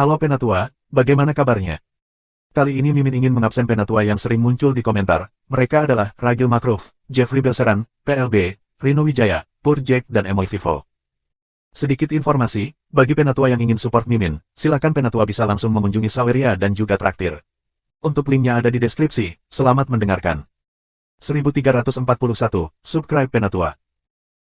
Halo Penatua, bagaimana kabarnya? Kali ini Mimin ingin mengabsen Penatua yang sering muncul di komentar. Mereka adalah Ragil Makruf, Jeffrey Belseran, PLB, Rino Wijaya, Pur Jack dan Emoy Vivo. Sedikit informasi, bagi Penatua yang ingin support Mimin, silakan Penatua bisa langsung mengunjungi Saweria dan juga traktir. Untuk linknya ada di deskripsi, selamat mendengarkan. 1341, subscribe Penatua.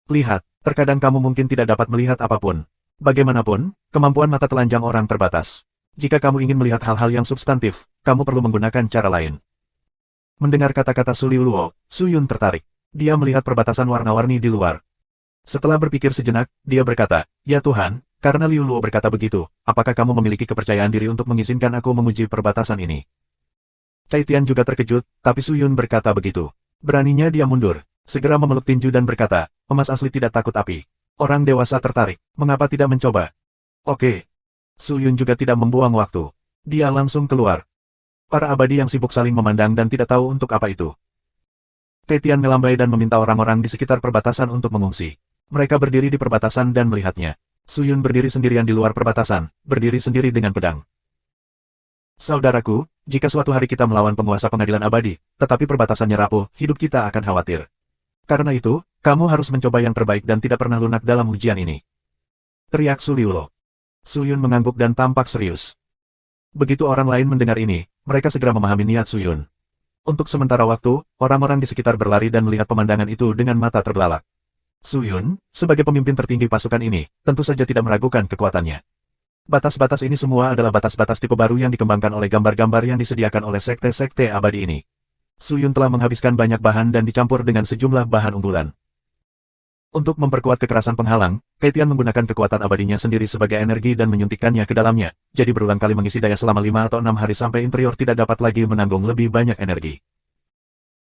Lihat, terkadang kamu mungkin tidak dapat melihat apapun. Bagaimanapun, kemampuan mata telanjang orang terbatas. Jika kamu ingin melihat hal-hal yang substantif, kamu perlu menggunakan cara lain. Mendengar kata-kata Su Liuluo, Su Yun tertarik. Dia melihat perbatasan warna-warni di luar. Setelah berpikir sejenak, dia berkata, "Ya Tuhan, karena Liu Luo berkata begitu, apakah kamu memiliki kepercayaan diri untuk mengizinkan aku menguji perbatasan ini?" Cai Tian juga terkejut, tapi Su Yun berkata begitu. Beraninya dia mundur, segera memeluk tinju dan berkata, "Emas asli tidak takut api." Orang dewasa tertarik, mengapa tidak mencoba? Oke. Su Yun juga tidak membuang waktu. Dia langsung keluar. Para abadi yang sibuk saling memandang dan tidak tahu untuk apa itu. Cai Tian melambai dan meminta orang-orang di sekitar perbatasan untuk mengungsi. Mereka berdiri di perbatasan dan melihatnya. Su Yun berdiri sendirian di luar perbatasan, berdiri sendiri dengan pedang. "Saudaraku, jika suatu hari kita melawan penguasa pengadilan abadi, tetapi perbatasannya rapuh, hidup kita akan khawatir. Karena itu, kamu harus mencoba yang terbaik dan tidak pernah lunak dalam ujian ini," teriak Su Liuluo. Su Yun mengangguk dan tampak serius. Begitu orang lain mendengar ini, mereka segera memahami niat Su Yun. Untuk sementara waktu, orang-orang di sekitar berlari dan melihat pemandangan itu dengan mata terbelalak. Su Yun, sebagai pemimpin tertinggi pasukan ini, tentu saja tidak meragukan kekuatannya. Batas-batas ini semua adalah batas-batas tipe baru yang dikembangkan oleh gambar-gambar yang disediakan oleh sekte-sekte abadi ini. Su Yun telah menghabiskan banyak bahan dan dicampur dengan sejumlah bahan unggulan. Untuk memperkuat kekerasan penghalang, Cai Tian menggunakan kekuatan abadinya sendiri sebagai energi dan menyuntikkannya ke dalamnya, jadi berulang kali mengisi daya selama 5 atau 6 hari sampai interior tidak dapat lagi menanggung lebih banyak energi.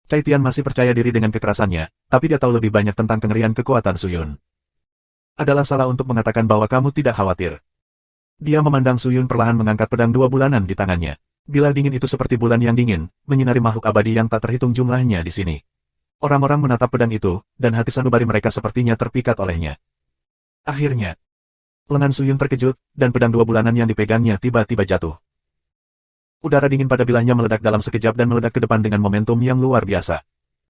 Cai Tian masih percaya diri dengan kekerasannya, tapi dia tahu lebih banyak tentang kengerian kekuatan Su Yun. Adalah salah untuk mengatakan bahwa kamu tidak khawatir. Dia memandang Su Yun perlahan mengangkat pedang 2 bulanan di tangannya. Bila dingin itu seperti bulan yang dingin, menyinari makhluk abadi yang tak terhitung jumlahnya di sini. Orang-orang menatap pedang itu, dan hati sanubari mereka sepertinya terpikat olehnya. Akhirnya, lengan Su Yun terkejut, dan pedang 2 bulanan yang dipegangnya tiba-tiba jatuh. Udara dingin pada bilahnya meledak dalam sekejap dan meledak ke depan dengan momentum yang luar biasa.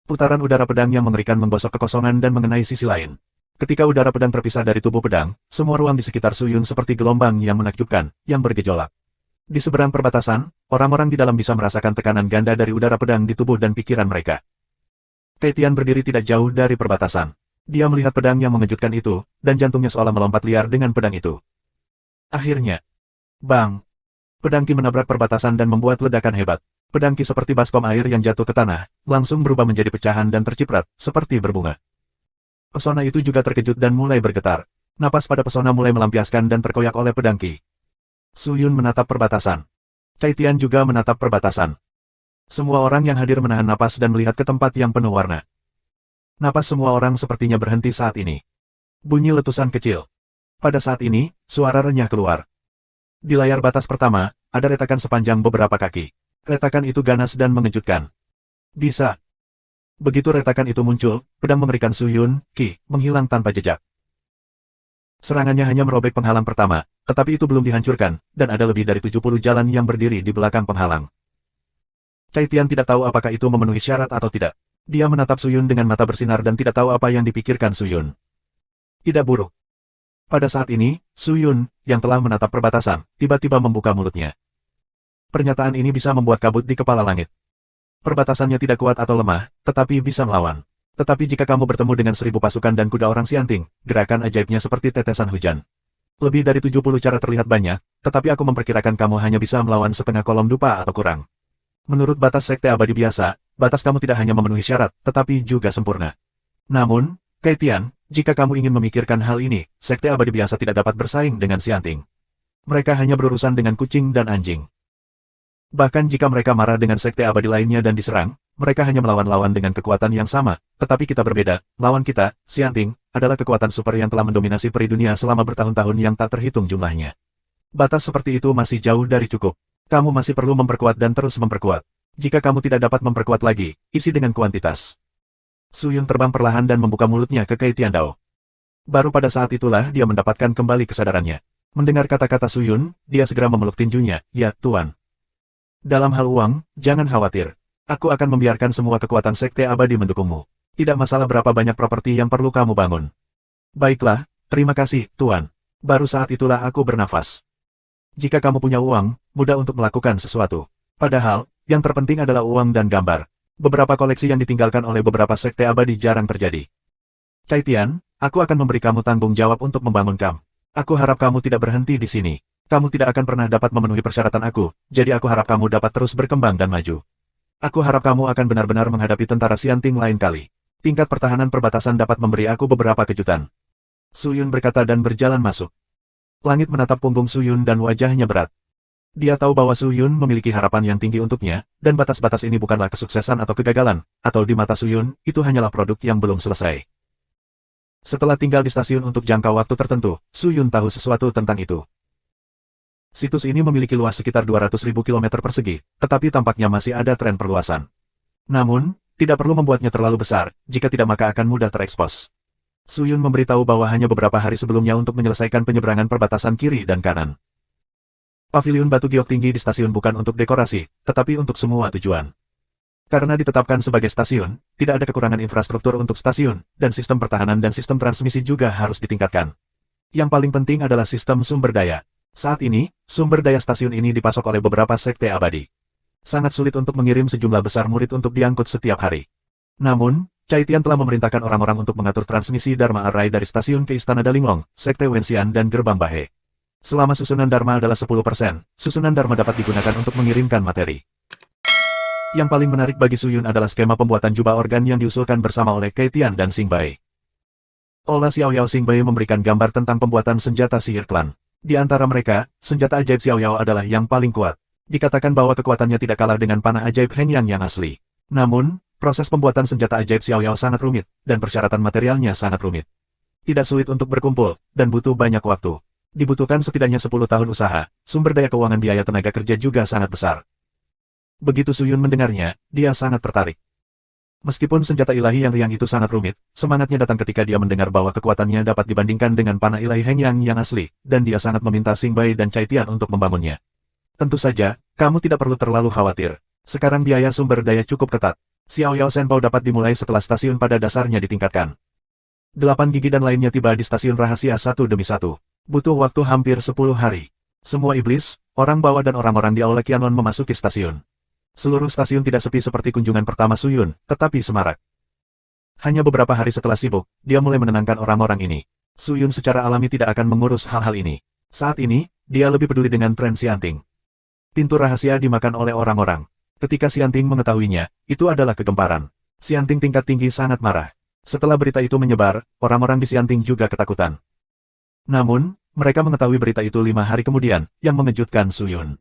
Putaran udara pedang yang mengerikan menggosok kekosongan dan mengenai sisi lain. Ketika udara pedang terpisah dari tubuh pedang, semua ruang di sekitar Su Yun seperti gelombang yang menakjubkan, yang bergejolak. Di seberang perbatasan, orang-orang di dalam bisa merasakan tekanan ganda dari udara pedang di tubuh dan pikiran mereka. Cai Tian berdiri tidak jauh dari perbatasan. Dia melihat pedang yang mengejutkan itu, dan jantungnya seolah melompat liar dengan pedang itu. Akhirnya, bang! Pedang Ki menabrak perbatasan dan membuat ledakan hebat. Pedang Ki seperti baskom air yang jatuh ke tanah, langsung berubah menjadi pecahan dan terciprat, seperti berbunga. Pesona itu juga terkejut dan mulai bergetar. Napas pada pesona mulai melampiaskan dan terkoyak oleh pedang Ki. Su Yun menatap perbatasan. Cai Tian juga menatap perbatasan. Semua orang yang hadir menahan napas dan melihat ke tempat yang penuh warna. Napas semua orang sepertinya berhenti saat ini. Bunyi letusan kecil. Pada saat ini, suara renyah keluar. Di layar batas pertama, ada retakan sepanjang beberapa kaki. Retakan itu ganas dan mengejutkan. Bisa. Begitu retakan itu muncul, pedang mengerikan Su Yun, Ki, menghilang tanpa jejak. Serangannya hanya merobek penghalang pertama, tetapi itu belum dihancurkan, dan ada lebih dari 70 jalan yang berdiri di belakang penghalang. Cai Tian tidak tahu apakah itu memenuhi syarat atau tidak. Dia menatap Su Yun dengan mata bersinar dan tidak tahu apa yang dipikirkan Su Yun. Tidak buruk. Pada saat ini, Su Yun, yang telah menatap perbatasan, tiba-tiba membuka mulutnya. Pernyataan ini bisa membuat kabut di kepala langit. Perbatasannya tidak kuat atau lemah, tetapi bisa melawan. Tetapi jika kamu bertemu dengan 1000 pasukan dan kuda orang Xianting, gerakan ajaibnya seperti tetesan hujan. Lebih dari 70 cara terlihat banyak, tetapi aku memperkirakan kamu hanya bisa melawan setengah kolom dupa atau kurang. Menurut batas sekte abadi biasa, batas kamu tidak hanya memenuhi syarat, tetapi juga sempurna. Namun, Cai Tian, jika kamu ingin memikirkan hal ini, sekte abadi biasa tidak dapat bersaing dengan Xianting. Mereka hanya berurusan dengan kucing dan anjing. Bahkan jika mereka marah dengan sekte abadi lainnya dan diserang, mereka hanya melawan lawan dengan kekuatan yang sama, tetapi kita berbeda. Lawan kita, Xianting, adalah kekuatan super yang telah mendominasi peri dunia selama bertahun-tahun yang tak terhitung jumlahnya. Batas seperti itu masih jauh dari cukup. Kamu masih perlu memperkuat dan terus memperkuat. Jika kamu tidak dapat memperkuat lagi, isi dengan kuantitas. Su Yun terbang perlahan dan membuka mulutnya ke Cai Tiandao. Baru pada saat itulah dia mendapatkan kembali kesadarannya. Mendengar kata-kata Suyun, dia segera memeluk tinjunya. Ya, Tuan. Dalam hal uang, jangan khawatir. Aku akan membiarkan semua kekuatan Sekte Abadi mendukungmu. Tidak masalah berapa banyak properti yang perlu kamu bangun. Baiklah, terima kasih, Tuan. Baru saat itulah aku bernafas. Jika kamu punya uang, mudah untuk melakukan sesuatu. Padahal, yang terpenting adalah uang dan gambar. Beberapa koleksi yang ditinggalkan oleh beberapa Sekte Abadi jarang terjadi. Cai Tian, aku akan memberi kamu tanggung jawab untuk membangun kamp. Aku harap kamu tidak berhenti di sini. Kamu tidak akan pernah dapat memenuhi persyaratan aku, jadi aku harap kamu dapat terus berkembang dan maju. Aku harap kamu akan benar-benar menghadapi tentara Xianting lain kali. Tingkat pertahanan perbatasan dapat memberi aku beberapa kejutan. Suyun berkata dan berjalan masuk. Langit menatap punggung Suyun dan wajahnya berat. Dia tahu bahwa Suyun memiliki harapan yang tinggi untuknya, dan batas-batas ini bukanlah kesuksesan atau kegagalan, atau di mata Suyun, itu hanyalah produk yang belum selesai. Setelah tinggal di stasiun untuk jangka waktu tertentu, Suyun tahu sesuatu tentang itu. Situs ini memiliki luas sekitar 200.000 km persegi, tetapi tampaknya masih ada tren perluasan. Namun, tidak perlu membuatnya terlalu besar, jika tidak maka akan mudah terekspos. Suyun memberitahu bahwa hanya beberapa hari sebelumnya untuk menyelesaikan penyeberangan perbatasan kiri dan kanan. Paviliun batu giok tinggi di stasiun bukan untuk dekorasi, tetapi untuk semua tujuan. Karena ditetapkan sebagai stasiun, tidak ada kekurangan infrastruktur untuk stasiun, dan sistem pertahanan dan sistem transmisi juga harus ditingkatkan. Yang paling penting adalah sistem sumber daya. Saat ini, sumber daya stasiun ini dipasok oleh beberapa sekte abadi. Sangat sulit untuk mengirim sejumlah besar murid untuk diangkut setiap hari. Namun, Cai Tian telah memerintahkan orang-orang untuk mengatur transmisi Dharma Array dari stasiun ke Istana Dalinglong, Sekte Wenxian dan Gerbang Bahe. Selama susunan Dharma adalah 10%, susunan Dharma dapat digunakan untuk mengirimkan materi. Yang paling menarik bagi Suyun adalah skema pembuatan jubah organ yang diusulkan bersama oleh Cai Tian dan Xing Bai. Ola Xiao Yao Xing Bai memberikan gambar tentang pembuatan senjata sihir klan. Di antara mereka, senjata ajaib Xiao Yao adalah yang paling kuat. Dikatakan bahwa kekuatannya tidak kalah dengan panah ajaib Heng Yang yang asli. Namun, proses pembuatan senjata ajaib Xiao Yao sangat rumit, dan persyaratan materialnya sangat rumit. Tidak sulit untuk berkumpul, dan butuh banyak waktu. Dibutuhkan setidaknya 10 tahun usaha, sumber daya keuangan biaya tenaga kerja juga sangat besar. Begitu Suyun mendengarnya, dia sangat tertarik. Meskipun senjata ilahi yang riang itu sangat rumit, semangatnya datang ketika dia mendengar bahwa kekuatannya dapat dibandingkan dengan panah ilahi Heng Yang asli, dan dia sangat meminta Xing Bai dan Cai Tian untuk membangunnya. Tentu saja, kamu tidak perlu terlalu khawatir. Sekarang biaya sumber daya cukup ketat. Xiao Yao Senpao dapat dimulai setelah stasiun pada dasarnya ditingkatkan. 8 gigi dan lainnya tiba di stasiun rahasia satu demi satu. Butuh waktu hampir 10 hari. Semua iblis, orang bawah dan orang-orang di Aula Qianlong memasuki stasiun. Seluruh stasiun tidak sepi seperti kunjungan pertama Suyun, tetapi semarak. Hanya beberapa hari setelah sibuk, dia mulai menenangkan orang-orang ini. Suyun secara alami tidak akan mengurus hal-hal ini. Saat ini, dia lebih peduli dengan tren Xianting. Pintu rahasia dimakan oleh orang-orang. Ketika Xianting mengetahuinya, itu adalah kegemparan. Xianting tingkat tinggi sangat marah. Setelah berita itu menyebar, orang-orang di Xianting juga ketakutan. Namun, mereka mengetahui berita itu 5 hari kemudian, yang mengejutkan Suyun.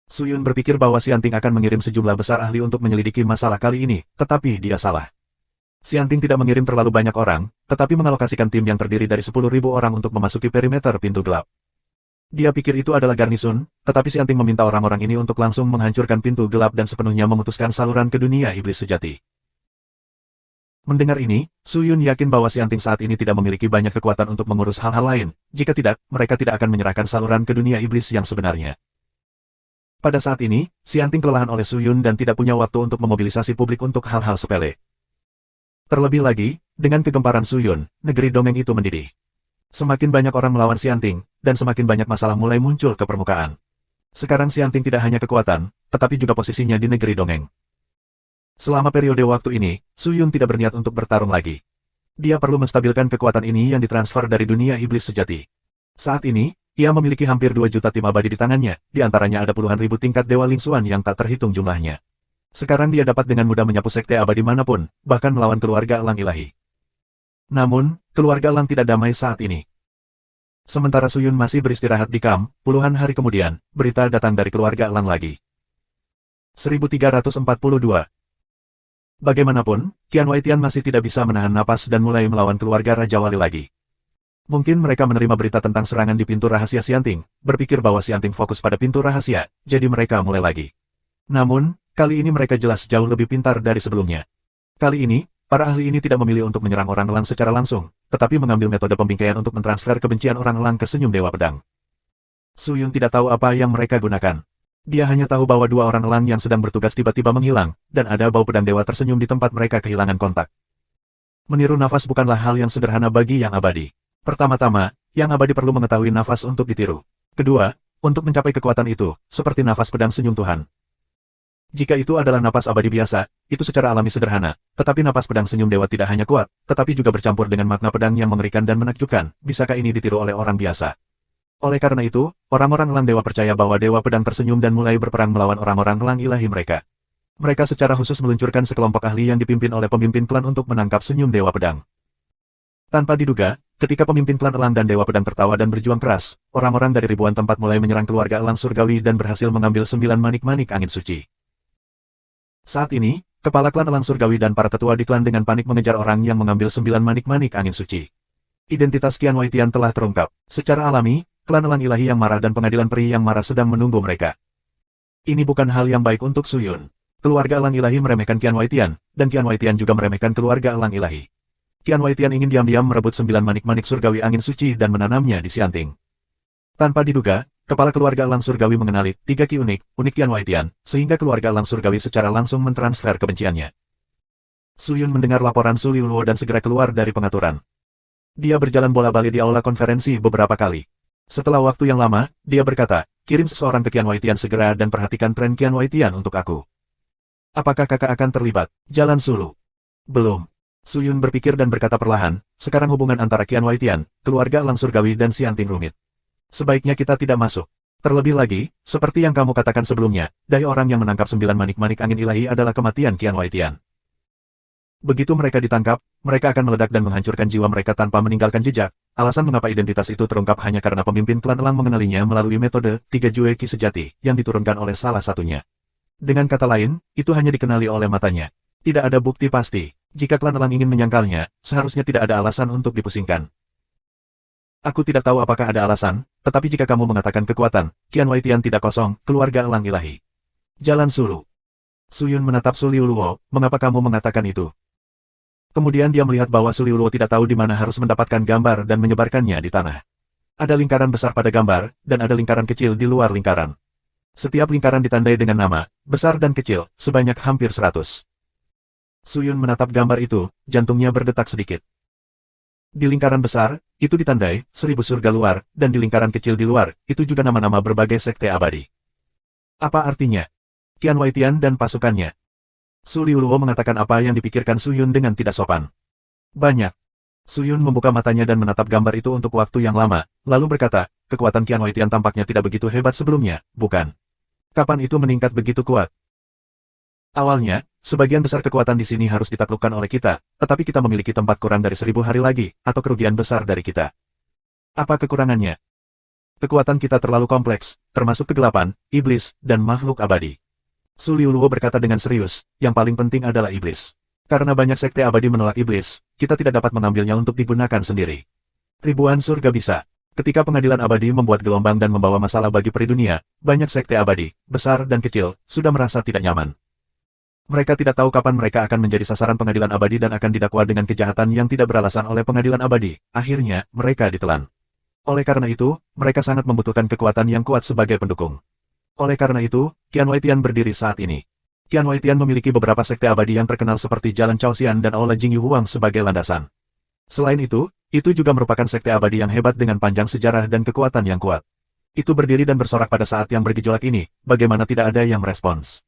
Suyun berpikir bahwa Xianting akan mengirim sejumlah besar ahli untuk menyelidiki masalah kali ini, tetapi dia salah. Xianting tidak mengirim terlalu banyak orang, tetapi mengalokasikan tim yang terdiri dari 10.000 orang untuk memasuki perimeter pintu gelap. Dia pikir itu adalah garnisun, tetapi Xianting meminta orang-orang ini untuk langsung menghancurkan pintu gelap dan sepenuhnya memutuskan saluran ke dunia iblis sejati. Mendengar ini, Suyun yakin bahwa Xianting saat ini tidak memiliki banyak kekuatan untuk mengurus hal-hal lain, jika tidak, mereka tidak akan menyerahkan saluran ke dunia iblis yang sebenarnya. Pada saat ini, Xianting kelelahan oleh Suyun dan tidak punya waktu untuk memobilisasi publik untuk hal-hal sepele. Terlebih lagi, dengan kegemparan Suyun, negeri dongeng itu mendidih. Semakin banyak orang melawan Xianting, dan semakin banyak masalah mulai muncul ke permukaan. Sekarang Xianting tidak hanya kekuatan, tetapi juga posisinya di negeri dongeng. Selama periode waktu ini, Suyun tidak berniat untuk bertarung lagi. Dia perlu menstabilkan kekuatan ini yang ditransfer dari dunia iblis sejati. Saat ini, ia memiliki hampir 2 juta tim abadi di tangannya, di antaranya ada puluhan ribu tingkat Dewa Lingsuan yang tak terhitung jumlahnya. Sekarang dia dapat dengan mudah menyapu sekte abadi manapun, bahkan melawan keluarga elang ilahi. Namun, keluarga elang tidak damai saat ini. Sementara Suyun masih beristirahat di kamp, puluhan hari kemudian, berita datang dari keluarga elang lagi. 1342. Bagaimanapun, Qian Waitian masih tidak bisa menahan napas dan mulai melawan keluarga Raja Wali lagi. Mungkin mereka menerima berita tentang serangan di pintu rahasia Xianting, berpikir bahwa Xianting fokus pada pintu rahasia, jadi mereka mulai lagi. Namun, kali ini mereka jelas jauh lebih pintar dari sebelumnya. Kali ini, para ahli ini tidak memilih untuk menyerang orang elang secara langsung, tetapi mengambil metode pembingkaian untuk mentransfer kebencian orang elang ke senyum Dewa Pedang. Su Yun tidak tahu apa yang mereka gunakan. Dia hanya tahu bahwa dua orang elang yang sedang bertugas tiba-tiba menghilang, dan ada bau pedang dewa tersenyum di tempat mereka kehilangan kontak. Meniru nafas bukanlah hal yang sederhana bagi yang abadi. Pertama-tama, yang abadi perlu mengetahui nafas untuk ditiru. Kedua, untuk mencapai kekuatan itu, seperti nafas pedang senyum Tuhan. Jika itu adalah napas abadi biasa, itu secara alami sederhana, tetapi napas pedang senyum dewa tidak hanya kuat, tetapi juga bercampur dengan makna pedang yang mengerikan dan menakjubkan. Bisakah ini ditiru oleh orang biasa? Oleh karena itu, orang-orang elang dewa percaya bahwa dewa pedang tersenyum dan mulai berperang melawan orang-orang elang ilahi mereka. Mereka secara khusus meluncurkan sekelompok ahli yang dipimpin oleh pemimpin klan untuk menangkap senyum dewa pedang. Tanpa diduga, ketika pemimpin klan elang dan dewa pedang tertawa dan berjuang keras, orang-orang dari ribuan tempat mulai menyerang keluarga elang surgawi dan berhasil mengambil 9 manik-manik angin suci. Saat ini, kepala klan elang surgawi dan para tetua di klan dengan panik mengejar orang yang mengambil 9 manik-manik angin suci. Identitas Qian Waitian telah terungkap. Secara alami, klan elang ilahi yang marah dan pengadilan peri yang marah sedang menunggu mereka. Ini bukan hal yang baik untuk Su Yun. Keluarga elang ilahi meremehkan Qian Waitian, dan Qian Waitian juga meremehkan keluarga elang ilahi. Qian Waitian ingin diam-diam merebut 9 manik-manik surgawi angin suci dan menanamnya di Xianting. Tanpa diduga, kepala keluarga elang surgawi mengenali 3 ki unik Qian Waitian, sehingga keluarga elang surgawi secara langsung mentransfer kebenciannya. Su Yun mendengar laporan Su Liuluo dan segera keluar dari pengaturan. Dia berjalan bola-balik di aula konferensi beberapa kali. Setelah waktu yang lama, dia berkata, kirim seseorang ke Qian Waitian segera dan perhatikan tren Qian Waitian untuk aku. Apakah kakak akan terlibat? Jalan Sulu. Belum. Su Yun berpikir dan berkata perlahan, sekarang hubungan antara Qian Waitian, keluarga elang surgawi dan Xianting rumit. Sebaiknya kita tidak masuk. Terlebih lagi, seperti yang kamu katakan sebelumnya, daya orang yang menangkap 9 manik-manik angin ilahi adalah kematian Qian Waitian. Begitu mereka ditangkap, mereka akan meledak dan menghancurkan jiwa mereka tanpa meninggalkan jejak. Alasan mengapa identitas itu terungkap hanya karena pemimpin klan elang mengenalinya melalui metode 3 Jue Qi sejati yang diturunkan oleh salah satunya. Dengan kata lain, itu hanya dikenali oleh matanya. Tidak ada bukti pasti. Jika klan elang ingin menyangkalnya, seharusnya tidak ada alasan untuk dipusingkan. Aku tidak tahu apakah ada alasan, tetapi jika kamu mengatakan kekuatan, Qian Waitian tidak kosong, keluarga elang ilahi. Jalan Sulu. Su Yun menatap Su Liuluo, mengapa kamu mengatakan itu? Kemudian dia melihat bahwa Su Liuluo tidak tahu di mana harus mendapatkan gambar dan menyebarkannya di tanah. Ada lingkaran besar pada gambar, dan ada lingkaran kecil di luar lingkaran. Setiap lingkaran ditandai dengan nama, besar dan kecil, sebanyak hampir 100. Su Yun menatap gambar itu, jantungnya berdetak sedikit. Di lingkaran besar, itu ditandai 1000 surga luar, dan di lingkaran kecil di luar, itu juga nama-nama berbagai sekte abadi. Apa artinya? Qian Waitian dan pasukannya. Su Liuluo mengatakan apa yang dipikirkan Su Yun dengan tidak sopan. Banyak. Su Yun membuka matanya dan menatap gambar itu untuk waktu yang lama, lalu berkata, kekuatan Qian Waitian tampaknya tidak begitu hebat sebelumnya, bukan? Kapan itu meningkat begitu kuat? Awalnya, sebagian besar kekuatan di sini harus ditaklukkan oleh kita, tetapi kita memiliki tempat kurang dari 1000 hari lagi, atau kerugian besar dari kita. Apa kekurangannya? Kekuatan kita terlalu kompleks, termasuk kegelapan, iblis, dan makhluk abadi. Su Liuluo berkata dengan serius, yang paling penting adalah iblis. Karena banyak sekte abadi menolak iblis, kita tidak dapat mengambilnya untuk digunakan sendiri. Ribuan surga bisa. Ketika pengadilan abadi membuat gelombang dan membawa masalah bagi peri dunia, banyak sekte abadi, besar dan kecil, sudah merasa tidak nyaman. Mereka tidak tahu kapan mereka akan menjadi sasaran pengadilan abadi dan akan didakwa dengan kejahatan yang tidak beralasan oleh pengadilan abadi. Akhirnya, mereka ditelan. Oleh karena itu, mereka sangat membutuhkan kekuatan yang kuat sebagai pendukung. Oleh karena itu, Qian Waitian berdiri saat ini. Qian Waitian memiliki beberapa sekte abadi yang terkenal seperti Jalan Chaosian dan Aula Jingyu Huang sebagai landasan. Selain itu juga merupakan sekte abadi yang hebat dengan panjang sejarah dan kekuatan yang kuat. Itu berdiri dan bersorak pada saat yang bergejolak ini, bagaimana tidak ada yang merespons.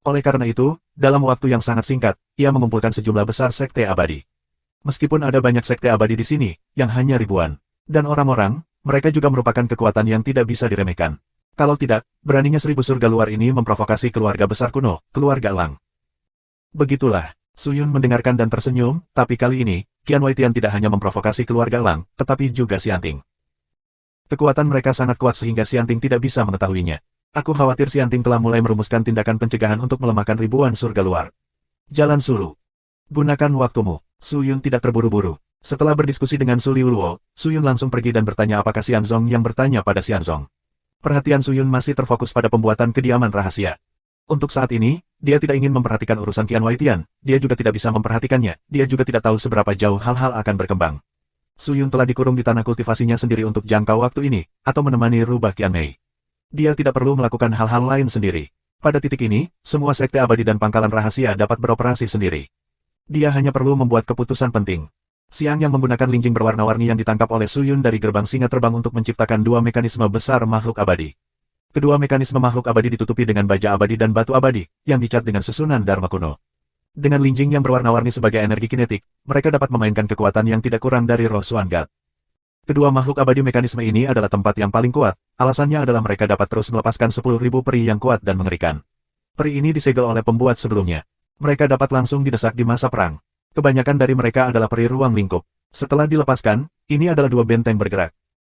Oleh karena itu, dalam waktu yang sangat singkat, ia mengumpulkan sejumlah besar sekte abadi. Meskipun ada banyak sekte abadi di sini, yang hanya ribuan. Dan orang-orang, mereka juga merupakan kekuatan yang tidak bisa diremehkan. Kalau tidak, beraninya 1000 surga luar ini memprovokasi keluarga besar kuno, keluarga elang. Begitulah, Su Yun mendengarkan dan tersenyum, tapi kali ini, Qian Waitian tidak hanya memprovokasi keluarga elang, tetapi juga Xianting. Kekuatan mereka sangat kuat sehingga Xianting tidak bisa mengetahuinya. Aku khawatir Xianting telah mulai merumuskan tindakan pencegahan untuk melemahkan ribuan surga luar. Jalan Sulu. Gunakan waktumu. Su Yun tidak terburu-buru. Setelah berdiskusi dengan Su Liuluo, Su Yun langsung pergi dan bertanya apakah Xianzong yang bertanya pada Xianzong. Perhatian Su Yun masih terfokus pada pembuatan kediaman rahasia. Untuk saat ini, Dia tidak ingin memperhatikan urusan Qian Waitian, dia juga tidak bisa memperhatikannya, dia juga tidak tahu seberapa jauh hal-hal akan berkembang. Su Yun telah dikurung di tanah kultivasinya sendiri untuk jangka waktu ini, atau menemani rubah Qian Mei. Dia tidak perlu melakukan hal-hal lain sendiri. Pada titik ini, semua sekte abadi dan pangkalan rahasia dapat beroperasi sendiri. Dia hanya perlu membuat keputusan penting. Siang yang menggunakan linjing berwarna-warni yang ditangkap oleh Su Yun dari gerbang singa terbang untuk menciptakan dua mekanisme besar makhluk abadi. Kedua mekanisme makhluk abadi ditutupi dengan baja abadi dan batu abadi, yang dicat dengan susunan Dharma kuno. Dengan linjing yang berwarna-warni sebagai energi kinetik, mereka dapat memainkan kekuatan yang tidak kurang dari roh Xuan God. Kedua makhluk abadi mekanisme ini adalah tempat yang paling kuat, alasannya adalah mereka dapat terus melepaskan 10.000 peri yang kuat dan mengerikan. Peri ini disegel oleh pembuat sebelumnya. Mereka dapat langsung didesak di masa perang. Kebanyakan dari mereka adalah peri ruang lingkup. Setelah dilepaskan, ini adalah dua benteng bergerak.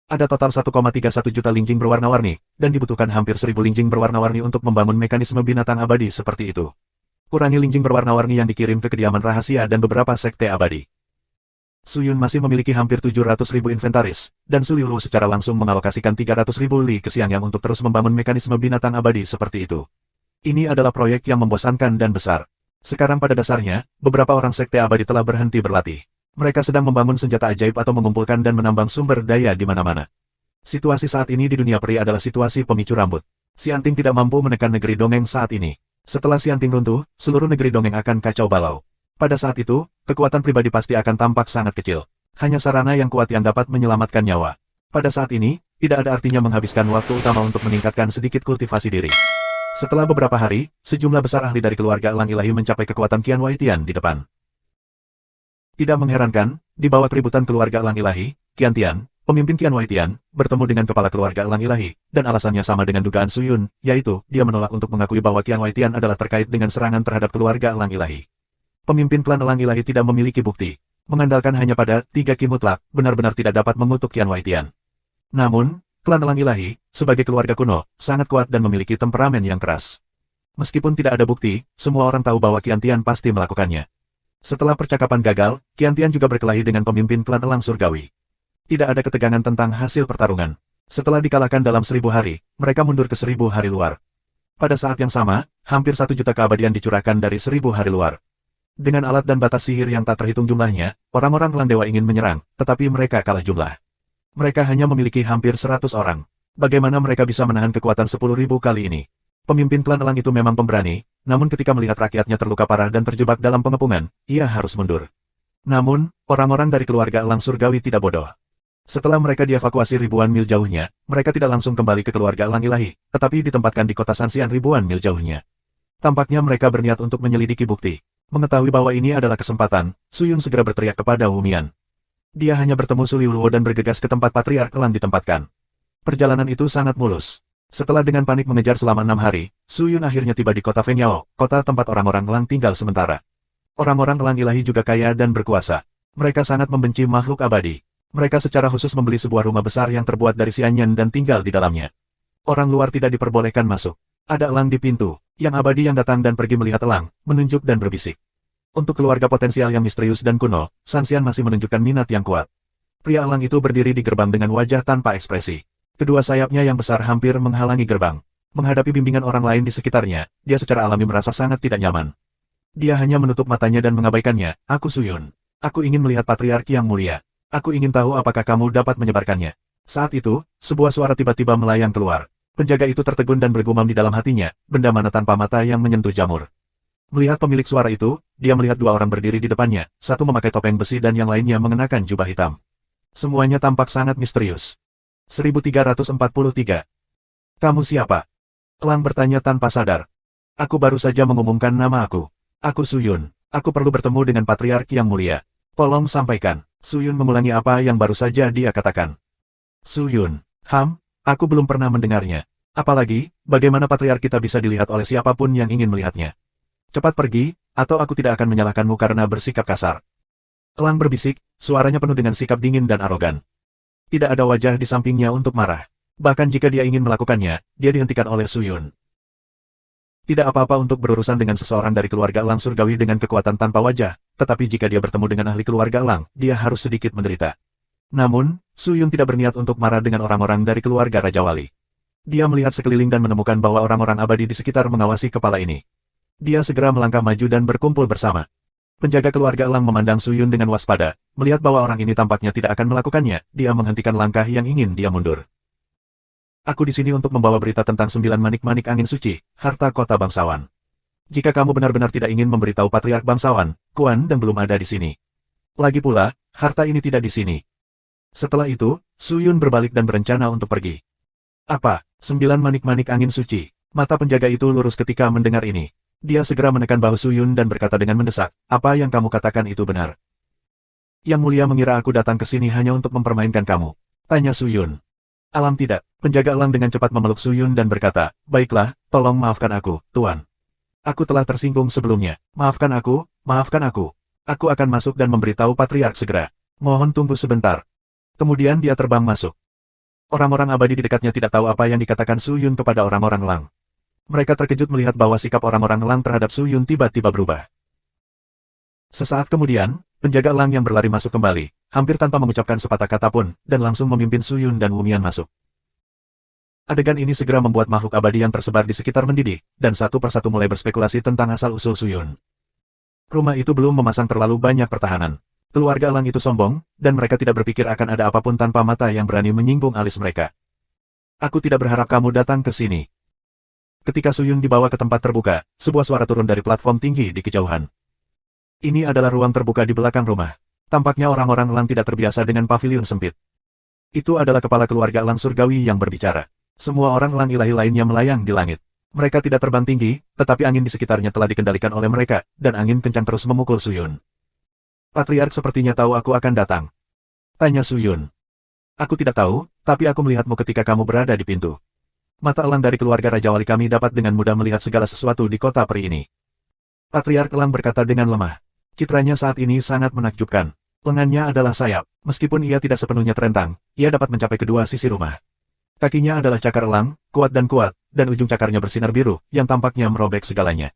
Ada total 1,31 juta linjing berwarna-warni, dan dibutuhkan hampir 1.000 linjing berwarna-warni untuk membangun mekanisme binatang abadi seperti itu. Kurangi linjing berwarna-warni yang dikirim ke kediaman rahasia dan beberapa sekte abadi. Su Yun masih memiliki hampir 700.000 inventaris, dan Su Liulu secara langsung mengalokasikan 300.000 li ke Xiangyang untuk terus membangun mekanisme binatang abadi seperti itu. Ini adalah proyek yang membosankan dan besar. Sekarang pada dasarnya, beberapa orang sekte abadi telah berhenti berlatih. Mereka sedang membangun senjata ajaib atau mengumpulkan dan menambang sumber daya di mana-mana. Situasi saat ini di dunia peri adalah situasi pemicu rambut. Xianting tidak mampu menekan negeri dongeng saat ini. Setelah Xianting runtuh, seluruh negeri dongeng akan kacau balau. Pada saat itu, kekuatan pribadi pasti akan tampak sangat kecil. Hanya sarana yang kuat yang dapat menyelamatkan nyawa. Pada saat ini, tidak ada artinya menghabiskan waktu utama untuk meningkatkan sedikit kultivasi diri. Setelah beberapa hari, sejumlah besar ahli dari keluarga Elang Ilahi mencapai kekuatan Qian Waitian di depan. Tidak mengherankan, di bawah keributan keluarga Elang Ilahi, Qian Tian, pemimpin Qian Waitian, bertemu dengan kepala keluarga Elang Ilahi, dan alasannya sama dengan dugaan Su Yun, yaitu, dia menolak untuk mengakui bahwa Qian Waitian adalah terkait dengan serangan terhadap keluarga Elang Ilahi. Pemimpin klan Elang Ilahi tidak memiliki bukti. Mengandalkan hanya pada 3 ki mutlak, benar-benar tidak dapat mengutuk Qian Waitian. Namun, klan Elang Ilahi, sebagai keluarga kuno, sangat kuat dan memiliki temperamen yang keras. Meskipun tidak ada bukti, semua orang tahu bahwa Qian Tian pasti melakukannya. Setelah percakapan gagal, Qian Tian juga berkelahi dengan pemimpin klan Elang Surgawi. Tidak ada ketegangan tentang hasil pertarungan. Setelah dikalahkan dalam 1000 hari, mereka mundur ke 1000 hari luar. Pada saat yang sama, hampir 1 juta keabadian dicurahkan dari 1000 hari luar. Dengan alat dan batas sihir yang tak terhitung jumlahnya, orang-orang klan dewa ingin menyerang, tetapi mereka kalah jumlah. Mereka hanya memiliki hampir 100 orang. Bagaimana mereka bisa menahan kekuatan 10.000 kali ini? Pemimpin klan Elang itu memang pemberani, namun ketika melihat rakyatnya terluka parah dan terjebak dalam pengepungan, ia harus mundur. Namun, orang-orang dari keluarga Elang Surgawi tidak bodoh. Setelah mereka dievakuasi ribuan mil jauhnya, mereka tidak langsung kembali ke keluarga Elang Ilahi, tetapi ditempatkan di kota Sanxian ribuan mil jauhnya. Tampaknya mereka berniat untuk menyelidiki bukti. Mengetahui bahwa ini adalah kesempatan, Su Yun segera berteriak kepada Wu Mian. Dia hanya bertemu Su Liuluo dan bergegas ke tempat Patriark Elang ditempatkan. Perjalanan itu sangat mulus. Setelah dengan panik mengejar selama 6 hari, Su Yun akhirnya tiba di kota Fengyao, kota tempat orang-orang Elang tinggal sementara. Orang-orang Elang Ilahi juga kaya dan berkuasa. Mereka sangat membenci makhluk abadi. Mereka secara khusus membeli sebuah rumah besar yang terbuat dari Xianyan dan tinggal di dalamnya. Orang luar tidak diperbolehkan masuk. Ada elang di pintu, yang abadi yang datang dan pergi melihat elang, menunjuk dan berbisik. Untuk keluarga potensial yang misterius dan kuno, Sanxian masih menunjukkan minat yang kuat. Pria elang itu berdiri di gerbang dengan wajah tanpa ekspresi. Kedua sayapnya yang besar hampir menghalangi gerbang. Menghadapi bimbingan orang lain di sekitarnya, dia secara alami merasa sangat tidak nyaman. Dia hanya menutup matanya dan mengabaikannya. Aku Su Yun. Aku ingin melihat patriark yang mulia. Aku ingin tahu apakah kamu dapat menyebarkannya. Saat itu, sebuah suara tiba-tiba melayang keluar. Penjaga itu tertegun dan bergumam di dalam hatinya, benda mana tanpa mata yang menyentuh jamur. Melihat pemilik suara itu, dia melihat dua orang berdiri di depannya, satu memakai topeng besi dan yang lainnya mengenakan jubah hitam. Semuanya tampak sangat misterius. 1343. Kamu siapa? Elang bertanya tanpa sadar. Aku baru saja mengumumkan nama aku. Aku Su Yun. Aku perlu bertemu dengan patriark yang mulia. Tolong sampaikan. Su Yun mengulangi apa yang baru saja dia katakan. Su Yun. Aku belum pernah mendengarnya. Apalagi, bagaimana patriark kita bisa dilihat oleh siapapun yang ingin melihatnya. Cepat pergi, atau aku tidak akan menyalahkanmu karena bersikap kasar. Elang berbisik, suaranya penuh dengan sikap dingin dan arogan. Tidak ada wajah di sampingnya untuk marah. Bahkan jika dia ingin melakukannya, dia dihentikan oleh Su Yun. Tidak apa-apa untuk berurusan dengan seseorang dari keluarga Elang Surgawi dengan kekuatan tanpa wajah, tetapi jika dia bertemu dengan ahli keluarga Elang, dia harus sedikit menderita. Namun, Su Yun tidak berniat untuk marah dengan orang-orang dari keluarga Raja Wali. Dia melihat sekeliling dan menemukan bahwa orang-orang abadi di sekitar mengawasi kepala ini. Dia segera melangkah maju dan berkumpul bersama. Penjaga keluarga Elang memandang Suyun dengan waspada, melihat bahwa orang ini tampaknya tidak akan melakukannya, dia menghentikan langkah yang ingin dia mundur. Aku di sini untuk membawa berita tentang 9 manik-manik angin suci, harta kota bangsawan. Jika kamu benar-benar tidak ingin memberitahu Patriark bangsawan, Kuan dan belum ada di sini. Lagi pula, harta ini tidak di sini. Setelah itu, Suyun berbalik dan berencana untuk pergi. Apa? 9 manik-manik angin suci. Mata penjaga itu lurus ketika mendengar ini. Dia segera menekan bahu Suyun dan berkata dengan mendesak, apa yang kamu katakan itu benar. Yang mulia mengira aku datang ke sini hanya untuk mempermainkan kamu. Tanya Suyun. Alam tidak. Penjaga elang dengan cepat memeluk Suyun dan berkata, baiklah, tolong maafkan aku, Tuan. Aku telah tersinggung sebelumnya. Maafkan aku, maafkan aku. Aku akan masuk dan memberitahu Patriark segera. Mohon tunggu sebentar. Kemudian dia terbang masuk. Orang-orang abadi di dekatnya tidak tahu apa yang dikatakan Suyun kepada orang-orang elang. Mereka terkejut melihat bahwa sikap orang-orang elang terhadap Suyun tiba-tiba berubah. Sesaat kemudian, penjaga elang yang berlari masuk kembali, hampir tanpa mengucapkan sepatah kata pun, dan langsung memimpin Suyun dan Wumian masuk. Adegan ini segera membuat makhluk abadi yang tersebar di sekitar mendidih, dan satu persatu mulai berspekulasi tentang asal-usul Suyun. Rumah itu belum memasang terlalu banyak pertahanan. Keluarga elang itu sombong, dan mereka tidak berpikir akan ada apapun tanpa mata yang berani menyinggung alis mereka. Aku tidak berharap kamu datang ke sini. Ketika Suyun dibawa ke tempat terbuka, sebuah suara turun dari platform tinggi di kejauhan. Ini adalah ruang terbuka di belakang rumah. Tampaknya orang-orang elang tidak terbiasa dengan pavilion sempit. Itu adalah kepala keluarga elang surgawi yang berbicara. Semua orang elang ilahi lainnya melayang di langit. Mereka tidak terbang tinggi, tetapi angin di sekitarnya telah dikendalikan oleh mereka, dan angin kencang terus memukul Suyun. Patriark sepertinya tahu aku akan datang. Tanya Suyun. Aku tidak tahu, tapi aku melihatmu ketika kamu berada di pintu. Mata elang dari keluarga Raja Wali kami dapat dengan mudah melihat segala sesuatu di kota peri ini. Patriark elang berkata dengan lemah. Citranya saat ini sangat menakjubkan. Lengannya adalah sayap. Meskipun ia tidak sepenuhnya terentang, ia dapat mencapai kedua sisi rumah. Kakinya adalah cakar elang, kuat, dan ujung cakarnya bersinar biru, yang tampaknya merobek segalanya.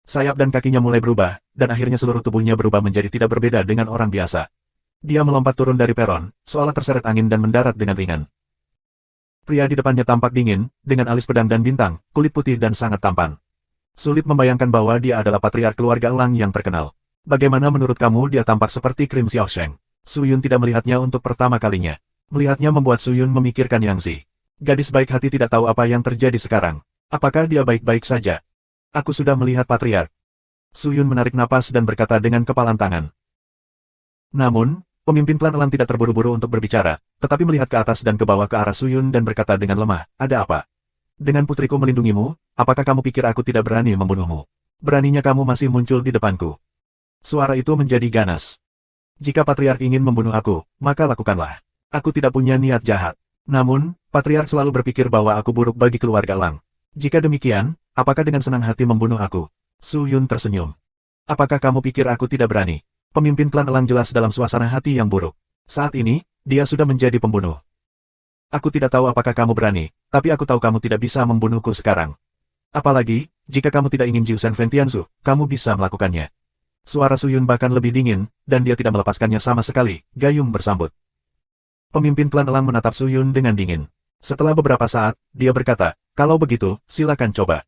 Sayap dan kakinya mulai berubah, dan akhirnya seluruh tubuhnya berubah menjadi tidak berbeda dengan orang biasa. Dia melompat turun dari peron, seolah terseret angin dan mendarat dengan ringan. Pria di depannya tampak dingin, dengan alis pedang dan bintang, kulit putih dan sangat tampan. Sulit membayangkan bahwa dia adalah patriark keluarga elang yang terkenal. Bagaimana menurut kamu dia tampak seperti Krim Xiaosheng? Suyun tidak melihatnya untuk pertama kalinya. Melihatnya membuat Suyun memikirkan Yang Zi. Gadis baik hati tidak tahu apa yang terjadi sekarang. Apakah dia baik-baik saja? Aku sudah melihat patriark. Suyun menarik napas dan berkata dengan kepalan tangan. Namun, pemimpin klan elang tidak terburu-buru untuk berbicara, tetapi melihat ke atas dan ke bawah ke arah Suyun dan berkata dengan lemah, ada apa? Dengan putriku melindungimu, apakah kamu pikir aku tidak berani membunuhmu? Beraninya kamu masih muncul di depanku. Suara itu menjadi ganas. Jika Patriark ingin membunuh aku, maka lakukanlah. Aku tidak punya niat jahat. Namun, Patriark selalu berpikir bahwa aku buruk bagi keluarga elang. Jika demikian, apakah dengan senang hati membunuh aku? Suyun tersenyum. Apakah kamu pikir aku tidak berani? Pemimpin klan elang jelas dalam suasana hati yang buruk. Saat ini, dia sudah menjadi pembunuh. Aku tidak tahu apakah kamu berani, tapi aku tahu kamu tidak bisa membunuhku sekarang. Apalagi, jika kamu tidak ingin Jiusen Ventianzu, kamu bisa melakukannya. Suara Suyun bahkan lebih dingin, dan dia tidak melepaskannya sama sekali, Gayung bersambut. Pemimpin klan elang menatap Suyun dengan dingin. Setelah beberapa saat, dia berkata, kalau begitu, silakan coba.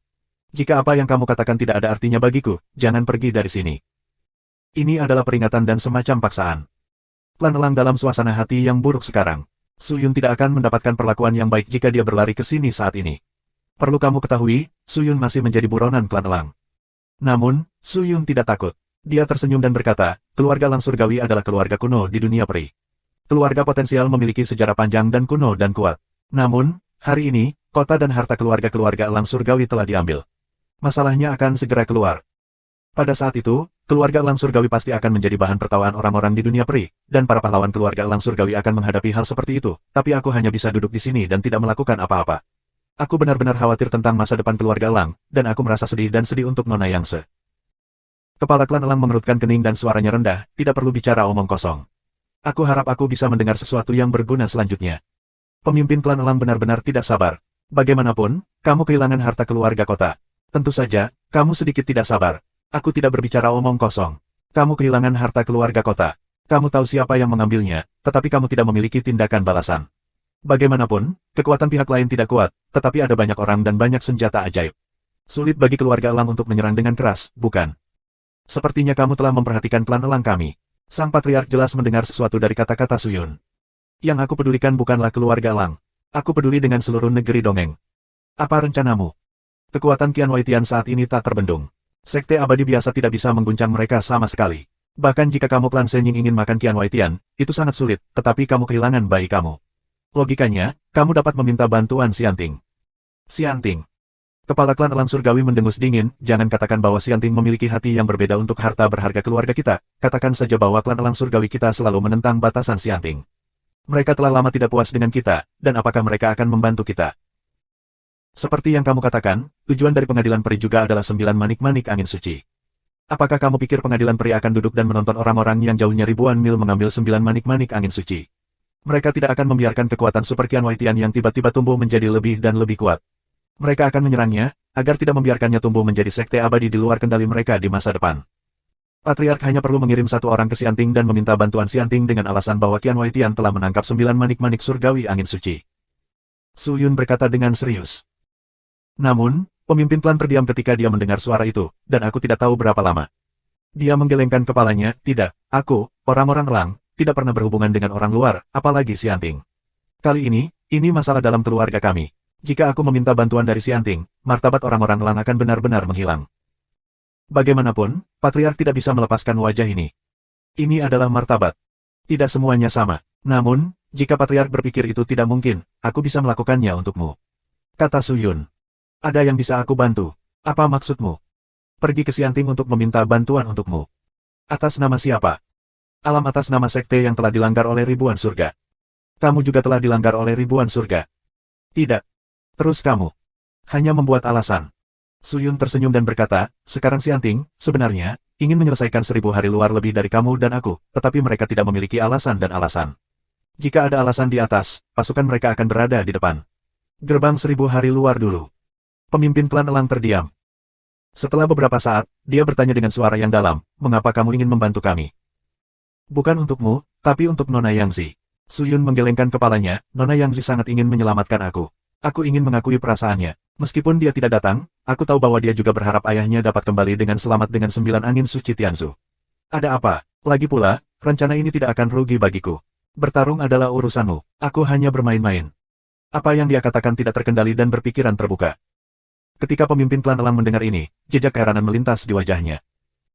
Jika apa yang kamu katakan tidak ada artinya bagiku, jangan pergi dari sini. Ini adalah peringatan dan semacam paksaan. Klan elang dalam suasana hati yang buruk sekarang. Suyun tidak akan mendapatkan perlakuan yang baik jika dia berlari ke sini saat ini. Perlu kamu ketahui, Suyun masih menjadi buronan klan elang. Namun, Suyun tidak takut. Dia tersenyum dan berkata, keluarga elang surgawi adalah keluarga kuno di dunia peri. Keluarga potensial memiliki sejarah panjang dan kuno dan kuat. Namun, hari ini, kota dan harta keluarga-keluarga elang surgawi telah diambil. Masalahnya akan segera keluar. Pada saat itu, keluarga elang surgawi pasti akan menjadi bahan tertawaan orang-orang di dunia peri, dan para pahlawan keluarga elang surgawi akan menghadapi hal seperti itu, tapi aku hanya bisa duduk di sini dan tidak melakukan apa-apa. Aku benar-benar khawatir tentang masa depan keluarga elang, dan aku merasa sedih untuk Nona Yangse. Kepala klan elang mengerutkan kening dan suaranya rendah, tidak perlu bicara omong kosong. Aku harap aku bisa mendengar sesuatu yang berguna selanjutnya. Pemimpin klan elang benar-benar tidak sabar. Bagaimanapun, kamu kehilangan harta keluarga kota. Tentu saja, kamu sedikit tidak sabar. Aku tidak berbicara omong kosong. Kamu kehilangan harta keluarga kota. Kamu tahu siapa yang mengambilnya, tetapi kamu tidak memiliki tindakan balasan. Bagaimanapun, kekuatan pihak lain tidak kuat, tetapi ada banyak orang dan banyak senjata ajaib. Sulit bagi keluarga Elang untuk menyerang dengan keras, bukan? Sepertinya kamu telah memperhatikan klan Elang kami. Sang Patriark jelas mendengar sesuatu dari kata-kata Suyun. Yang aku pedulikan bukanlah keluarga Elang. Aku peduli dengan seluruh negeri dongeng. Apa rencanamu? Kekuatan Qian Waitian saat ini tak terbendung. Sekte abadi biasa tidak bisa mengguncang mereka sama sekali. Bahkan jika kamu klan Shenying ingin makan Qian Waitian, itu sangat sulit, tetapi kamu kehilangan bayi kamu. Logikanya, kamu dapat meminta bantuan Xianting. Xianting. Kepala klan Elang Surgawi mendengus dingin, jangan katakan bahwa Xianting memiliki hati yang berbeda untuk harta berharga keluarga kita, katakan saja bahwa klan Elang Surgawi kita selalu menentang batasan Xianting. Mereka telah lama tidak puas dengan kita, dan apakah mereka akan membantu kita? Seperti yang kamu katakan, tujuan dari pengadilan peri juga adalah 9 manik-manik angin suci. Apakah kamu pikir pengadilan peri akan duduk dan menonton orang-orang yang jauhnya ribuan mil mengambil 9 manik-manik angin suci? Mereka tidak akan membiarkan kekuatan Super Qian Waitian yang tiba-tiba tumbuh menjadi lebih dan lebih kuat. Mereka akan menyerangnya, agar tidak membiarkannya tumbuh menjadi sekte abadi di luar kendali mereka di masa depan. Patriark hanya perlu mengirim satu orang ke Xianting dan meminta bantuan Xianting dengan alasan bahwa Qian Waitian telah menangkap 9 manik-manik surgawi angin suci. Suyun berkata dengan serius. Namun, pemimpin klan terdiam ketika dia mendengar suara itu, dan aku tidak tahu berapa lama. Dia menggelengkan kepalanya, tidak, aku, orang-orang Elang, tidak pernah berhubungan dengan orang luar, apalagi Xianting. Kali ini masalah dalam keluarga kami. Jika aku meminta bantuan dari Xianting, martabat orang-orang Elang akan benar-benar menghilang. Bagaimanapun, Patriark tidak bisa melepaskan wajah ini. Ini adalah martabat. Tidak semuanya sama. Namun, jika Patriark berpikir itu tidak mungkin, aku bisa melakukannya untukmu. Kata Suyun. Ada yang bisa aku bantu. Apa maksudmu? Pergi ke Xianting untuk meminta bantuan untukmu. Atas nama siapa? Alam atas nama sekte yang telah dilanggar oleh ribuan surga. Kamu juga telah dilanggar oleh ribuan surga. Tidak. Terus kamu. Hanya membuat alasan. Suyun tersenyum dan berkata, sekarang Xianting, sebenarnya, ingin menyelesaikan 1000 hari luar lebih dari kamu dan aku, tetapi mereka tidak memiliki alasan dan alasan. Jika ada alasan di atas, pasukan mereka akan berada di depan. Gerbang 1000 hari luar dulu. Pemimpin klan Elang terdiam. Setelah beberapa saat, dia bertanya dengan suara yang dalam, mengapa kamu ingin membantu kami? Bukan untukmu, tapi untuk Nona Yangzi. Suyun menggelengkan kepalanya, Nona Yangzi sangat ingin menyelamatkan aku. Aku ingin mengakui perasaannya. Meskipun dia tidak datang, aku tahu bahwa dia juga berharap ayahnya dapat kembali dengan selamat dengan 9 angin suci Tianzu. Ada apa? Lagi pula, rencana ini tidak akan rugi bagiku. Bertarung adalah urusanmu. Aku hanya bermain-main. Apa yang dia katakan tidak terkendali dan berpikiran terbuka. Ketika pemimpin klan Elang mendengar ini, jejak keheranan melintas di wajahnya.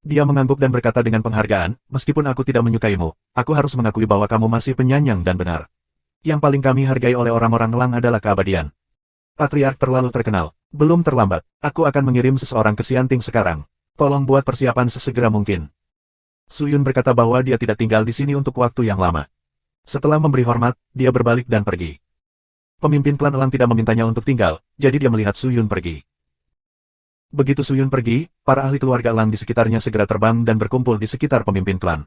Dia mengangguk dan berkata dengan penghargaan, meskipun aku tidak menyukaimu, aku harus mengakui bahwa kamu masih penyayang dan benar. Yang paling kami hargai oleh orang-orang Elang adalah keabadian. Patriark terlalu terkenal. Belum terlambat. Aku akan mengirim seseorang ke Xianting sekarang. Tolong buat persiapan sesegera mungkin. Suyun berkata bahwa dia tidak tinggal di sini untuk waktu yang lama. Setelah memberi hormat, dia berbalik dan pergi. Pemimpin klan Elang tidak memintanya untuk tinggal, jadi dia melihat Suyun pergi. Begitu Suyun pergi, para ahli keluarga Elang di sekitarnya segera terbang dan berkumpul di sekitar pemimpin klan.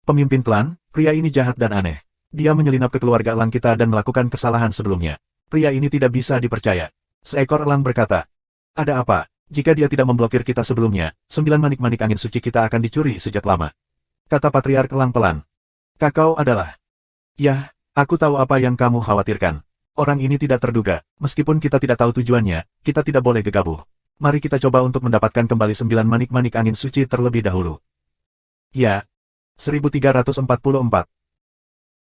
Pemimpin klan, pria ini jahat dan aneh. Dia menyelinap ke keluarga Elang kita dan melakukan kesalahan sebelumnya. Pria ini tidak bisa dipercaya. Seekor elang berkata, ada apa? Jika dia tidak memblokir kita sebelumnya, 9 manik-manik angin suci kita akan dicuri sejak lama. Kata Patriark Elang pelan. Kakao adalah. Yah, aku tahu apa yang kamu khawatirkan. Orang ini tidak terduga. Meskipun kita tidak tahu tujuannya, kita tidak boleh gegabah. Mari kita coba untuk mendapatkan kembali 9 manik-manik angin suci terlebih dahulu. Ya. 1344.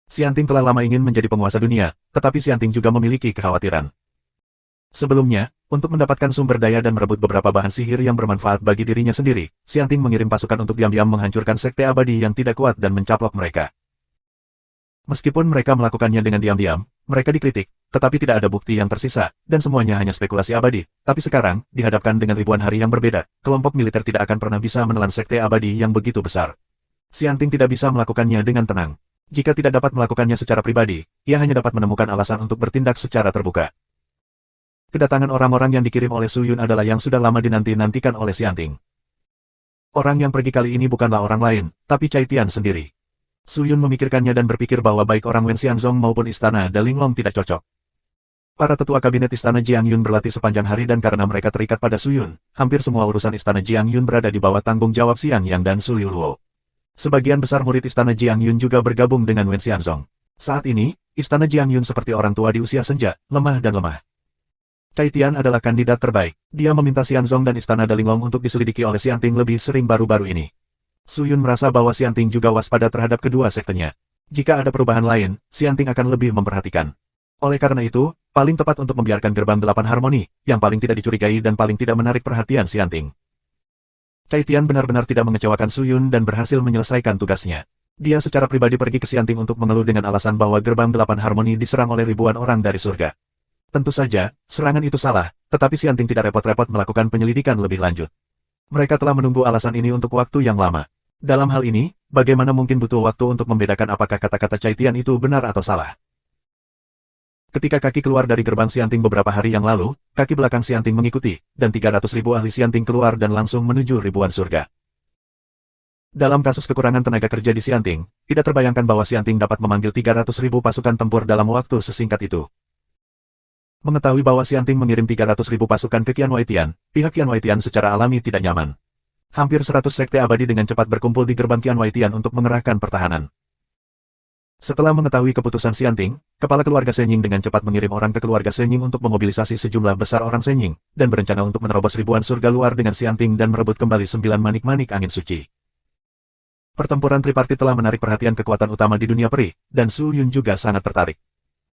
Xianting telah lama ingin menjadi penguasa dunia, tetapi Xianting juga memiliki kekhawatiran. Sebelumnya, untuk mendapatkan sumber daya dan merebut beberapa bahan sihir yang bermanfaat bagi dirinya sendiri, Xianting mengirim pasukan untuk diam-diam menghancurkan sekte abadi yang tidak kuat dan mencaplok mereka. Meskipun mereka melakukannya dengan diam-diam, mereka dikritik, tetapi tidak ada bukti yang tersisa, dan semuanya hanya spekulasi abadi. Tapi sekarang, dihadapkan dengan ribuan hari yang berbeda, kelompok militer tidak akan pernah bisa menelan sekte abadi yang begitu besar. Xianting tidak bisa melakukannya dengan tenang. Jika tidak dapat melakukannya secara pribadi, ia hanya dapat menemukan alasan untuk bertindak secara terbuka. Kedatangan orang-orang yang dikirim oleh Suyun adalah yang sudah lama dinanti-nantikan oleh Xianting. Orang yang pergi kali ini bukanlah orang lain, tapi Cai Tian sendiri. Suyun memikirkannya dan berpikir bahwa baik orang Wen Xianzong maupun istana Dalinglong tidak cocok. Para tetua kabinet istana Jiangyun berlatih sepanjang hari dan karena mereka terikat pada Suyun, hampir semua urusan istana Jiangyun berada di bawah tanggung jawab Xiang Yang dan Su Liuluo. Sebagian besar murid istana Jiangyun juga bergabung dengan Wen Xianzong. Saat ini, istana Jiangyun seperti orang tua di usia senja, lemah dan lemah. Cai Tian adalah kandidat terbaik. Dia meminta Xianzong dan Istana Dalinglong untuk diselidiki oleh Xianting lebih sering baru-baru ini. Su Yun merasa bahwa Xianting juga waspada terhadap kedua sektenya. Jika ada perubahan lain, Xianting akan lebih memperhatikan. Oleh karena itu, paling tepat untuk membiarkan gerbang 8 harmoni, yang paling tidak dicurigai dan paling tidak menarik perhatian Xianting. Cai Tian benar-benar tidak mengecewakan Su Yun dan berhasil menyelesaikan tugasnya. Dia secara pribadi pergi ke Xianting untuk mengeluh dengan alasan bahwa gerbang 8 harmoni diserang oleh ribuan orang dari surga. Tentu saja, serangan itu salah, tetapi Xianting tidak repot-repot melakukan penyelidikan lebih lanjut. Mereka telah menunggu alasan ini untuk waktu yang lama. Dalam hal ini, bagaimana mungkin butuh waktu untuk membedakan apakah kata-kata Cai Tian itu benar atau salah? Ketika kaki keluar dari gerbang Xianting beberapa hari yang lalu, kaki belakang Xianting mengikuti, dan 300.000 ahli Xianting keluar dan langsung menuju ribuan surga. Dalam kasus kekurangan tenaga kerja di Xianting, tidak terbayangkan bahwa Xianting dapat memanggil 300.000 pasukan tempur dalam waktu sesingkat itu. Mengetahui bahwa Xianting mengirim 300.000 pasukan ke Qian Huaitian, pihak Qian Huaitian secara alami tidak nyaman. Hampir 100 sekte abadi dengan cepat berkumpul di gerbang Qian Huaitian untuk mengerahkan pertahanan. Setelah mengetahui keputusan Xianting, kepala keluarga Shenying dengan cepat mengirim orang ke keluarga Shenying untuk memobilisasi sejumlah besar orang Shenying, dan berencana untuk menerobos ribuan surga luar dengan Xianting dan merebut kembali 9 manik-manik angin suci. Pertempuran tripartit telah menarik perhatian kekuatan utama di dunia peri, dan Su Yun juga sangat tertarik.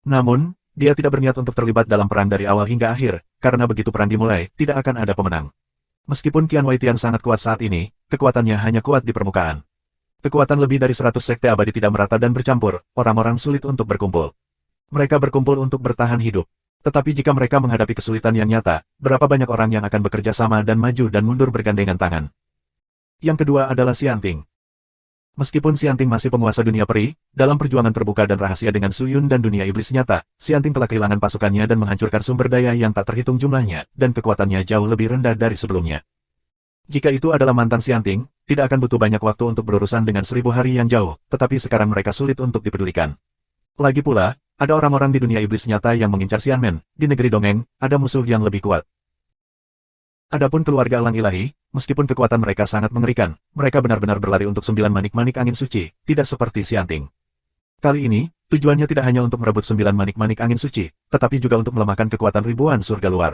Namun, dia tidak berniat untuk terlibat dalam perang dari awal hingga akhir, karena begitu perang dimulai, tidak akan ada pemenang. Meskipun Qian Huaitian sangat kuat saat ini, kekuatannya hanya kuat di permukaan. Kekuatan lebih dari 100 sekte abadi tidak merata dan bercampur, orang-orang sulit untuk berkumpul. Mereka berkumpul untuk bertahan hidup. Tetapi jika mereka menghadapi kesulitan yang nyata, berapa banyak orang yang akan bekerja sama dan maju dan mundur bergandengan tangan? Yang kedua adalah Xianting. Meskipun Xianting masih penguasa dunia peri, dalam perjuangan terbuka dan rahasia dengan Su Yun dan dunia iblis nyata, Xianting telah kehilangan pasukannya dan menghancurkan sumber daya yang tak terhitung jumlahnya, dan kekuatannya jauh lebih rendah dari sebelumnya. Jika itu adalah mantan Xianting, tidak akan butuh banyak waktu untuk berurusan dengan 1000 hari yang jauh, tetapi sekarang mereka sulit untuk dipedulikan. Lagi pula, ada orang-orang di dunia iblis nyata yang mengincar Xianmen, di negeri dongeng, ada musuh yang lebih kuat. Adapun keluarga elang ilahi, meskipun kekuatan mereka sangat mengerikan, mereka benar-benar berlari untuk 9 manik-manik angin suci, tidak seperti Xianting. Kali ini, tujuannya tidak hanya untuk merebut 9 manik-manik angin suci, tetapi juga untuk melemahkan kekuatan ribuan surga luar.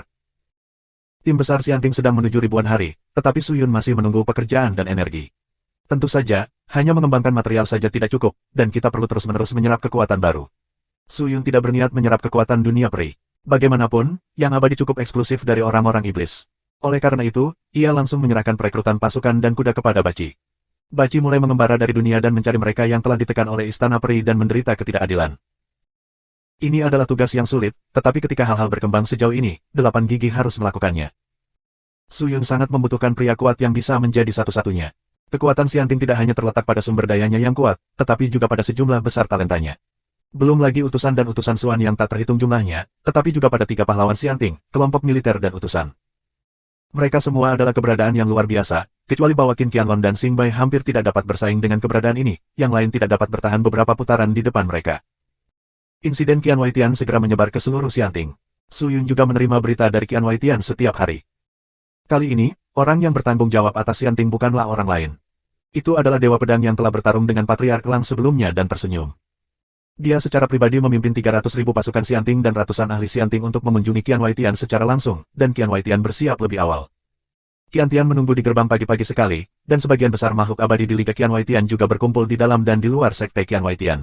Tim besar Xianting sedang menuju ribuan hari, tetapi Su Yun masih menunggu pekerjaan dan energi. Tentu saja, hanya mengembangkan material saja tidak cukup, dan kita perlu terus-menerus menyerap kekuatan baru. Su Yun tidak berniat menyerap kekuatan dunia peri. Bagaimanapun, yang abadi cukup eksklusif dari orang-orang iblis. Oleh karena itu, ia langsung menyerahkan perekrutan pasukan dan kuda kepada Baci. Baci mulai mengembara dari dunia dan mencari mereka yang telah ditekan oleh istana peri dan menderita ketidakadilan. Ini adalah tugas yang sulit, tetapi ketika hal-hal berkembang sejauh ini, 8 gigi harus melakukannya. Su Yun sangat membutuhkan pria kuat yang bisa menjadi satu-satunya. Kekuatan Xianting tidak hanya terletak pada sumber dayanya yang kuat, tetapi juga pada sejumlah besar talentanya. Belum lagi utusan dan utusan Suan yang tak terhitung jumlahnya, tetapi juga pada 3 pahlawan Xianting, kelompok militer dan utusan. Mereka semua adalah keberadaan yang luar biasa, kecuali bahwa Qin Qianlong dan Xing Bai hampir tidak dapat bersaing dengan keberadaan ini, yang lain tidak dapat bertahan beberapa putaran di depan mereka. Insiden Qian Huaitian segera menyebar ke seluruh Xianting. Su Yun juga menerima berita dari Qian Huaitian setiap hari. Kali ini, orang yang bertanggung jawab atas Xianting bukanlah orang lain. Itu adalah Dewa Pedang yang telah bertarung dengan Patriark Elang sebelumnya dan tersenyum. Dia secara pribadi memimpin 300.000 pasukan Xianting dan ratusan ahli Xianting untuk mengunjungi Qian Huaitian secara langsung, dan Qian Huaitian bersiap lebih awal. Qian Tian menunggu di gerbang pagi-pagi sekali, dan sebagian besar makhluk abadi di Liga Qian Huaitian juga berkumpul di dalam dan di luar sekte Qian Huaitian.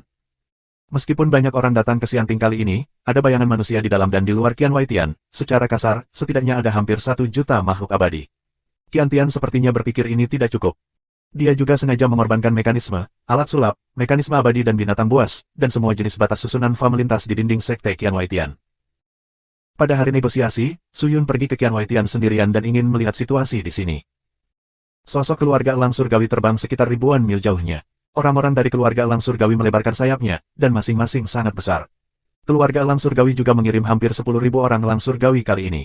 Meskipun banyak orang datang ke Xianting kali ini, ada bayangan manusia di dalam dan di luar Qian Huaitian, secara kasar, setidaknya ada hampir 1 juta makhluk abadi. Qian Tian sepertinya berpikir ini tidak cukup. Dia juga sengaja mengorbankan mekanisme, alat sulap, mekanisme abadi dan binatang buas, dan semua jenis batas susunan Fa melintas di dinding sekte Qian Huaitian. Pada hari negosiasi, Su Yun pergi ke Qian Huaitian sendirian dan ingin melihat situasi di sini. Sosok keluarga elang surgawi terbang sekitar ribuan mil jauhnya. Orang-orang dari keluarga elang surgawi melebarkan sayapnya, dan masing-masing sangat besar. Keluarga elang surgawi juga mengirim hampir 10.000 orang elang surgawi kali ini.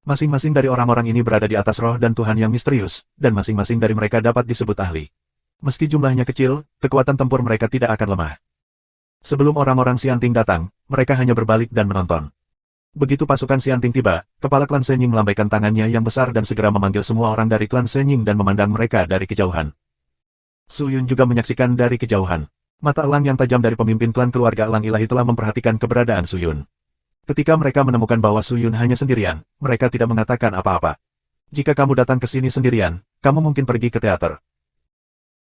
Masing-masing dari orang-orang ini berada di atas roh dan Tuhan yang misterius, dan masing-masing dari mereka dapat disebut ahli. Meski jumlahnya kecil, kekuatan tempur mereka tidak akan lemah. Sebelum orang-orang Xianting datang, mereka hanya berbalik dan menonton. Begitu pasukan Xianting tiba, kepala klan Shenying melambaikan tangannya yang besar dan segera memanggil semua orang dari klan Shenying dan memandang mereka dari kejauhan. Su Yun juga menyaksikan dari kejauhan. Mata elang yang tajam dari pemimpin klan keluarga elang ilahi telah memperhatikan keberadaan Su Yun. Ketika mereka menemukan bahwa Su Yun hanya sendirian, mereka tidak mengatakan apa-apa. Jika kamu datang ke sini sendirian, kamu mungkin pergi ke teater.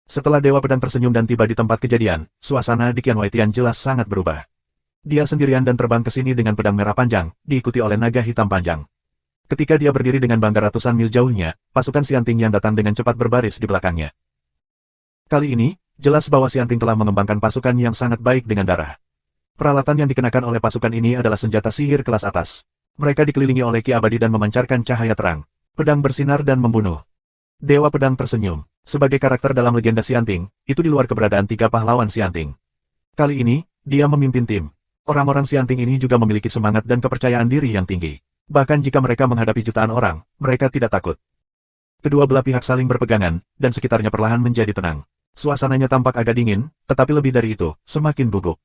Setelah Dewa Pedang tersenyum dan tiba di tempat kejadian, suasana di Qianwaitian jelas sangat berubah. Dia sendirian dan terbang ke sini dengan pedang merah panjang, diikuti oleh naga hitam panjang. Ketika dia berdiri dengan bangga ratusan mil jauhnya, pasukan Xianting yang datang dengan cepat berbaris di belakangnya. Kali ini, jelas bahwa Xianting telah mengembangkan pasukan yang sangat baik dengan darah. Peralatan yang dikenakan oleh pasukan ini adalah senjata sihir kelas atas. Mereka dikelilingi oleh ki abadi dan memancarkan cahaya terang. Pedang bersinar dan membunuh. Dewa Pedang tersenyum. Sebagai karakter dalam legenda Xianting, itu di luar keberadaan 3 pahlawan Xianting. Kali ini, dia memimpin tim. Orang-orang Xianting ini juga memiliki semangat dan kepercayaan diri yang tinggi. Bahkan jika mereka menghadapi jutaan orang, mereka tidak takut. Kedua belah pihak saling berpegangan, dan sekitarnya perlahan menjadi tenang. Suasananya tampak agak dingin, tetapi lebih dari itu, semakin gugup.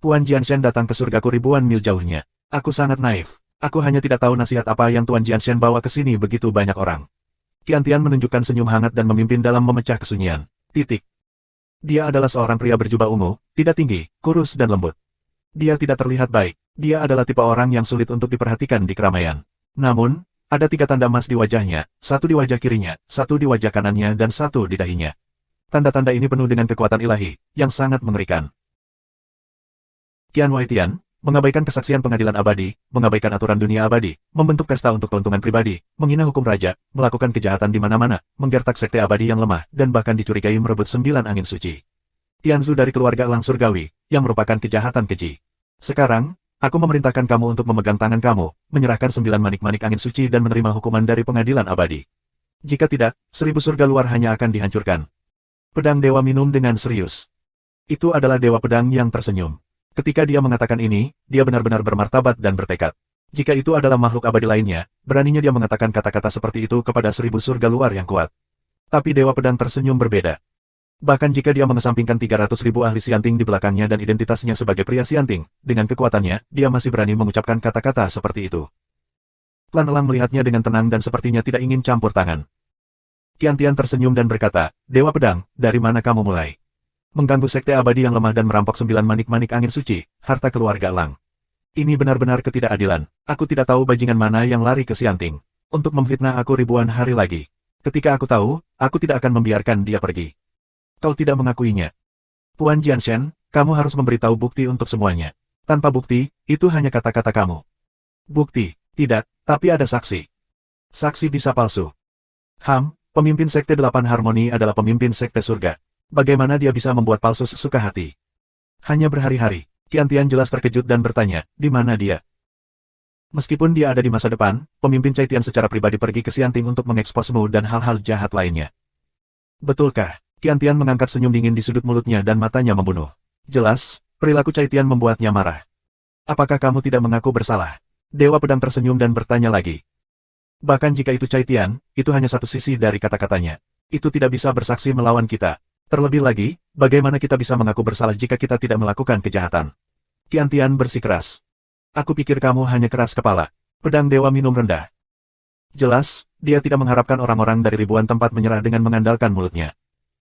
Tuan Jianshen datang ke surgaku ribuan mil jauhnya. Aku sangat naif. Aku hanya tidak tahu nasihat apa yang Tuan Jianshen bawa ke sini begitu banyak orang. Qiantian menunjukkan senyum hangat dan memimpin dalam memecah kesunyian. Titik. Dia adalah seorang pria berjubah ungu, tidak tinggi, kurus dan lembut. Dia tidak terlihat baik. Dia adalah tipe orang yang sulit untuk diperhatikan di keramaian. Namun, ada 3 tanda emas di wajahnya, 1 di wajah kirinya, 1 di wajah kanannya dan 1 di dahinya. Tanda-tanda ini penuh dengan kekuatan ilahi, yang sangat mengerikan. Qianwaitian, mengabaikan kesaksian pengadilan abadi, mengabaikan aturan dunia abadi, membentuk pesta untuk keuntungan pribadi, menghina hukum raja, melakukan kejahatan di mana-mana, menggertak sekte abadi yang lemah, dan bahkan dicurigai merebut 9 angin suci. Tianzu dari keluarga elang surgawi, yang merupakan kejahatan keji. Sekarang, aku memerintahkan kamu untuk memegang tangan kamu, menyerahkan 9 manik-manik angin suci dan menerima hukuman dari pengadilan abadi. Jika tidak, 1000 surga luar hanya akan dihancurkan. Pedang Dewa minum dengan serius. Itu adalah Dewa Pedang yang tersenyum. Ketika dia mengatakan ini, dia benar-benar bermartabat dan bertekad. Jika itu adalah makhluk abadi lainnya, beraninya dia mengatakan kata-kata seperti itu kepada 1000 surga luar yang kuat. Tapi Dewa Pedang tersenyum berbeda. Bahkan jika dia mengesampingkan 300.000 ahli Xianting di belakangnya dan identitasnya sebagai pria Xianting, dengan kekuatannya, dia masih berani mengucapkan kata-kata seperti itu. Klan Elang melihatnya dengan tenang dan sepertinya tidak ingin campur tangan. Qiantian tersenyum dan berkata, Dewa Pedang, dari mana kamu mulai? Mengganggu sekte abadi yang lemah dan merampok 9 manik-manik angin suci, harta keluarga Elang. Ini benar-benar ketidakadilan. Aku tidak tahu bajingan mana yang lari ke Xianting untuk memfitnah aku ribuan hari lagi. Ketika aku tahu, aku tidak akan membiarkan dia pergi. Kau tidak mengakuinya. Tuan Jianshen, kamu harus memberitahu bukti untuk semuanya. Tanpa bukti, itu hanya kata-kata kamu. Bukti, tidak, tapi ada saksi. Saksi bisa palsu. Pemimpin Sekte 8 Harmoni adalah pemimpin Sekte Surga. Bagaimana dia bisa membuat palsu sesuka hati? Hanya berhari-hari, Qiantian jelas terkejut dan bertanya, di mana dia? Meskipun dia ada di masa depan, pemimpin Caitian secara pribadi pergi ke Xianting untuk mengeksposmu dan hal-hal jahat lainnya. Betulkah? Qiantian mengangkat senyum dingin di sudut mulutnya dan matanya membunuh. Jelas, perilaku Caitian membuatnya marah. Apakah kamu tidak mengaku bersalah? Dewa Pedang tersenyum dan bertanya lagi. Bahkan jika itu Caitian, itu hanya satu sisi dari kata-katanya. Itu tidak bisa bersaksi melawan kita. Terlebih lagi, bagaimana kita bisa mengaku bersalah jika kita tidak melakukan kejahatan? Qiantian bersikeras. Aku pikir kamu hanya keras kepala. Pedang Dewa minum rendah. Jelas, dia tidak mengharapkan orang-orang dari ribuan tempat menyerah dengan mengandalkan mulutnya.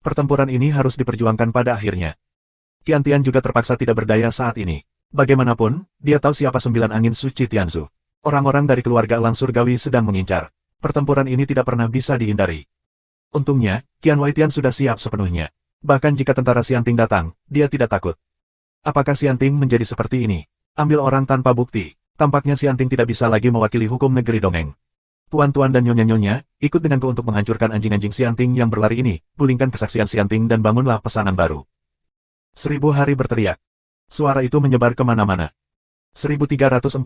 Pertempuran ini harus diperjuangkan pada akhirnya. Qiantian juga terpaksa tidak berdaya saat ini. Bagaimanapun, dia tahu siapa 9 angin suci Tianzu. Orang-orang dari keluarga Elang Surgawi sedang mengincar. Pertempuran ini tidak pernah bisa dihindari. Untungnya, Qianwaitian sudah siap sepenuhnya. Bahkan jika tentara Xianting datang, dia tidak takut. Apakah Xianting menjadi seperti ini? Ambil orang tanpa bukti. Tampaknya Xianting tidak bisa lagi mewakili hukum negeri dongeng. Tuan-tuan dan nyonya-nyonya, ikut denganku untuk menghancurkan anjing-anjing Xianting yang berlari ini, gulingkan kesaksian Xianting dan bangunlah pesanan baru. 1000 hari berteriak. Suara itu menyebar kemana-mana. 1345.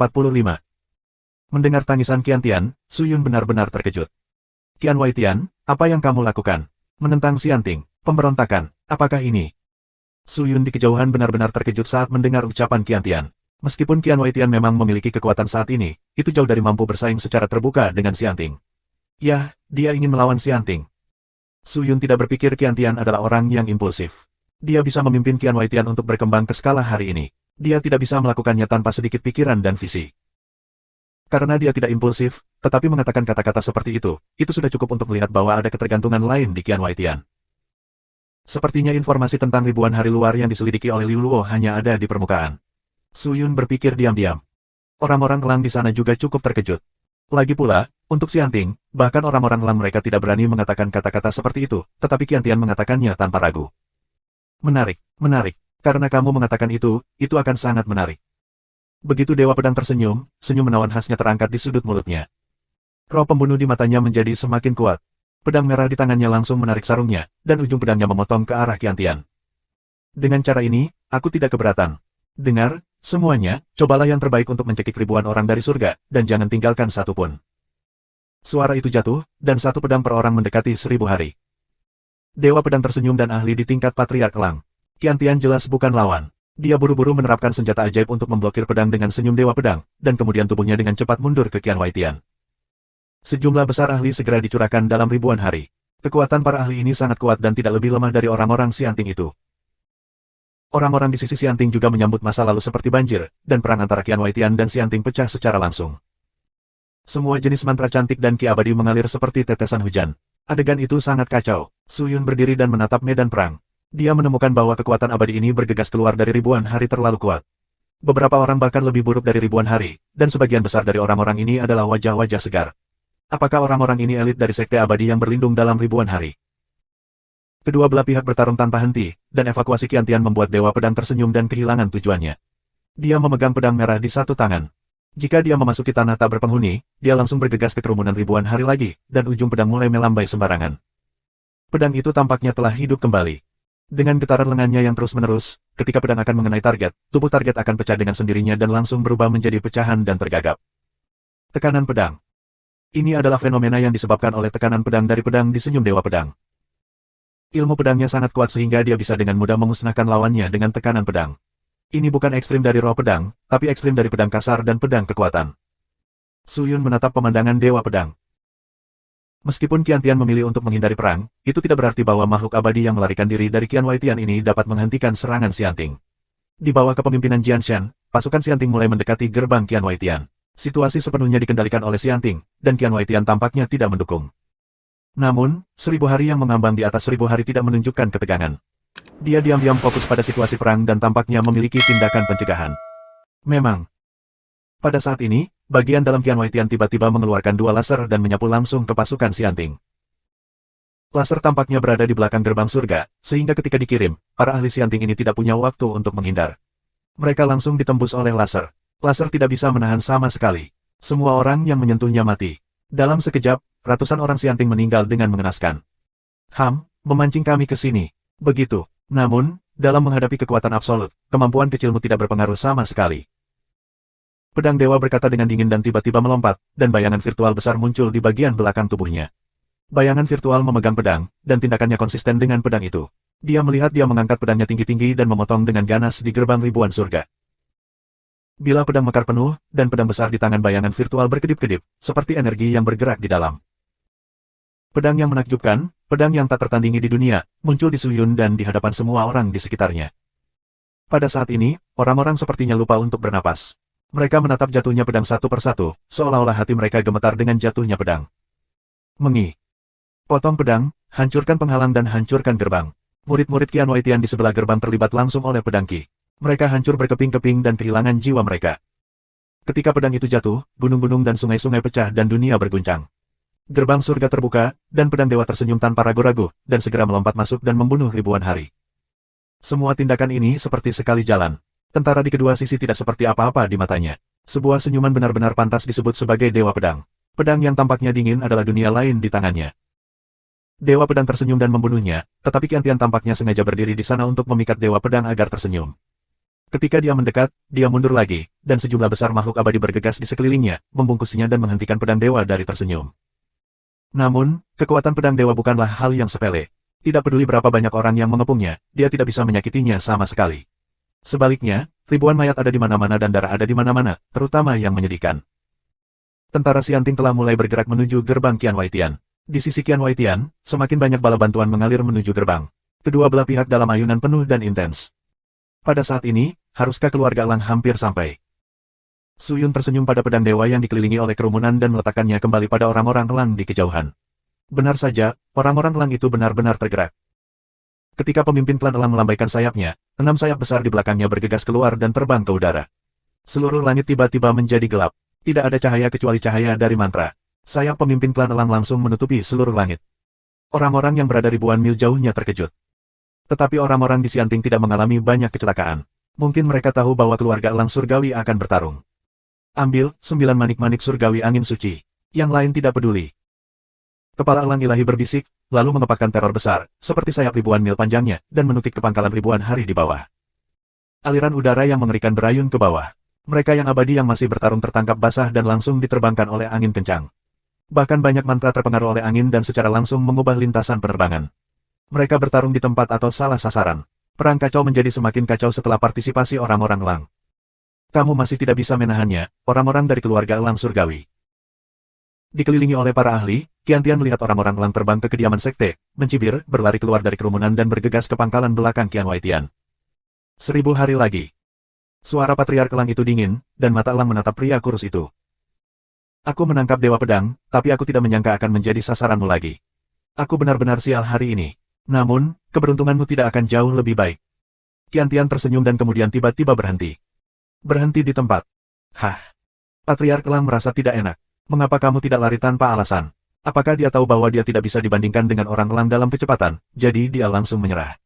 Mendengar tangisan Qiantian, Su Yun benar-benar terkejut. Qianwaitian, apa yang kamu lakukan? Menentang Xianting, pemberontakan, apakah ini? Su Yun di kejauhan benar-benar terkejut saat mendengar ucapan Qiantian. Meskipun Qianwaitian memang memiliki kekuatan saat ini, itu jauh dari mampu bersaing secara terbuka dengan Xianting. Ya, dia ingin melawan Xianting. Su Yun tidak berpikir Qiantian adalah orang yang impulsif. Dia bisa memimpin Qianwaitian untuk berkembang ke skala hari ini. Dia tidak bisa melakukannya tanpa sedikit pikiran dan visi. Karena dia tidak impulsif, tetapi mengatakan kata-kata seperti itu sudah cukup untuk melihat bahwa ada ketergantungan lain di Qianwaitian. Sepertinya informasi tentang ribuan hari luar yang diselidiki oleh Liu Luo hanya ada di permukaan. Su Yun berpikir diam-diam. Orang-orang elang di sana juga cukup terkejut. Lagi pula, untuk Xianting, bahkan orang-orang elang mereka tidak berani mengatakan kata-kata seperti itu, tetapi Qiantian mengatakannya tanpa ragu. Menarik, menarik. Karena kamu mengatakan itu akan sangat menarik. Begitu Dewa Pedang tersenyum, senyum menawan khasnya terangkat di sudut mulutnya. Roh pembunuh di matanya menjadi semakin kuat. Pedang merah di tangannya langsung menarik sarungnya, dan ujung pedangnya memotong ke arah Qiantian. Dengan cara ini, aku tidak keberatan. Dengar, semuanya, cobalah yang terbaik untuk mencekik ribuan orang dari surga, dan jangan tinggalkan satu pun. Suara itu jatuh, dan satu pedang per orang mendekati 1000 hari. Dewa Pedang tersenyum dan ahli di tingkat Patriark Elang. Qiantian jelas bukan lawan. Dia buru-buru menerapkan senjata ajaib untuk memblokir pedang dengan senyum Dewa Pedang, dan kemudian tubuhnya dengan cepat mundur ke Qian Waitian. Sejumlah besar ahli segera dicurahkan dalam ribuan hari. Kekuatan para ahli ini sangat kuat dan tidak lebih lemah dari orang-orang Xianting itu. Orang-orang di sisi Xianting juga menyambut masa lalu seperti banjir, dan perang antara Qian Waitian dan Xianting pecah secara langsung. Semua jenis mantra cantik dan ki abadi mengalir seperti tetesan hujan. Adegan itu sangat kacau. Su Yun berdiri dan menatap medan perang. Dia menemukan bahwa kekuatan abadi ini bergegas keluar dari ribuan hari terlalu kuat. Beberapa orang bahkan lebih buruk dari ribuan hari, dan sebagian besar dari orang-orang ini adalah wajah-wajah segar. Apakah orang-orang ini elit dari sekte abadi yang berlindung dalam ribuan hari? Kedua belah pihak bertarung tanpa henti, dan evakuasi Qiantian membuat Dewa Pedang tersenyum dan kehilangan tujuannya. Dia memegang pedang merah di satu tangan. Jika dia memasuki tanah tak berpenghuni, dia langsung bergegas ke kerumunan ribuan hari lagi, dan ujung pedang mulai melambai sembarangan. Pedang itu tampaknya telah hidup kembali. Dengan getaran lengannya yang terus-menerus, ketika pedang akan mengenai target, tubuh target akan pecah dengan sendirinya dan langsung berubah menjadi pecahan dan tergagap. Tekanan pedang. Ini adalah fenomena yang disebabkan oleh tekanan pedang dari pedang di senyum Dewa Pedang. Ilmu pedangnya sangat kuat sehingga dia bisa dengan mudah memusnahkan lawannya dengan tekanan pedang. Ini bukan ekstrim dari roh pedang, tapi ekstrim dari pedang kasar dan pedang kekuatan. Su Yun menatap pemandangan Dewa Pedang. Meskipun Qiantian memilih untuk menghindari perang, itu tidak berarti bahwa makhluk abadi yang melarikan diri dari Qian Waitian ini dapat menghentikan serangan Xianting. Di bawah kepemimpinan Jian Shen, pasukan Xianting mulai mendekati gerbang Qian Waitian. Situasi sepenuhnya dikendalikan oleh Xianting, dan Qian Waitian tampaknya tidak mendukung. Namun, 1000 hari yang mengambang di atas 1000 hari tidak menunjukkan ketegangan. Dia diam-diam fokus pada situasi perang dan tampaknya memiliki tindakan pencegahan. Memang. Pada saat ini, bagian dalam Qian Waitian tiba-tiba mengeluarkan 2 laser dan menyapu langsung ke pasukan Xianting. Laser tampaknya berada di belakang gerbang surga, sehingga ketika dikirim, para ahli Xianting ini tidak punya waktu untuk menghindar. Mereka langsung ditembus oleh laser. Laser tidak bisa menahan sama sekali. Semua orang yang menyentuhnya mati. Dalam sekejap, ratusan orang Xianting meninggal dengan mengenaskan. Memancing kami ke sini. Begitu. Namun, dalam menghadapi kekuatan absolut, kemampuan kecilmu tidak berpengaruh sama sekali. Pedang dewa berkata dengan dingin dan tiba-tiba melompat, dan bayangan virtual besar muncul di bagian belakang tubuhnya. Bayangan virtual memegang pedang, dan tindakannya konsisten dengan pedang itu. Dia melihat dia mengangkat pedangnya tinggi-tinggi dan memotong dengan ganas di gerbang ribuan surga. Bila pedang mekar penuh, dan pedang besar di tangan bayangan virtual berkedip-kedip, seperti energi yang bergerak di dalam. Pedang yang menakjubkan, pedang yang tak tertandingi di dunia, muncul di Su Yun dan di hadapan semua orang di sekitarnya. Pada saat ini, orang-orang sepertinya lupa untuk bernapas. Mereka menatap jatuhnya pedang satu persatu, seolah-olah hati mereka gemetar dengan jatuhnya pedang. Mengi. Potong pedang, hancurkan penghalang dan hancurkan gerbang. Murid-murid Qian Waitian di sebelah gerbang terlibat langsung oleh pedang Qi. Mereka hancur berkeping-keping dan kehilangan jiwa mereka. Ketika pedang itu jatuh, gunung-gunung dan sungai-sungai pecah dan dunia berguncang. Gerbang surga terbuka, dan pedang dewa tersenyum tanpa ragu-ragu, dan segera melompat masuk dan membunuh ribuan hari. Semua tindakan ini seperti sekali jalan. Tentara di kedua sisi tidak seperti apa-apa di matanya. Sebuah senyuman benar-benar pantas disebut sebagai Dewa Pedang. Pedang yang tampaknya dingin adalah dunia lain di tangannya. Dewa Pedang tersenyum dan membunuhnya, tetapi Qiantian tampaknya sengaja berdiri di sana untuk memikat Dewa Pedang agar tersenyum. Ketika dia mendekat, dia mundur lagi, dan sejumlah besar makhluk abadi bergegas di sekelilingnya, membungkusnya dan menghentikan pedang dewa dari tersenyum. Namun, kekuatan pedang dewa bukanlah hal yang sepele. Tidak peduli berapa banyak orang yang mengepungnya, dia tidak bisa menyakitinya sama sekali. Sebaliknya, ribuan mayat ada di mana-mana dan darah ada di mana-mana, terutama yang menyedihkan. Tentara Xianting telah mulai bergerak menuju gerbang Qian Waitian. Di sisi Qian Waitian, semakin banyak bala bantuan mengalir menuju gerbang. Kedua belah pihak dalam ayunan penuh dan intens. Pada saat ini, haruskah keluarga Elang hampir sampai? Su Yun tersenyum pada pedang dewa yang dikelilingi oleh kerumunan dan meletakkannya kembali pada orang-orang Elang di kejauhan. Benar saja, orang-orang Elang itu benar-benar tergerak. Ketika pemimpin klan Elang melambaikan sayapnya, 6 sayap besar di belakangnya bergegas keluar dan terbang ke udara. Seluruh langit tiba-tiba menjadi gelap. Tidak ada cahaya kecuali cahaya dari mantra. Sayap pemimpin klan elang langsung menutupi seluruh langit. Orang-orang yang berada ribuan mil jauhnya terkejut. Tetapi orang-orang di Xianting tidak mengalami banyak kecelakaan. Mungkin mereka tahu bahwa keluarga elang surgawi akan bertarung. Ambil 9 manik-manik surgawi angin suci. Yang lain tidak peduli. Kepala elang ilahi berbisik, lalu mengepakkan teror besar, seperti sayap ribuan mil panjangnya, dan menutik ke pangkalan ribuan hari di bawah. Aliran udara yang mengerikan berayun ke bawah. Mereka yang abadi yang masih bertarung tertangkap basah dan langsung diterbangkan oleh angin kencang. Bahkan banyak mantra terpengaruh oleh angin dan secara langsung mengubah lintasan penerbangan. Mereka bertarung di tempat atau salah sasaran. Perang kacau menjadi semakin kacau setelah partisipasi orang-orang elang. Kamu masih tidak bisa menahannya, orang-orang dari keluarga elang surgawi. Dikelilingi oleh para ahli, Qiantian melihat orang-orang elang terbang ke kediaman sekte, mencibir, berlari keluar dari kerumunan dan bergegas ke pangkalan belakang Qian Waitian. 1000 hari lagi. Suara patriark elang itu dingin, dan mata elang menatap pria kurus itu. Aku menangkap Dewa Pedang, tapi aku tidak menyangka akan menjadi sasaranmu lagi. Aku benar-benar sial hari ini. Namun, keberuntunganmu tidak akan jauh lebih baik. Qiantian tersenyum dan kemudian tiba-tiba berhenti. Berhenti di tempat. Hah? Patriark elang merasa tidak enak. Mengapa kamu tidak lari tanpa alasan? Apakah dia tahu bahwa dia tidak bisa dibandingkan dengan orang elang dalam kecepatan, jadi dia langsung menyerah.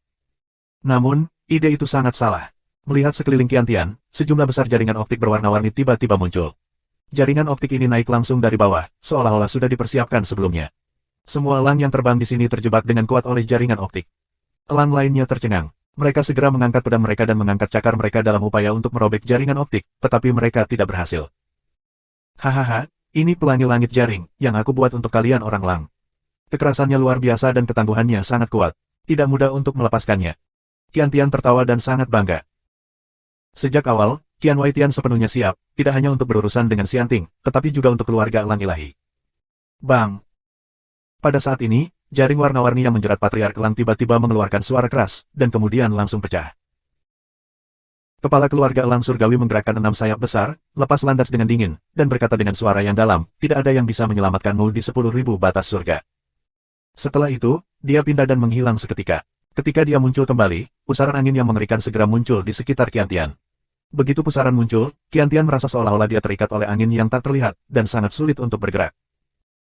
Namun, ide itu sangat salah. Melihat sekeliling Qiantian, sejumlah besar jaringan optik berwarna-warni tiba-tiba muncul. Jaringan optik ini naik langsung dari bawah, seolah-olah sudah dipersiapkan sebelumnya. Semua elang yang terbang di sini terjebak dengan kuat oleh jaringan optik. Elang lainnya tercengang. Mereka segera mengangkat pedang mereka dan mengangkat cakar mereka dalam upaya untuk merobek jaringan optik, tetapi mereka tidak berhasil. Hahaha. Ini pelangi langit jaring, yang aku buat untuk kalian orang elang. Kekerasannya luar biasa dan ketangguhannya sangat kuat. Tidak mudah untuk melepaskannya. Qiantian tertawa dan sangat bangga. Sejak awal, Qian Waitian sepenuhnya siap, tidak hanya untuk berurusan dengan Xianting, tetapi juga untuk keluarga elang ilahi. Bang! Pada saat ini, jaring warna-warni yang menjerat patriark elang tiba-tiba mengeluarkan suara keras, dan kemudian langsung pecah. Kepala keluarga elang surgawi menggerakkan 6 sayap besar, lepas landas dengan dingin, dan berkata dengan suara yang dalam, tidak ada yang bisa menyelamatkanmu di 10.000 batas surga. Setelah itu, dia pindah dan menghilang seketika. Ketika dia muncul kembali, pusaran angin yang mengerikan segera muncul di sekitar Qiantian. Begitu pusaran muncul, Qiantian merasa seolah-olah dia terikat oleh angin yang tak terlihat, dan sangat sulit untuk bergerak.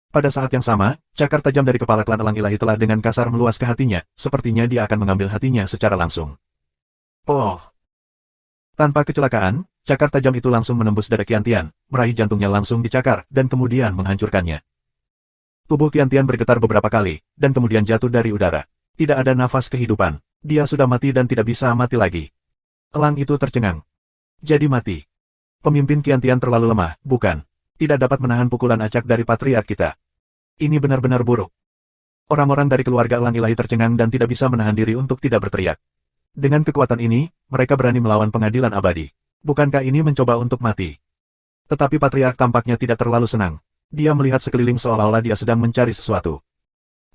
Pada saat yang sama, cakar tajam dari kepala klan elang ilahi telah dengan kasar meluas ke hatinya, sepertinya dia akan mengambil hatinya secara langsung. Oh! Tanpa kecelakaan, cakar tajam itu langsung menembus dada Qiantian, meraih jantungnya langsung dicakar, dan kemudian menghancurkannya. Tubuh Qiantian bergetar beberapa kali, dan kemudian jatuh dari udara. Tidak ada nafas kehidupan. Dia sudah mati dan tidak bisa mati lagi. Elang itu tercengang. Jadi mati. Pemimpin Qiantian terlalu lemah, bukan? Tidak dapat menahan pukulan acak dari patriark kita. Ini benar-benar buruk. Orang-orang dari keluarga elang ilahi tercengang dan tidak bisa menahan diri untuk tidak berteriak. Dengan kekuatan ini, mereka berani melawan pengadilan abadi. Bukankah ini mencoba untuk mati? Tetapi patriark tampaknya tidak terlalu senang. Dia melihat sekeliling seolah-olah dia sedang mencari sesuatu.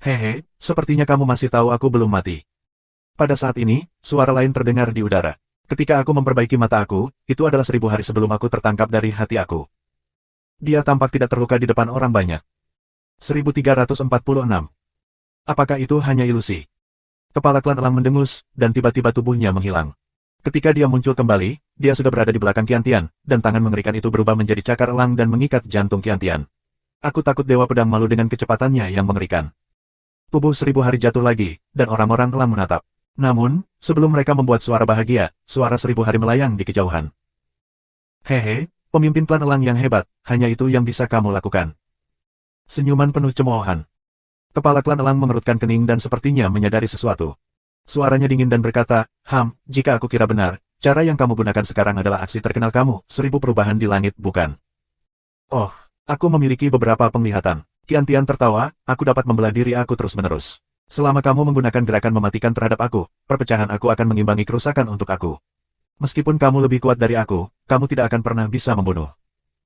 Hehe, sepertinya kamu masih tahu aku belum mati. Pada saat ini, suara lain terdengar di udara. Ketika aku memperbaiki mata aku, itu adalah 1000 hari sebelum aku tertangkap dari hati aku. Dia tampak tidak terluka di depan orang banyak. 1346. Apakah itu hanya ilusi? Kepala klan elang mendengus, dan tiba-tiba tubuhnya menghilang. Ketika dia muncul kembali, dia sudah berada di belakang Qiantian, dan tangan mengerikan itu berubah menjadi cakar elang dan mengikat jantung Qiantian. Aku takut Dewa Pedang malu dengan kecepatannya yang mengerikan. Tubuh 1000 hari jatuh lagi, dan orang-orang elang menatap. Namun, sebelum mereka membuat suara bahagia, suara 1000 hari melayang di kejauhan. Hehe, pemimpin klan elang yang hebat, hanya itu yang bisa kamu lakukan. Senyuman penuh cemoohan. Kepala klan elang mengerutkan kening dan sepertinya menyadari sesuatu. Suaranya dingin dan berkata, jika aku kira benar, cara yang kamu gunakan sekarang adalah aksi terkenal kamu, 1000 perubahan di langit, bukan? Oh, aku memiliki beberapa penglihatan. Qiantian tertawa, aku dapat membelah diri aku terus-menerus. Selama kamu menggunakan gerakan mematikan terhadap aku, perpecahan aku akan mengimbangi kerusakan untuk aku. Meskipun kamu lebih kuat dari aku, kamu tidak akan pernah bisa membunuh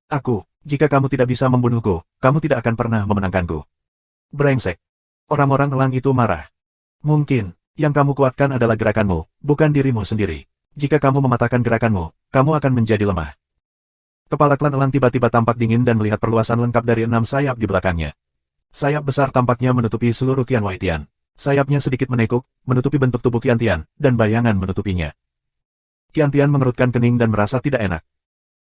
aku. Jika kamu tidak bisa membunuhku, kamu tidak akan pernah memenangkanku. Brengsek. Orang-orang elang itu marah. Mungkin, yang kamu kuatkan adalah gerakanmu, bukan dirimu sendiri. Jika kamu mematahkan gerakanmu, kamu akan menjadi lemah. Kepala klan elang tiba-tiba tampak dingin dan melihat perluasan lengkap dari 6 sayap di belakangnya. Sayap besar tampaknya menutupi seluruh Qian Waitian. Sayapnya sedikit menekuk, menutupi bentuk tubuh Qiantian, dan bayangan menutupinya. Qiantian mengerutkan kening dan merasa tidak enak.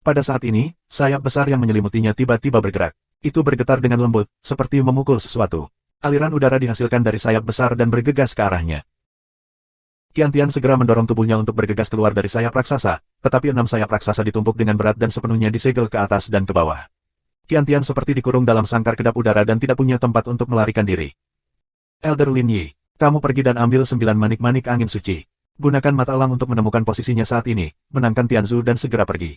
Pada saat ini, sayap besar yang menyelimutinya tiba-tiba bergerak. Itu bergetar dengan lembut, seperti memukul sesuatu. Aliran udara dihasilkan dari sayap besar dan bergegas ke arahnya. Qiantian segera mendorong tubuhnya untuk bergegas keluar dari sayap raksasa, tetapi 6 sayap raksasa ditumpuk dengan berat dan sepenuhnya disegel ke atas dan ke bawah. Qiantian seperti dikurung dalam sangkar kedap udara dan tidak punya tempat untuk melarikan diri. Elder Lin Yi, kamu pergi dan ambil 9 manik-manik angin suci. Gunakan mata elang untuk menemukan posisinya saat ini, menangkan Tianzu dan segera pergi.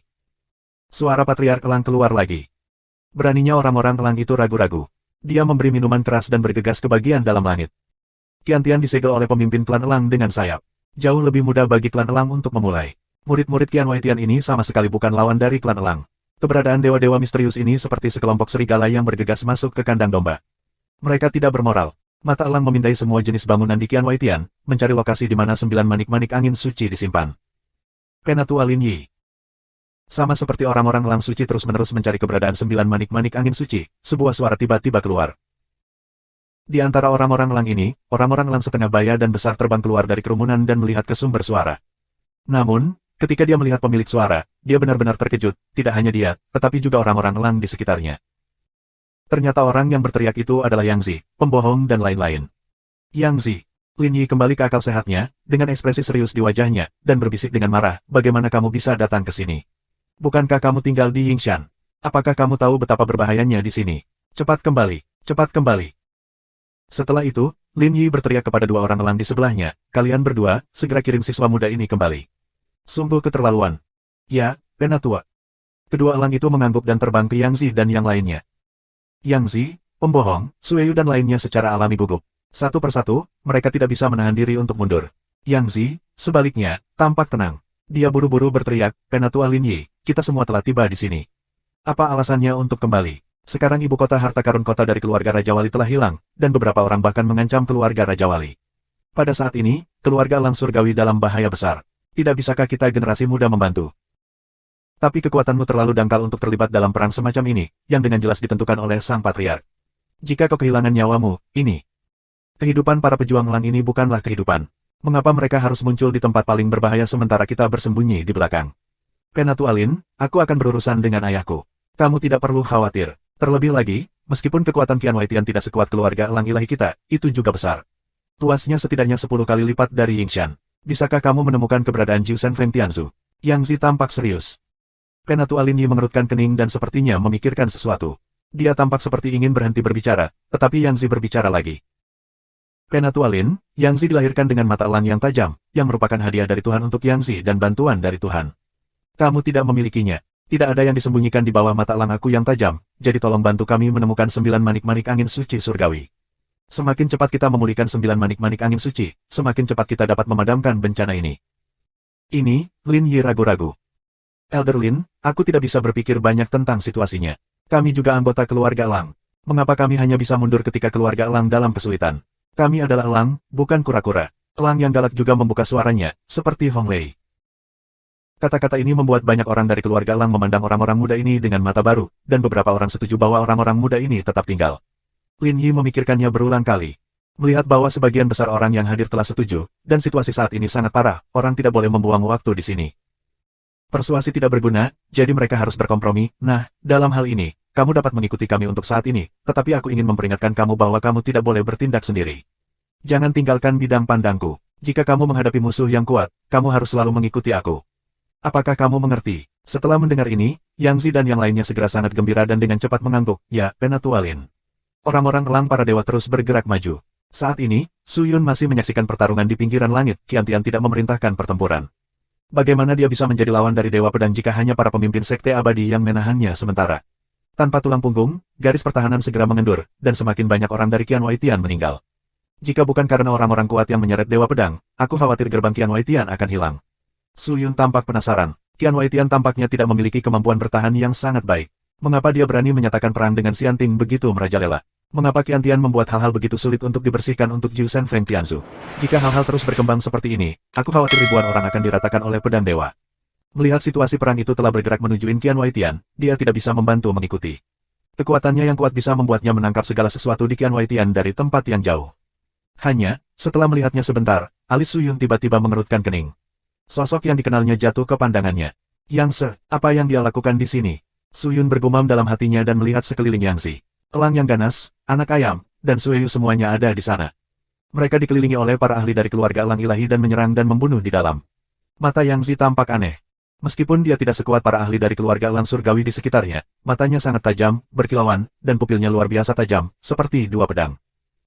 Suara Patriark Elang keluar lagi. Beraninya orang-orang elang itu ragu-ragu. Dia memberi minuman keras dan bergegas ke bagian dalam langit. Qiantian disegel oleh pemimpin klan elang dengan sayap. Jauh lebih mudah bagi klan elang untuk memulai. Murid-murid Qian Waitian ini sama sekali bukan lawan dari klan elang. Keberadaan dewa-dewa misterius ini seperti sekelompok serigala yang bergegas masuk ke kandang domba. Mereka tidak bermoral. Mata elang memindai semua jenis bangunan di Qian Waitian, mencari lokasi di mana 9 manik-manik angin suci disimpan. Penatua Lin Yi. Sama seperti orang-orang elang suci terus-menerus mencari keberadaan 9 manik-manik angin suci, sebuah suara tiba-tiba keluar. Di antara orang-orang elang ini, orang-orang elang setengah baya dan besar terbang keluar dari kerumunan dan melihat ke sumber suara. Namun, ketika dia melihat pemilik suara, dia benar-benar terkejut, tidak hanya dia, tetapi juga orang-orang elang di sekitarnya. Ternyata orang yang berteriak itu adalah Yang Zi, pembohong dan lain-lain. Yang Zi, Lin Yi kembali ke akal sehatnya, dengan ekspresi serius di wajahnya, dan berbisik dengan marah, bagaimana kamu bisa datang ke sini? Bukankah kamu tinggal di Yingshan? Apakah kamu tahu betapa berbahayanya di sini? Cepat kembali, cepat kembali. Setelah itu, Lin Yi berteriak kepada 2 orang elang di sebelahnya, kalian berdua, segera kirim siswa muda ini kembali. Sungguh keterlaluan. Ya, Penatua. Kedua elang itu mengangguk dan terbang ke Yang Zi dan yang lainnya. Yang Zi, pembohong, Sueyu dan lainnya secara alami gugup. Satu persatu, mereka tidak bisa menahan diri untuk mundur. Yang Zi, sebaliknya, tampak tenang. Dia buru-buru berteriak, Penatua Lin Yi, kita semua telah tiba di sini. Apa alasannya untuk kembali? Sekarang ibu kota harta karun kota dari keluarga Raja Wali telah hilang, dan beberapa orang bahkan mengancam keluarga Raja Wali. Pada saat ini, keluarga elang surgawi dalam bahaya besar. Tidak bisakah kita generasi muda membantu? Tapi kekuatanmu terlalu dangkal untuk terlibat dalam perang semacam ini, yang dengan jelas ditentukan oleh Sang Patriark. Jika kau kehilangan nyawamu, ini. Kehidupan para pejuang elang ini bukanlah kehidupan. Mengapa mereka harus muncul di tempat paling berbahaya sementara kita bersembunyi di belakang? Penatua Lin, aku akan berurusan dengan ayahku. Kamu tidak perlu khawatir. Terlebih lagi, meskipun kekuatan Qian Waitian tidak sekuat keluarga elang ilahi kita, itu juga besar. Luasnya setidaknya 10 kali lipat dari Yingshan. Bisakah kamu menemukan keberadaan Jiusan Feng Tianzu? Yang Zi tampak serius. Penatua Lin Yi mengerutkan kening dan sepertinya memikirkan sesuatu. Dia tampak seperti ingin berhenti berbicara, tetapi Yang Zi berbicara lagi. Penatua Lin, Yang Zi dilahirkan dengan mata elang yang tajam, yang merupakan hadiah dari Tuhan untuk Yang Zi dan bantuan dari Tuhan. Kamu tidak memilikinya. Tidak ada yang disembunyikan di bawah mata elang aku yang tajam, jadi tolong bantu kami menemukan 9 manik-manik angin suci surgawi. Semakin cepat kita memulihkan 9 manik-manik angin suci, semakin cepat kita dapat memadamkan bencana ini. Ini, Lin Yi ragu-ragu. Elder Lin, aku tidak bisa berpikir banyak tentang situasinya. Kami juga anggota keluarga elang. Mengapa kami hanya bisa mundur ketika keluarga elang dalam kesulitan? Kami adalah elang, bukan kura-kura. Elang yang galak juga membuka suaranya, seperti Hong Lei. Kata-kata ini membuat banyak orang dari keluarga elang memandang orang-orang muda ini dengan mata baru, dan beberapa orang setuju bahwa orang-orang muda ini tetap tinggal. Lin Yi memikirkannya berulang kali. Melihat bahwa sebagian besar orang yang hadir telah setuju, dan situasi saat ini sangat parah, orang tidak boleh membuang waktu di sini. Persuasi tidak berguna, jadi mereka harus berkompromi. Nah, dalam hal ini, kamu dapat mengikuti kami untuk saat ini, tetapi aku ingin memperingatkan kamu bahwa kamu tidak boleh bertindak sendiri. Jangan tinggalkan bidang pandangku. Jika kamu menghadapi musuh yang kuat, kamu harus selalu mengikuti aku. Apakah kamu mengerti? Setelah mendengar ini, Yang Zi dan yang lainnya segera sangat gembira dan dengan cepat mengangguk, ya, Penatua Lin. Orang-orang elang para dewa terus bergerak maju. Saat ini, Su Yun masih menyaksikan pertarungan di pinggiran langit, Qiantian tidak memerintahkan pertempuran. Bagaimana dia bisa menjadi lawan dari Dewa Pedang jika hanya para pemimpin sekte abadi yang menahannya sementara? Tanpa tulang punggung, garis pertahanan segera mengendur, dan semakin banyak orang dari Qian Waitian meninggal. Jika bukan karena orang-orang kuat yang menyeret Dewa Pedang, aku khawatir gerbang Qian Waitian akan hilang. Su Yun tampak penasaran. Qian Waitian tampaknya tidak memiliki kemampuan bertahan yang sangat baik. Mengapa dia berani menyatakan perang dengan Xianting begitu merajalela? Mengapa Qiantian membuat hal-hal begitu sulit untuk dibersihkan untuk Jiusan Feng Tianzu? Jika hal-hal terus berkembang seperti ini, aku khawatir ribuan orang akan diratakan oleh pedang dewa. Melihat situasi perang itu telah bergerak menuju Qian Waitian, dia tidak bisa membantu mengikuti. Kekuatannya yang kuat bisa membuatnya menangkap segala sesuatu di Qian Waitian dari tempat yang jauh. Hanya, setelah melihatnya sebentar, alis Su Yun tiba-tiba mengerutkan kening. Sosok yang dikenalnya jatuh ke pandangannya. Yangse, apa yang dia lakukan di sini? Suyun bergumam dalam hatinya dan melihat sekeliling Yangzi. Elang yang ganas, anak ayam, dan Sueyu semuanya ada di sana. Mereka dikelilingi oleh para ahli dari keluarga elang ilahi dan menyerang dan membunuh di dalam. Mata Yangzi tampak aneh. Meskipun dia tidak sekuat para ahli dari keluarga elang surgawi di sekitarnya, matanya sangat tajam, berkilauan, dan pupilnya luar biasa tajam, seperti dua pedang.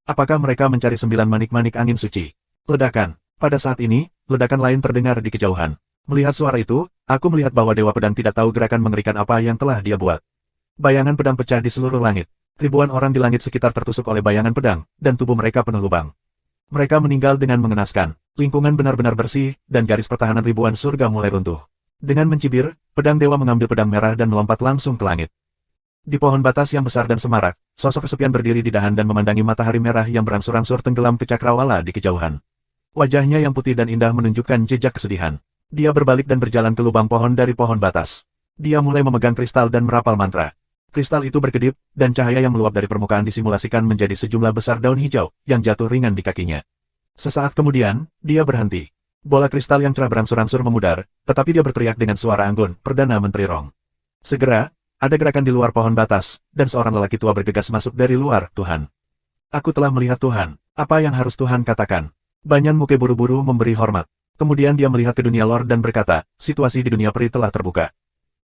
Apakah mereka mencari 9 manik-manik angin suci? Ledakan. Pada saat ini, ledakan lain terdengar di kejauhan. Melihat suara itu, aku melihat bahwa Dewa Pedang tidak tahu gerakan mengerikan apa yang telah dia buat. Bayangan pedang pecah di seluruh langit. Ribuan orang di langit sekitar tertusuk oleh bayangan pedang, dan tubuh mereka penuh lubang. Mereka meninggal dengan mengenaskan. Lingkungan benar-benar bersih, dan garis pertahanan ribuan surga mulai runtuh. Dengan mencibir, pedang dewa mengambil pedang merah dan melompat langsung ke langit. Di pohon batas yang besar dan semarak, sosok kesepian berdiri di dahan dan memandangi matahari merah yang berangsur-angsur tenggelam ke cakrawala di kejauhan. Wajahnya yang putih dan indah menunjukkan jejak kesedihan. Dia berbalik dan berjalan ke lubang pohon dari pohon batas. Dia mulai memegang kristal dan merapal mantra. Kristal itu berkedip, dan cahaya yang meluap dari permukaan disimulasikan menjadi sejumlah besar daun hijau, yang jatuh ringan di kakinya. Sesaat kemudian, dia berhenti. Bola kristal yang cerah berangsur-angsur memudar, tetapi dia berteriak dengan suara anggun, Perdana Menteri Rong. Segera, ada gerakan di luar pohon batas, dan seorang lelaki tua bergegas masuk dari luar, Tuhan. Aku telah melihat Tuhan. Apa yang harus Tuhan katakan? Banyan Muke buru-buru memberi hormat. Kemudian dia melihat ke dunia Lord dan berkata, situasi di dunia peri telah terbuka.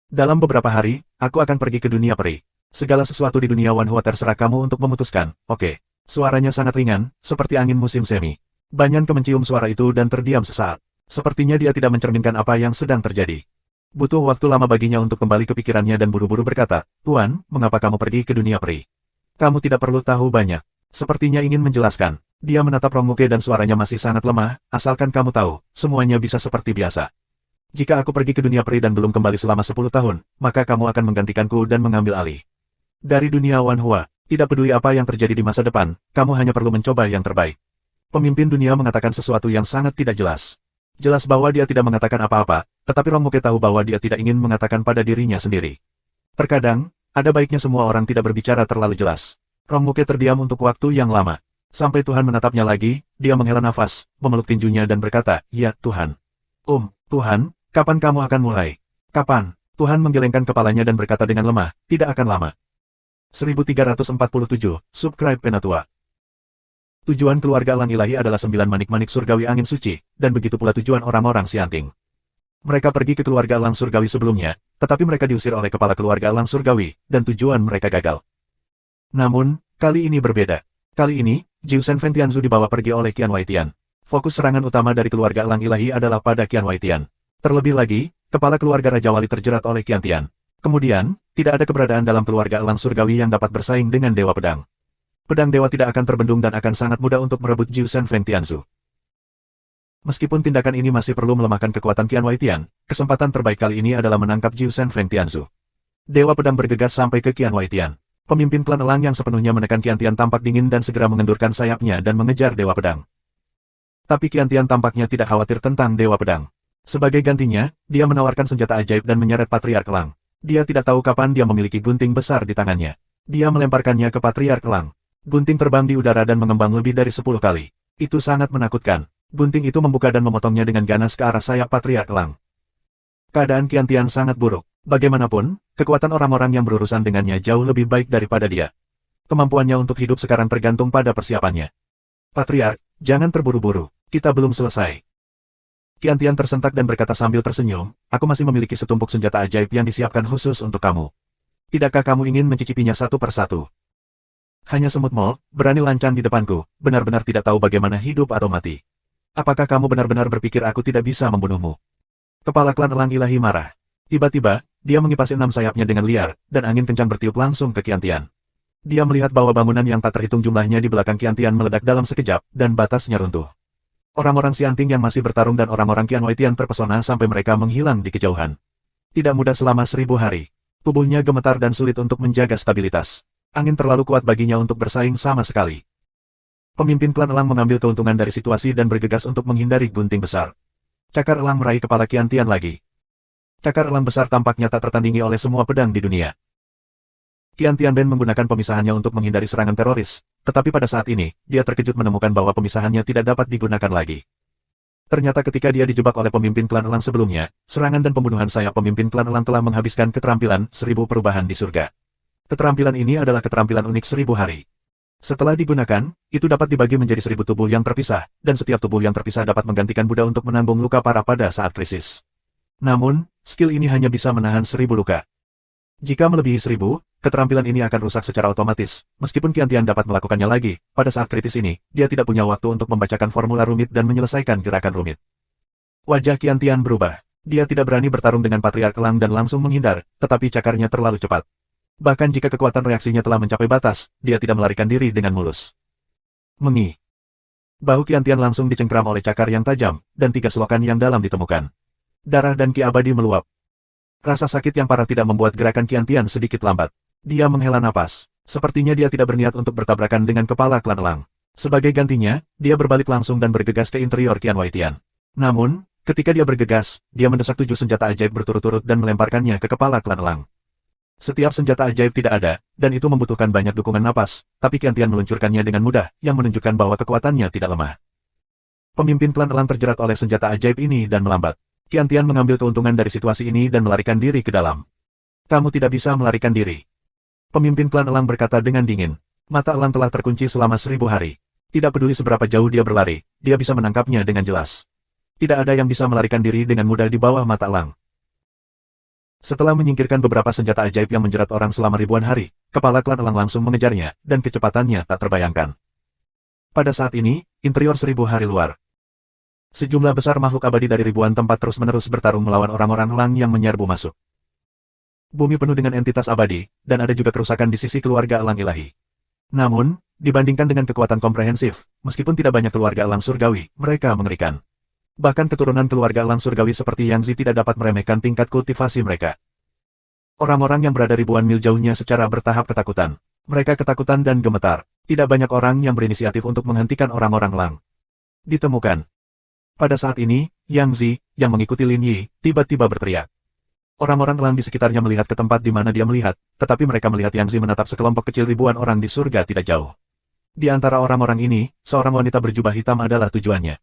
Dalam beberapa hari, aku akan pergi ke dunia peri. Segala sesuatu di dunia Wanhua terserah kamu untuk memutuskan, oke. Suaranya sangat ringan, seperti angin musim semi. Banyan mencium suara itu dan terdiam sesaat. Sepertinya dia tidak mencerminkan apa yang sedang terjadi. Butuh waktu lama baginya untuk kembali ke pikirannya dan buru-buru berkata, Tuan, mengapa kamu pergi ke dunia peri? Kamu tidak perlu tahu banyak. Sepertinya ingin menjelaskan. Dia menatap Rongmuke dan suaranya masih sangat lemah, asalkan kamu tahu, semuanya bisa seperti biasa. Jika aku pergi ke dunia peri dan belum kembali selama 10 tahun, maka kamu akan menggantikanku dan mengambil alih. Dari dunia Wanhua, tidak peduli apa yang terjadi di masa depan, kamu hanya perlu mencoba yang terbaik. Pemimpin dunia mengatakan sesuatu yang sangat tidak jelas. Jelas bahwa dia tidak mengatakan apa-apa, tetapi Rongmuke tahu bahwa dia tidak ingin mengatakan pada dirinya sendiri. Terkadang, ada baiknya semua orang tidak berbicara terlalu jelas. Rongmuke terdiam untuk waktu yang lama. Sampai Tuhan menatapnya lagi, dia menghela nafas, memeluk tinjunya dan berkata, ya, Tuhan. Tuhan, kapan kamu akan mulai? Kapan? Tuhan menggelengkan kepalanya dan berkata dengan lemah, tidak akan lama. 1347, Subscribe Penatua. Tujuan keluarga elang ilahi adalah 9 manik-manik surgawi angin suci, dan begitu pula tujuan orang-orang Sianting. Mereka pergi ke keluarga elang surgawi sebelumnya, tetapi mereka diusir oleh kepala keluarga elang surgawi, dan tujuan mereka gagal. Namun, kali ini berbeda. Kali ini, Jiusen Ventianzu dibawa pergi oleh Qian Waitian. Fokus serangan utama dari keluarga elang ilahi adalah pada Qian Waitian. Terlebih lagi, kepala keluarga Raja Wali terjerat oleh Qian Tian. Kemudian, tidak ada keberadaan dalam keluarga elang surgawi yang dapat bersaing dengan Dewa Pedang. Pedang Dewa tidak akan terbendung dan akan sangat mudah untuk merebut Jiusen Ventianzu. Meskipun tindakan ini masih perlu melemahkan kekuatan Qian Waitian, kesempatan terbaik kali ini adalah menangkap Jiusen Ventianzu. Dewa Pedang bergegas sampai ke Qian Waitian. Pemimpin klan elang yang sepenuhnya menekan Qian Tian tampak dingin dan segera mengendurkan sayapnya dan mengejar Dewa Pedang. Tapi Qian Tian tampaknya tidak khawatir tentang Dewa Pedang. Sebagai gantinya, dia menawarkan senjata ajaib dan menyeret Patriark Elang. Dia tidak tahu kapan dia memiliki gunting besar di tangannya. Dia melemparkannya ke Patriark Elang. Gunting terbang di udara dan mengembang lebih dari 10 kali. Itu sangat menakutkan. Gunting itu membuka dan memotongnya dengan ganas ke arah sayap Patriark Elang. Keadaan Qian Tian sangat buruk. Bagaimanapun, kekuatan orang-orang yang berurusan dengannya jauh lebih baik daripada dia. Kemampuannya untuk hidup sekarang tergantung pada persiapannya. Patriark, jangan terburu-buru, kita belum selesai. Qian Tian tersentak dan berkata sambil tersenyum, aku masih memiliki setumpuk senjata ajaib yang disiapkan khusus untuk kamu. Tidakkah kamu ingin mencicipinya satu persatu? Hanya semut mol, berani lancang di depanku, benar-benar tidak tahu bagaimana hidup atau mati. Apakah kamu benar-benar berpikir aku tidak bisa membunuhmu? Kepala klan elang ilahi marah. Tiba-tiba, dia mengipasi 6 sayapnya dengan liar, dan angin kencang bertiup langsung ke Qian Tian. Dia melihat bahwa bangunan yang tak terhitung jumlahnya di belakang Qian Tian meledak dalam sekejap, dan batasnya runtuh. Orang-orang Sianting yang masih bertarung dan orang-orang Qian Waitian terpesona sampai mereka menghilang di kejauhan. Tidak mudah selama 1000 hari. Tubuhnya gemetar dan sulit untuk menjaga stabilitas. Angin terlalu kuat baginya untuk bersaing sama sekali. Pemimpin klan elang mengambil keuntungan dari situasi dan bergegas untuk menghindari gunting besar. Cakar elang meraih kepala Qian Tian lagi. Cakar elang besar tampaknya tak tertandingi oleh semua pedang di dunia. Qian Tianben menggunakan pemisahannya untuk menghindari serangan teroris, tetapi pada saat ini, dia terkejut menemukan bahwa pemisahannya tidak dapat digunakan lagi. Ternyata ketika dia dijebak oleh pemimpin klan elang sebelumnya, serangan dan pembunuhan sayap pemimpin klan elang telah menghabiskan keterampilan 1000 perubahan di surga. Keterampilan ini adalah keterampilan unik 1000 hari. Setelah digunakan, itu dapat dibagi menjadi 1000 tubuh yang terpisah, dan setiap tubuh yang terpisah dapat menggantikan Buddha untuk menanggung luka parah pada saat krisis. Namun, skill ini hanya bisa menahan 1000 luka. Jika melebihi 1000, keterampilan ini akan rusak secara otomatis. Meskipun Qiantian dapat melakukannya lagi, pada saat kritis ini, dia tidak punya waktu untuk membacakan formula rumit dan menyelesaikan gerakan rumit. Wajah Qiantian berubah. Dia tidak berani bertarung dengan Patriark Elang dan langsung menghindar, tetapi cakarnya terlalu cepat. Bahkan jika kekuatan reaksinya telah mencapai batas, dia tidak melarikan diri dengan mulus. Mengi. Bahu Qiantian langsung dicengkram oleh cakar yang tajam, dan 3 selokan yang dalam ditemukan. Darah dan ki abadi meluap. Rasa sakit yang parah tidak membuat gerakan Qiantian sedikit lambat. Dia menghela napas. Sepertinya dia tidak berniat untuk bertabrakan dengan kepala klan elang. Sebagai gantinya, dia berbalik langsung dan bergegas ke interior Qian Waitian. Namun, ketika dia bergegas, dia mendesak 7 senjata ajaib berturut-turut dan melemparkannya ke kepala klan elang. Setiap senjata ajaib tidak ada, dan itu membutuhkan banyak dukungan napas, tapi Qiantian meluncurkannya dengan mudah, yang menunjukkan bahwa kekuatannya tidak lemah. Pemimpin klan elang terjerat oleh senjata ajaib ini dan melambat. Qiantian mengambil keuntungan dari situasi ini dan melarikan diri ke dalam. Kamu tidak bisa melarikan diri. Pemimpin klan elang berkata dengan dingin. Mata elang telah terkunci selama 1000 hari. Tidak peduli seberapa jauh dia berlari, dia bisa menangkapnya dengan jelas. Tidak ada yang bisa melarikan diri dengan mudah di bawah mata elang. Setelah menyingkirkan beberapa senjata ajaib yang menjerat orang selama ribuan hari, kepala klan elang langsung mengejarnya, dan kecepatannya tak terbayangkan. Pada saat ini, interior 1000 hari luar. Sejumlah besar makhluk abadi dari ribuan tempat terus-menerus bertarung melawan orang-orang elang yang menyerbu masuk. Bumi penuh dengan entitas abadi, dan ada juga kerusakan di sisi keluarga elang ilahi. Namun, dibandingkan dengan kekuatan komprehensif, meskipun tidak banyak keluarga elang surgawi, mereka mengerikan. Bahkan keturunan keluarga elang surgawi seperti Yang Zi tidak dapat meremehkan tingkat kultivasi mereka. Orang-orang yang berada ribuan mil jauhnya secara bertahap ketakutan. Mereka ketakutan dan gemetar. Tidak banyak orang yang berinisiatif untuk menghentikan orang-orang elang. Ditemukan. Pada saat ini, Yang Zi, yang mengikuti Lin Yi, tiba-tiba berteriak. Orang-orang elang di sekitarnya melihat ke tempat di mana dia melihat, tetapi mereka melihat Yang Zi menatap sekelompok kecil ribuan orang di surga tidak jauh. Di antara orang-orang ini, seorang wanita berjubah hitam adalah tujuannya.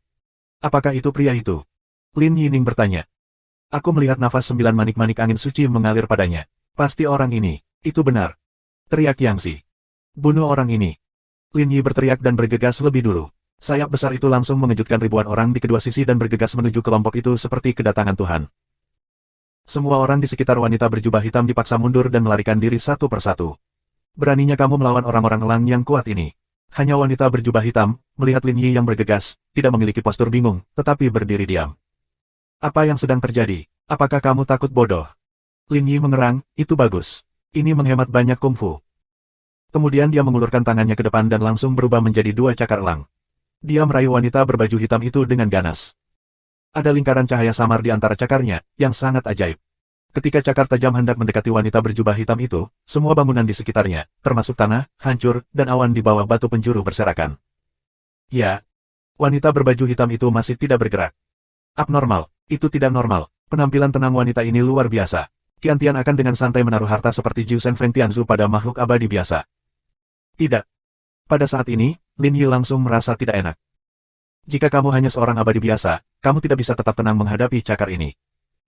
Apakah itu pria itu? Lin Yining bertanya. Aku melihat nafas 9 manik-manik angin suci mengalir padanya. Pasti orang ini. Itu benar. Teriak Yang Zi. Bunuh orang ini. Lin Yi berteriak dan bergegas lebih dulu. Sayap besar itu langsung mengejutkan ribuan orang di kedua sisi dan bergegas menuju kelompok itu seperti kedatangan Tuhan. Semua orang di sekitar wanita berjubah hitam dipaksa mundur dan melarikan diri satu persatu. Beraninya kamu melawan orang-orang elang yang kuat ini. Hanya wanita berjubah hitam, melihat Lin Yi yang bergegas, tidak memiliki postur bingung, tetapi berdiri diam. Apa yang sedang terjadi? Apakah kamu takut bodoh? Lin Yi mengerang, itu bagus. Ini menghemat banyak kungfu. Kemudian dia mengulurkan tangannya ke depan dan langsung berubah menjadi 2 cakar elang. Dia meraih wanita berbaju hitam itu dengan ganas. Ada lingkaran cahaya samar di antara cakarnya, yang sangat ajaib. Ketika cakar tajam hendak mendekati wanita berjubah hitam itu, semua bangunan di sekitarnya, termasuk tanah, hancur, dan awan di bawah batu penjuru berserakan. Ya, wanita berbaju hitam itu masih tidak bergerak. Abnormal, itu tidak normal. Penampilan tenang wanita ini luar biasa. Qiantian akan dengan santai menaruh harta seperti Jiu Shen Feng Tianzu pada makhluk abadi biasa. Tidak. Pada saat ini, Lin Yi langsung merasa tidak enak. Jika kamu hanya seorang abadi biasa, kamu tidak bisa tetap tenang menghadapi cakar ini.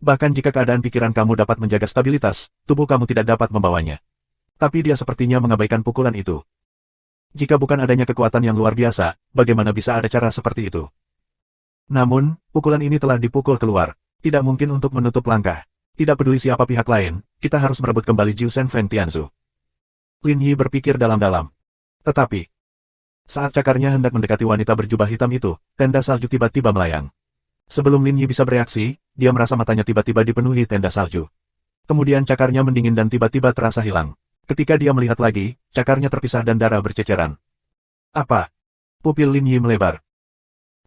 Bahkan jika keadaan pikiran kamu dapat menjaga stabilitas, tubuh kamu tidak dapat membawanya. Tapi dia sepertinya mengabaikan pukulan itu. Jika bukan adanya kekuatan yang luar biasa, bagaimana bisa ada cara seperti itu? Namun, pukulan ini telah dipukul keluar. Tidak mungkin untuk menutup langkah. Tidak peduli siapa pihak lain, kita harus merebut kembali Jiu Shen Feng Tianzu. Lin Yi berpikir dalam-dalam. Tetapi, saat cakarnya hendak mendekati wanita berjubah hitam itu, tenda salju tiba-tiba melayang. Sebelum Lin Yi bisa bereaksi, dia merasa matanya tiba-tiba dipenuhi tenda salju. Kemudian cakarnya mendingin dan tiba-tiba terasa hilang. Ketika dia melihat lagi, cakarnya terpisah dan darah berceceran. Apa? Pupil Lin Yi melebar.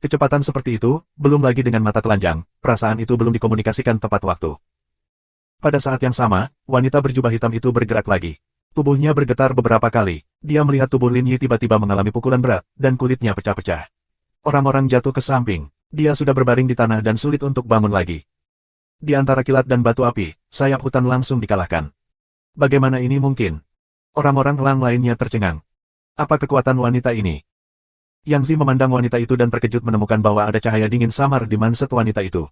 Kecepatan seperti itu, belum lagi dengan mata telanjang, perasaan itu belum dikomunikasikan tepat waktu. Pada saat yang sama, wanita berjubah hitam itu bergerak lagi. Tubuhnya bergetar beberapa kali. Dia melihat tubuh Lin Yi tiba-tiba mengalami pukulan berat, dan kulitnya pecah-pecah. Orang-orang jatuh ke samping. Dia sudah berbaring di tanah dan sulit untuk bangun lagi. Di antara kilat dan batu api, sayap hutan langsung dikalahkan. Bagaimana ini mungkin? Orang-orang elang lainnya tercengang. Apa kekuatan wanita ini? Yang Zi memandang wanita itu dan terkejut menemukan bahwa ada cahaya dingin samar di manset wanita itu.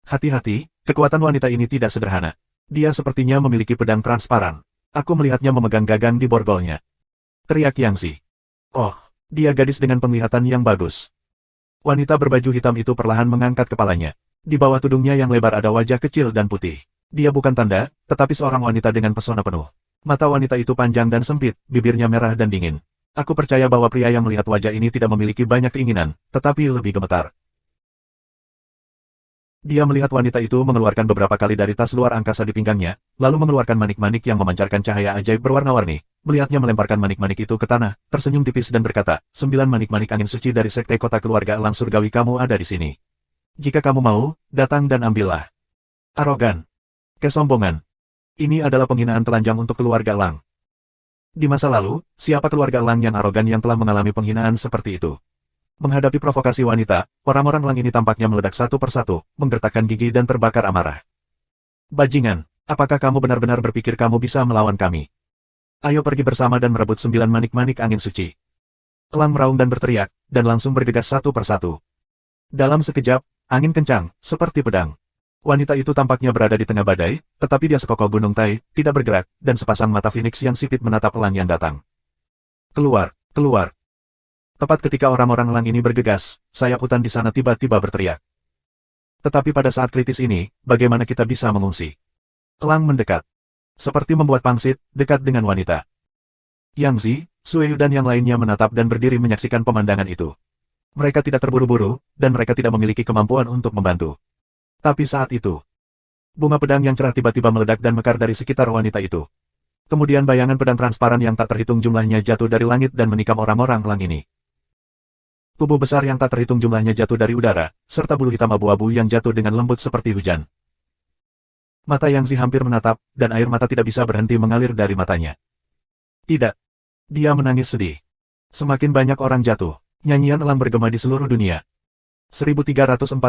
Hati-hati, kekuatan wanita ini tidak sederhana. Dia sepertinya memiliki pedang transparan. Aku melihatnya memegang gagang di borgolnya. Teriak Yang Zi. Oh, dia gadis dengan penglihatan yang bagus. Wanita berbaju hitam itu perlahan mengangkat kepalanya. Di bawah tudungnya yang lebar ada wajah kecil dan putih. Dia bukan tanda, tetapi seorang wanita dengan pesona penuh. Mata wanita itu panjang dan sempit, bibirnya merah dan dingin. Aku percaya bahwa pria yang melihat wajah ini tidak memiliki banyak keinginan, tetapi lebih gemetar. Dia melihat wanita itu mengeluarkan beberapa kali dari tas luar angkasa di pinggangnya, lalu mengeluarkan manik-manik yang memancarkan cahaya ajaib berwarna-warni. Melihatnya melemparkan manik-manik itu ke tanah, tersenyum tipis dan berkata, 9 manik-manik angin suci dari sekte kota keluarga elang surgawi kamu ada di sini. Jika kamu mau, datang dan ambillah. Arogan. Kesombongan. Ini adalah penghinaan telanjang untuk keluarga elang. Di masa lalu, siapa keluarga elang yang arogan yang telah mengalami penghinaan seperti itu? Menghadapi provokasi wanita, orang-orang elang ini tampaknya meledak satu persatu, menggertakkan gigi dan terbakar amarah. Bajingan, apakah kamu benar-benar berpikir kamu bisa melawan kami? Ayo pergi bersama dan merebut 9 manik-manik angin suci. Elang meraung dan berteriak, dan langsung bergegas satu persatu. Dalam sekejap, angin kencang, seperti pedang. Wanita itu tampaknya berada di tengah badai, tetapi dia sekokoh gunung Tai, tidak bergerak, dan sepasang mata Phoenix yang sipit menatap elang yang datang. Keluar, keluar. Tepat ketika orang-orang elang ini bergegas, sayap hutan di sana tiba-tiba berteriak. Tetapi pada saat kritis ini, bagaimana kita bisa mengungsi? Elang mendekat. Seperti membuat pangsit, dekat dengan wanita. Yang Zi, Sueyu dan yang lainnya menatap dan berdiri menyaksikan pemandangan itu. Mereka tidak terburu-buru, dan mereka tidak memiliki kemampuan untuk membantu. Tapi saat itu, bunga pedang yang cerah tiba-tiba meledak dan mekar dari sekitar wanita itu. Kemudian bayangan pedang transparan yang tak terhitung jumlahnya jatuh dari langit dan menikam orang-orang elang ini. Tubuh besar yang tak terhitung jumlahnya jatuh dari udara, serta bulu hitam abu-abu yang jatuh dengan lembut seperti hujan. Mata Yang Zi hampir menatap, dan air mata tidak bisa berhenti mengalir dari matanya. Tidak. Dia menangis sedih. Semakin banyak orang jatuh. Nyanyian elang bergema di seluruh dunia. 1348.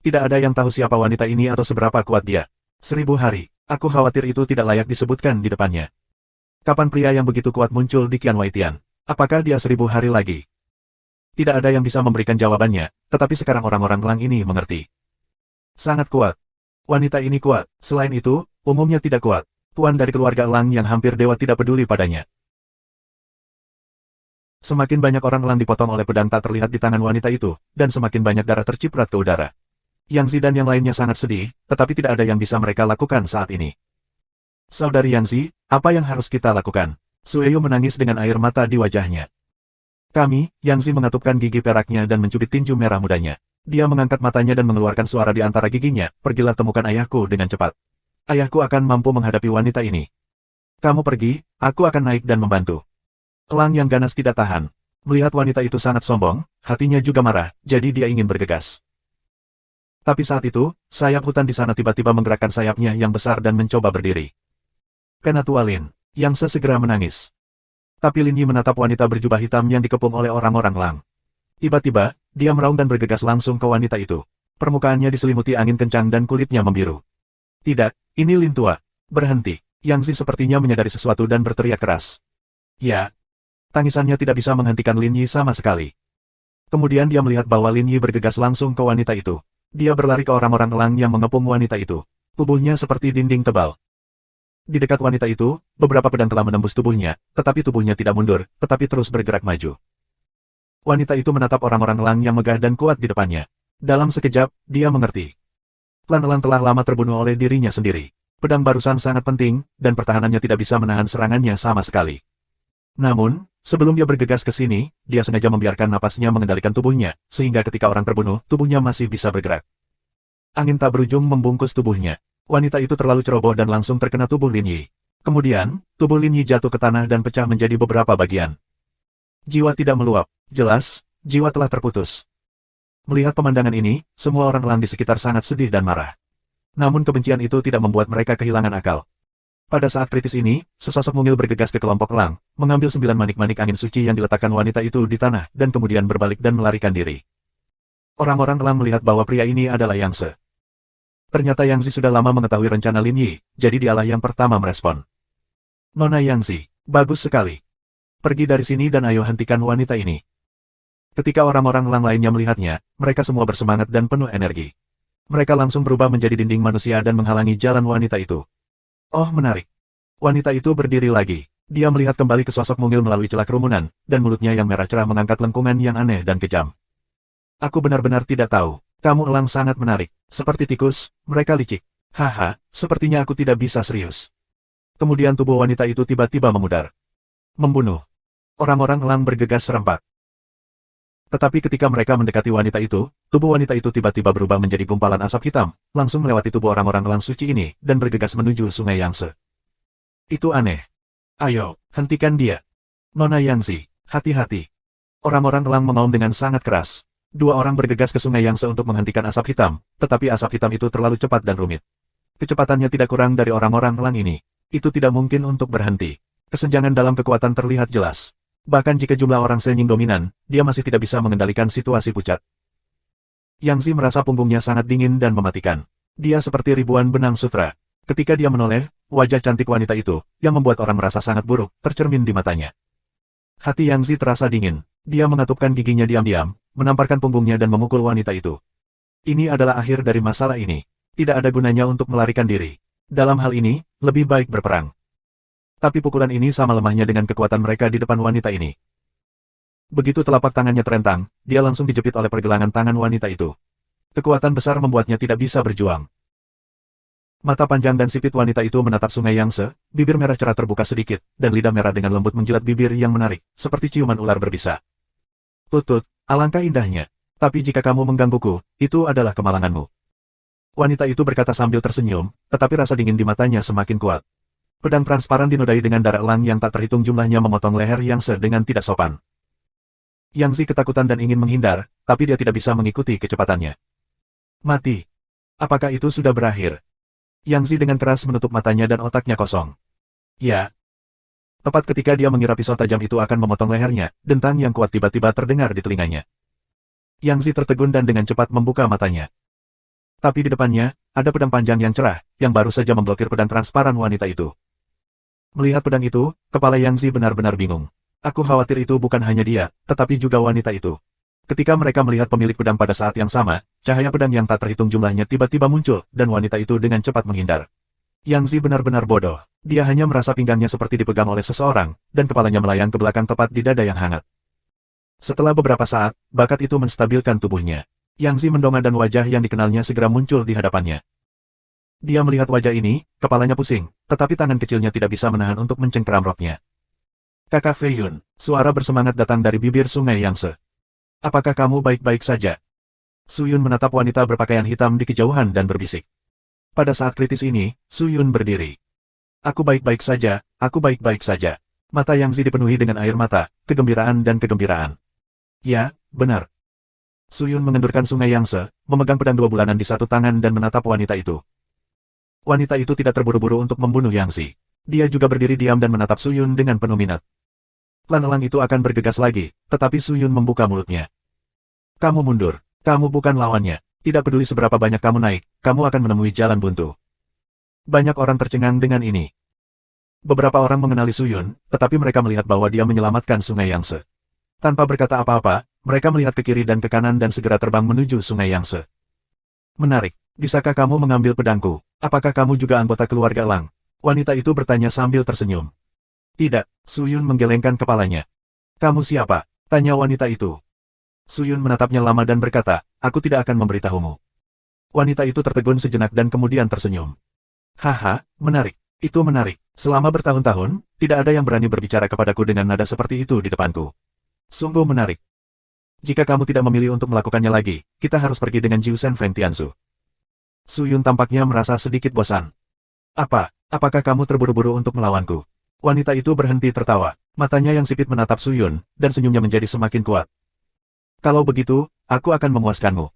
Tidak ada yang tahu siapa wanita ini atau seberapa kuat dia. 1000 hari. Aku khawatir itu tidak layak disebutkan di depannya. Kapan pria yang begitu kuat muncul di Qian Waitian? Apakah dia 1000 hari lagi? Tidak ada yang bisa memberikan jawabannya, tetapi sekarang orang-orang elang ini mengerti. Sangat kuat. Wanita ini kuat. Selain itu, umumnya tidak kuat. Tuan dari keluarga elang yang hampir dewa tidak peduli padanya. Semakin banyak orang elang dipotong oleh pedang tak terlihat di tangan wanita itu, dan semakin banyak darah terciprat ke udara. Yang Zi dan yang lainnya sangat sedih, tetapi tidak ada yang bisa mereka lakukan saat ini. Saudari Yang Zi, apa yang harus kita lakukan? Sueyu menangis dengan air mata di wajahnya. Kami, Yang Zi mengatupkan gigi peraknya dan mencubit tinju merah mudanya. Dia mengangkat matanya dan mengeluarkan suara di antara giginya, pergilah temukan ayahku dengan cepat. Ayahku akan mampu menghadapi wanita ini. Kamu pergi, aku akan naik dan membantu. Elang yang ganas tidak tahan. Melihat wanita itu sangat sombong, hatinya juga marah, jadi dia ingin bergegas. Tapi saat itu, sayap hutan di sana tiba-tiba menggerakkan sayapnya yang besar dan mencoba berdiri. Penatua Lin, Yang segera menangis. Tapi Lin Yi menatap wanita berjubah hitam yang dikepung oleh orang-orang elang. Tiba-tiba, dia meraung dan bergegas langsung ke wanita itu. Permukaannya diselimuti angin kencang dan kulitnya membiru. Tidak, ini Lin tua. Berhenti. Yang Zi sepertinya menyadari sesuatu dan berteriak keras. Ya. Tangisannya tidak bisa menghentikan Lin Yi sama sekali. Kemudian dia melihat bahwa Lin Yi bergegas langsung ke wanita itu. Dia berlari ke orang-orang elang yang mengepung wanita itu. Tubuhnya seperti dinding tebal. Di dekat wanita itu, beberapa pedang telah menembus tubuhnya, tetapi tubuhnya tidak mundur, tetapi terus bergerak maju. Wanita itu menatap orang-orang elang yang megah dan kuat di depannya. Dalam sekejap, dia mengerti. Klan elang telah lama terbunuh oleh dirinya sendiri. Pedang barusan sangat penting, dan pertahanannya tidak bisa menahan serangannya sama sekali. Namun, sebelum dia bergegas ke sini, dia sengaja membiarkan napasnya mengendalikan tubuhnya, sehingga ketika orang terbunuh, tubuhnya masih bisa bergerak. Angin tak berujung membungkus tubuhnya. Wanita itu terlalu ceroboh dan langsung terkena tubuh Lin Yi. Kemudian, tubuh Lin Yi jatuh ke tanah dan pecah menjadi beberapa bagian. Jiwa tidak meluap. Jelas, jiwa telah terputus. Melihat pemandangan ini, semua orang elang di sekitar sangat sedih dan marah. Namun kebencian itu tidak membuat mereka kehilangan akal. Pada saat kritis ini, sesosok mungil bergegas ke kelompok elang, mengambil 9 manik-manik angin suci yang diletakkan wanita itu di tanah, dan kemudian berbalik dan melarikan diri. Orang-orang elang melihat bahwa pria ini adalah Yang Se. Ternyata Yang Zi sudah lama mengetahui rencana Lin Yi, jadi dialah yang pertama merespon. Nona Yang Zi, bagus sekali. Pergi dari sini dan ayo hentikan wanita ini. Ketika orang-orang elang lainnya melihatnya, mereka semua bersemangat dan penuh energi. Mereka langsung berubah menjadi dinding manusia dan menghalangi jalan wanita itu. Oh, menarik. Wanita itu berdiri lagi. Dia melihat kembali ke sosok mungil melalui celah kerumunan, dan mulutnya yang merah cerah mengangkat lengkungan yang aneh dan kejam. Aku benar-benar tidak tahu. Kamu elang sangat menarik. Seperti tikus, mereka licik. Haha, sepertinya aku tidak bisa serius. Kemudian tubuh wanita itu tiba-tiba memudar. Membunuh. Orang-orang elang bergegas serempak. Tetapi ketika mereka mendekati wanita itu, tubuh wanita itu tiba-tiba berubah menjadi gumpalan asap hitam, langsung melewati tubuh orang-orang elang suci ini, dan bergegas menuju sungai Yangtze. Itu aneh. Ayo, hentikan dia. Nona Yangtze, hati-hati. Orang-orang elang mengaum dengan sangat keras. Dua orang bergegas ke sungai Yangtze untuk menghentikan asap hitam, tetapi asap hitam itu terlalu cepat dan rumit. Kecepatannya tidak kurang dari orang-orang elang ini. Itu tidak mungkin untuk berhenti. Kesenjangan dalam kekuatan terlihat jelas. Bahkan jika jumlah orang Shenying dominan, dia masih tidak bisa mengendalikan situasi pucat. Yangtze merasa punggungnya sangat dingin dan mematikan. Dia seperti ribuan benang sutra. Ketika dia menoleh, wajah cantik wanita itu, yang membuat orang merasa sangat buruk, tercermin di matanya. Hati Yangtze terasa dingin. Dia mengatupkan giginya diam-diam, menamparkan punggungnya dan memukul wanita itu. Ini adalah akhir dari masalah ini. Tidak ada gunanya untuk melarikan diri. Dalam hal ini, lebih baik berperang. Tapi pukulan ini sama lemahnya dengan kekuatan mereka di depan wanita ini. Begitu telapak tangannya terentang, dia langsung dijepit oleh pergelangan tangan wanita itu. Kekuatan besar membuatnya tidak bisa berjuang. Mata panjang dan sipit wanita itu menatap sungai Yangtze, bibir merah cerah terbuka sedikit, dan lidah merah dengan lembut menjilat bibir yang menarik, seperti ciuman ular berbisa. Tutut, alangkah indahnya. Tapi jika kamu menggangguku, itu adalah kemalanganmu. Wanita itu berkata sambil tersenyum, tetapi rasa dingin di matanya semakin kuat. Pedang transparan dinodai dengan darah elang yang tak terhitung jumlahnya memotong leher Yangtze dengan tidak sopan. Yangtze ketakutan dan ingin menghindar, tapi dia tidak bisa mengikuti kecepatannya. Mati. Apakah itu sudah berakhir? Yangtze dengan keras menutup matanya dan otaknya kosong. Ya. Tepat ketika dia mengira pisau tajam itu akan memotong lehernya, dentang yang kuat tiba-tiba terdengar di telinganya. Yangtze tertegun dan dengan cepat membuka matanya. Tapi di depannya, ada pedang panjang yang cerah, yang baru saja memblokir pedang transparan wanita itu. Melihat pedang itu, kepala Yangtze benar-benar bingung. Aku khawatir itu bukan hanya dia, tetapi juga wanita itu. Ketika mereka melihat pemilik pedang pada saat yang sama, cahaya pedang yang tak terhitung jumlahnya tiba-tiba muncul, dan wanita itu dengan cepat menghindar. Yangtze benar-benar bodoh. Dia hanya merasa pinggangnya seperti dipegang oleh seseorang, dan kepalanya melayang ke belakang tepat di dada yang hangat. Setelah beberapa saat, bakat itu menstabilkan tubuhnya. Yangtze mendongak dan wajah yang dikenalnya segera muncul di hadapannya. Dia melihat wajah ini, kepalanya pusing, tetapi tangan kecilnya tidak bisa menahan untuk mencengkeram roknya. Kakak Fei Yun, suara bersemangat datang dari bibir sungai Yangtze. Apakah kamu baik-baik saja? Su Yun menatap wanita berpakaian hitam di kejauhan dan berbisik. Pada saat kritis ini, Su Yun berdiri. Aku baik-baik saja, aku baik-baik saja. Mata Yangtze dipenuhi dengan air mata, kegembiraan dan kegembiraan. Ya, benar. Su Yun mengendurkan sungai Yangtze, memegang pedang 2 bulanan di satu tangan dan menatap wanita itu. Wanita itu tidak terburu-buru untuk membunuh Yangtze. Dia juga berdiri diam dan menatap Su Yun dengan penuh minat. Klan elang itu akan bergegas lagi, tetapi Su Yun membuka mulutnya. Kamu mundur. Kamu bukan lawannya. Tidak peduli seberapa banyak kamu naik, kamu akan menemui jalan buntu. Banyak orang tercengang dengan ini. Beberapa orang mengenali Su Yun, tetapi mereka melihat bahwa dia menyelamatkan sungai Yangtze. Tanpa berkata apa-apa, mereka melihat ke kiri dan ke kanan dan segera terbang menuju sungai Yangtze. Menarik. Bisakah kamu mengambil pedangku? Apakah kamu juga anggota keluarga elang? Wanita itu bertanya sambil tersenyum. Tidak, Su Yun menggelengkan kepalanya. Kamu siapa? Tanya wanita itu. Su Yun menatapnya lama dan berkata, aku tidak akan memberitahumu. Wanita itu tertegun sejenak dan kemudian tersenyum. Haha, menarik. Itu menarik. Selama bertahun-tahun, tidak ada yang berani berbicara kepadaku dengan nada seperti itu di depanku. Sungguh menarik. Jika kamu tidak memilih untuk melakukannya lagi, kita harus pergi dengan Jiu Shen Feng Tianzu. Su Yun tampaknya merasa sedikit bosan. Apakah kamu terburu-buru untuk melawanku? Wanita itu berhenti tertawa. Matanya yang sipit menatap Su Yun, dan senyumnya menjadi semakin kuat. Kalau begitu, aku akan memuaskanmu.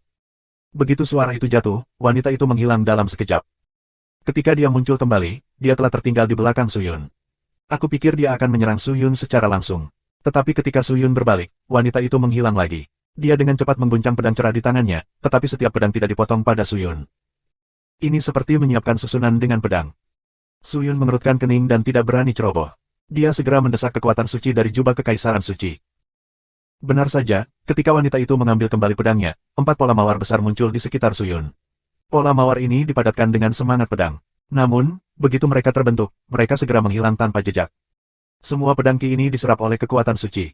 Begitu suara itu jatuh, wanita itu menghilang dalam sekejap. Ketika dia muncul kembali, dia telah tertinggal di belakang Su Yun. Aku pikir dia akan menyerang Su Yun secara langsung. Tetapi ketika Su Yun berbalik, wanita itu menghilang lagi. Dia dengan cepat mengguncang pedang cerah di tangannya, tetapi setiap pedang tidak dipotong pada Su Yun. Ini seperti menyiapkan susunan dengan pedang. Su Yun mengerutkan kening dan tidak berani ceroboh. Dia segera mendesak kekuatan suci dari jubah kekaisaran suci. Benar saja, ketika wanita itu mengambil kembali pedangnya, 4 pola mawar besar muncul di sekitar Suyun. Pola mawar ini dipadatkan dengan semangat pedang. Namun, begitu mereka terbentuk, mereka segera menghilang tanpa jejak. Semua pedang Ki ini diserap oleh kekuatan suci.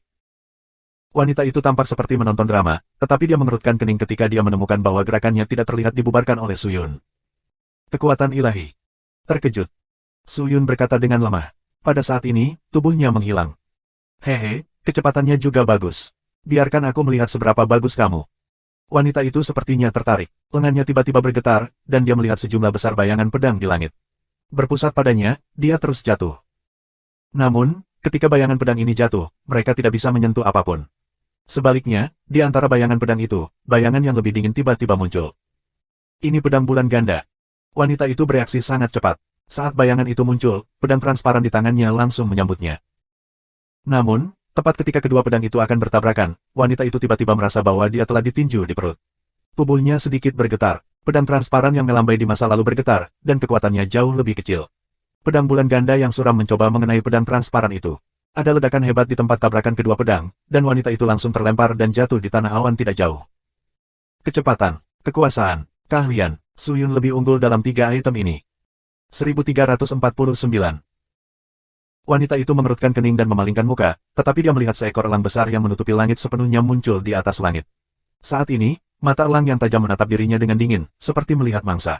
Wanita itu tampak seperti menonton drama, tetapi dia mengerutkan kening ketika dia menemukan bahwa gerakannya tidak terlihat dibubarkan oleh Suyun. Kekuatan ilahi. Terkejut. Suyun berkata dengan lemah. Pada saat ini, tubuhnya menghilang. Hehe, kecepatannya juga bagus. Biarkan aku melihat seberapa bagus kamu. Wanita itu sepertinya tertarik. Lengannya tiba-tiba bergetar, dan dia melihat sejumlah besar bayangan pedang di langit. Berpusat padanya, dia terus jatuh. Namun, ketika bayangan pedang ini jatuh, mereka tidak bisa menyentuh apapun. Sebaliknya, di antara bayangan pedang itu, bayangan yang lebih dingin tiba-tiba muncul. Ini pedang bulan ganda. Wanita itu bereaksi sangat cepat. Saat bayangan itu muncul, pedang transparan di tangannya langsung menyambutnya. Namun, tepat ketika kedua pedang itu akan bertabrakan, wanita itu tiba-tiba merasa bahwa dia telah ditinju di perut. Tubuhnya sedikit bergetar. Pedang transparan yang melambai di masa lalu bergetar, dan kekuatannya jauh lebih kecil. Pedang bulan ganda yang suram mencoba mengenai pedang transparan itu. Ada ledakan hebat di tempat tabrakan kedua pedang, dan wanita itu langsung terlempar dan jatuh di tanah awan tidak jauh. Kecepatan, kekuasaan, keahlian, Suyun lebih unggul dalam 3 item ini. 1349. Wanita itu mengerutkan kening dan memalingkan muka, tetapi dia melihat seekor elang besar yang menutupi langit sepenuhnya muncul di atas langit. Saat ini, mata elang yang tajam menatap dirinya dengan dingin, seperti melihat mangsa.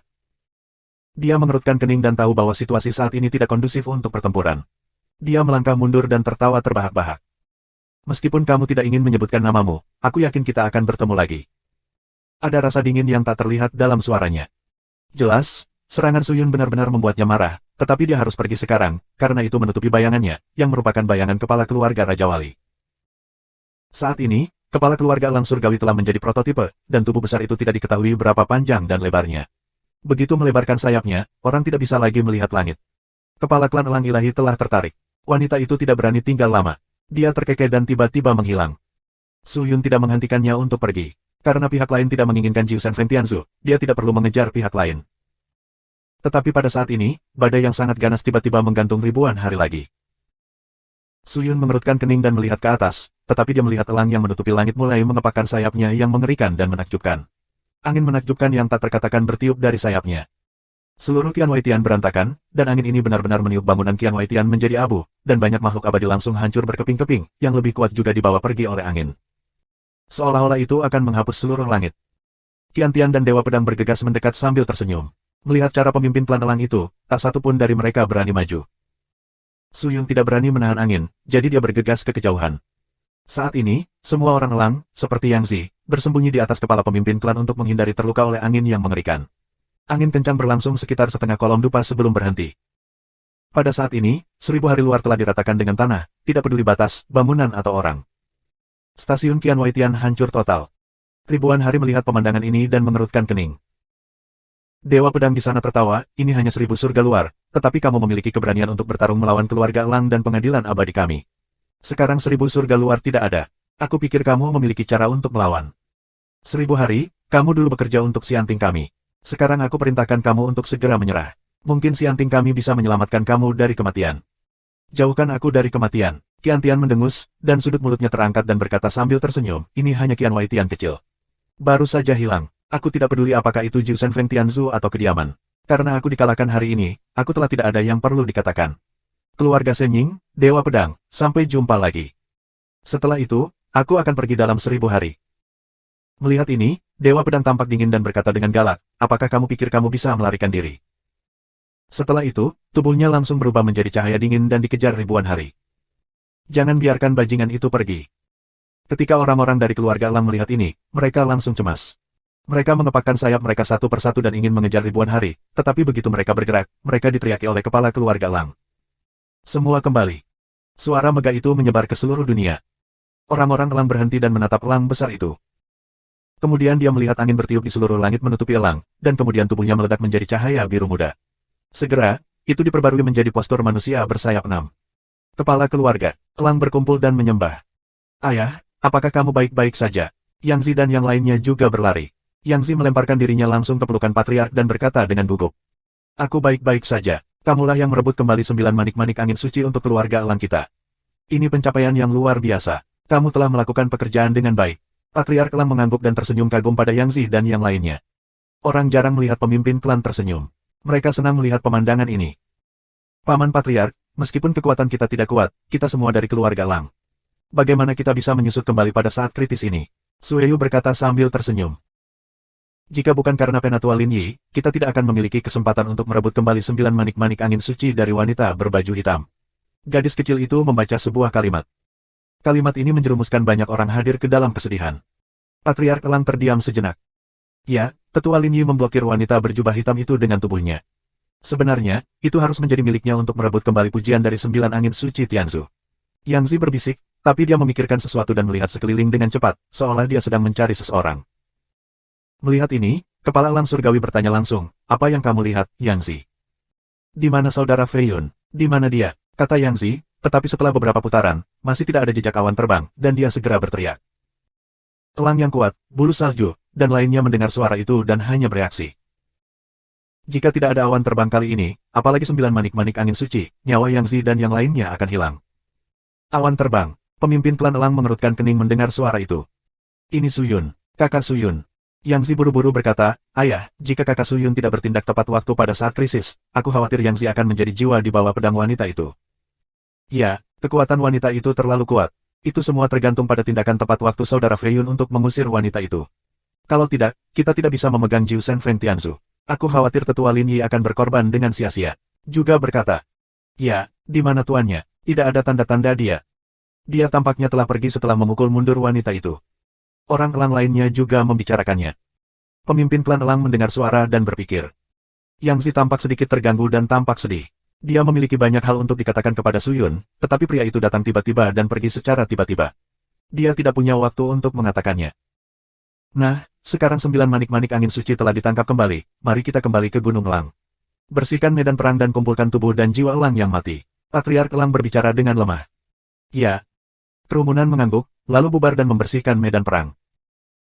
Dia mengerutkan kening dan tahu bahwa situasi saat ini tidak kondusif untuk pertempuran. Dia melangkah mundur dan tertawa terbahak-bahak. Meskipun kamu tidak ingin menyebutkan namamu, aku yakin kita akan bertemu lagi. Ada rasa dingin yang tak terlihat dalam suaranya. Jelas, serangan Suyun benar-benar membuatnya marah, tetapi dia harus pergi sekarang, karena itu menutupi bayangannya, yang merupakan bayangan kepala keluarga Raja Wali. Saat ini, kepala keluarga elang surgawi telah menjadi prototipe, dan tubuh besar itu tidak diketahui berapa panjang dan lebarnya. Begitu melebarkan sayapnya, orang tidak bisa lagi melihat langit. Kepala klan elang ilahi telah tertarik. Wanita itu tidak berani tinggal lama. Dia terkekeh dan tiba-tiba menghilang. Suyun tidak menghentikannya untuk pergi. Karena pihak lain tidak menginginkan Jiusan Fengtianzu, dia tidak perlu mengejar pihak lain. Tetapi pada saat ini, badai yang sangat ganas tiba-tiba menggantung ribuan hari lagi. Suyun mengerutkan kening dan melihat ke atas, tetapi dia melihat elang yang menutupi langit mulai mengepakkan sayapnya yang mengerikan dan menakjubkan. Angin menakjubkan yang tak terkatakan bertiup dari sayapnya. Seluruh Qian Waitian berantakan, dan angin ini benar-benar meniup bangunan Qian Waitian menjadi abu, dan banyak makhluk abadi langsung hancur berkeping-keping, yang lebih kuat juga dibawa pergi oleh angin. Seolah-olah itu akan menghapus seluruh langit. Qian Tian dan Dewa Pedang bergegas mendekat sambil tersenyum. Melihat cara pemimpin klan elang itu, tak satu pun dari mereka berani maju. Suyun tidak berani menahan angin, jadi dia bergegas ke kejauhan. Saat ini, semua orang elang, seperti Yang Zi, bersembunyi di atas kepala pemimpin klan untuk menghindari terluka oleh angin yang mengerikan. Angin kencang berlangsung sekitar setengah kolom dupa sebelum berhenti. Pada saat ini, 1000 hari luar telah diratakan dengan tanah, tidak peduli batas, bangunan atau orang. Stasiun Qian Waitian hancur total. Ribuan hari melihat pemandangan ini dan mengerutkan kening. Dewa Pedang di sana tertawa, ini hanya 1000 surga luar, tetapi kamu memiliki keberanian untuk bertarung melawan keluarga elang dan pengadilan abadi kami. Sekarang 1000 surga luar tidak ada. Aku pikir kamu memiliki cara untuk melawan. 1000 hari, kamu dulu bekerja untuk si anting kami. Sekarang aku perintahkan kamu untuk segera menyerah. Mungkin si anting kami bisa menyelamatkan kamu dari kematian. Jauhkan aku dari kematian. Qian Tian mendengus, dan sudut mulutnya terangkat dan berkata sambil tersenyum, ini hanya Qian Waitian kecil. Baru saja hilang. Aku tidak peduli apakah itu Jiusan Fengtianzu atau kediaman. Karena aku dikalahkan hari ini, aku telah tidak ada yang perlu dikatakan. Keluarga Shenying, Dewa Pedang, sampai jumpa lagi. Setelah itu, aku akan pergi dalam 1000 hari. Melihat ini, Dewa Pedang tampak dingin dan berkata dengan galak, apakah kamu pikir kamu bisa melarikan diri? Setelah itu, tubuhnya langsung berubah menjadi cahaya dingin dan dikejar ribuan hari. Jangan biarkan bajingan itu pergi. Ketika orang-orang dari keluarga elang melihat ini, mereka langsung cemas. Mereka mengepakkan sayap mereka satu persatu dan ingin mengejar ribuan hari, tetapi begitu mereka bergerak, mereka diteriaki oleh kepala keluarga elang. Semua kembali. Suara megah itu menyebar ke seluruh dunia. Orang-orang elang berhenti dan menatap elang besar itu. Kemudian dia melihat angin bertiup di seluruh langit menutupi elang, dan kemudian tubuhnya meledak menjadi cahaya biru muda. Segera, itu diperbarui menjadi postur manusia bersayap 6. Kepala keluarga, elang berkumpul dan menyembah. Ayah, apakah kamu baik-baik saja? Yang Zi dan yang lainnya juga berlari. Yang Zi melemparkan dirinya langsung ke pelukan patriark dan berkata dengan gugup. Aku baik-baik saja. Kamulah yang merebut kembali 9 manik-manik angin suci untuk keluarga elang kita. Ini pencapaian yang luar biasa. Kamu telah melakukan pekerjaan dengan baik. Patriark Elang mengangguk dan tersenyum kagum pada Yang Zi dan yang lainnya. Orang jarang melihat pemimpin klan tersenyum. Mereka senang melihat pemandangan ini. Paman Patriark, meskipun kekuatan kita tidak kuat, kita semua dari keluarga Elang. Bagaimana kita bisa menyusut kembali pada saat kritis ini? Sueyu berkata sambil tersenyum. Jika bukan karena Penatua Lin Yi, kita tidak akan memiliki kesempatan untuk merebut kembali 9 manik-manik angin suci dari wanita berbaju hitam. Gadis kecil itu membaca sebuah kalimat. Kalimat ini menjerumuskan banyak orang hadir ke dalam kesedihan. Patriark Elang terdiam sejenak. Ya, Tetua Lin Yi memblokir wanita berjubah hitam itu dengan tubuhnya. Sebenarnya, itu harus menjadi miliknya untuk merebut kembali pujian dari 9 angin suci Tianzu. Yang Zi berbisik, tapi dia memikirkan sesuatu dan melihat sekeliling dengan cepat, seolah dia sedang mencari seseorang. Melihat ini, Kepala Elang Surgawi bertanya langsung, apa yang kamu lihat, Yang Zi? Di mana saudara Fei Yun? Di mana dia? Kata Yang Zi, tetapi setelah beberapa putaran, masih tidak ada jejak awan terbang, dan dia segera berteriak. Elang yang kuat, bulu salju, dan lainnya mendengar suara itu dan hanya bereaksi. Jika tidak ada awan terbang kali ini, apalagi 9 manik-manik angin suci, nyawa Yang Zi dan yang lainnya akan hilang. Awan terbang, pemimpin klan Elang mengerutkan kening mendengar suara itu. Ini Suyun, kakak Suyun. Yang Zi buru-buru berkata, ayah, jika kakak Suyun tidak bertindak tepat waktu pada saat krisis, aku khawatir Yang Zi akan menjadi jiwa di bawah pedang wanita itu. Ya, kekuatan wanita itu terlalu kuat. Itu semua tergantung pada tindakan tepat waktu saudara Fei Yun untuk mengusir wanita itu. Kalau tidak, kita tidak bisa memegang Jiu Shen Feng Tianzu. Aku khawatir Tetua Lin Yi akan berkorban dengan sia-sia. Juga berkata, ya, di mana tuannya? Tidak ada tanda-tanda dia. Dia tampaknya telah pergi setelah memukul mundur wanita itu. Orang elang lainnya juga membicarakannya. Pemimpin klan elang mendengar suara dan berpikir. Yang Zi tampak sedikit terganggu dan tampak sedih. Dia memiliki banyak hal untuk dikatakan kepada Suyun, tetapi pria itu datang tiba-tiba dan pergi secara tiba-tiba. Dia tidak punya waktu untuk mengatakannya. Nah, sekarang 9 manik-manik angin suci telah ditangkap kembali, mari kita kembali ke Gunung Elang. Bersihkan medan perang dan kumpulkan tubuh dan jiwa elang yang mati. Patriark Elang berbicara dengan lemah. Ya. Kerumunan mengangguk, lalu bubar dan membersihkan medan perang.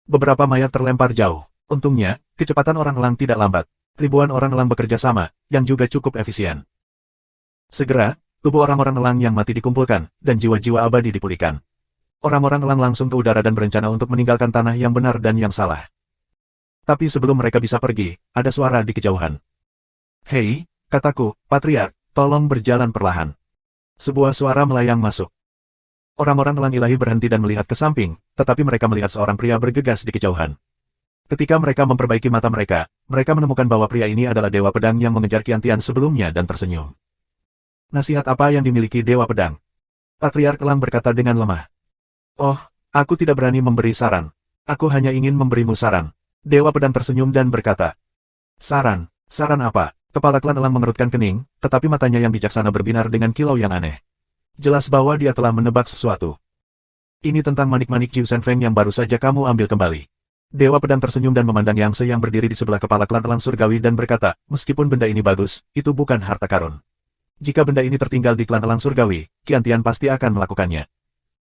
Beberapa mayat terlempar jauh. Untungnya, kecepatan orang elang tidak lambat. Ribuan orang elang bekerja sama, yang juga cukup efisien. Segera, tubuh orang-orang elang yang mati dikumpulkan, dan jiwa-jiwa abadi dipulihkan. Orang-orang elang langsung ke udara dan berencana untuk meninggalkan tanah yang benar dan yang salah. Tapi sebelum mereka bisa pergi, ada suara di kejauhan. Hei, kataku, Patriark, tolong berjalan perlahan. Sebuah suara melayang masuk. Orang-orang elang ilahi berhenti dan melihat ke samping, tetapi mereka melihat seorang pria bergegas di kejauhan. Ketika mereka memperbaiki mata mereka menemukan bahwa pria ini adalah Dewa Pedang yang mengejar Qian Tian sebelumnya dan tersenyum. Nasihat apa yang dimiliki Dewa Pedang? Patriark Elang berkata dengan lemah. Oh, aku tidak berani memberi saran. Aku hanya ingin memberimu saran. Dewa Pedang tersenyum dan berkata. Saran? Saran apa? Kepala klan Elang mengerutkan kening, tetapi matanya yang bijaksana berbinar dengan kilau yang aneh. Jelas bahwa dia telah menebak sesuatu. Ini tentang manik-manik Jiu Shen Feng yang baru saja kamu ambil kembali. Dewa Pedang tersenyum dan memandang Yang Zi yang berdiri di sebelah kepala klan Elang Surgawi dan berkata, meskipun benda ini bagus, itu bukan harta karun. Jika benda ini tertinggal di klan Elang Surgawi, Qian Tian pasti akan melakukannya.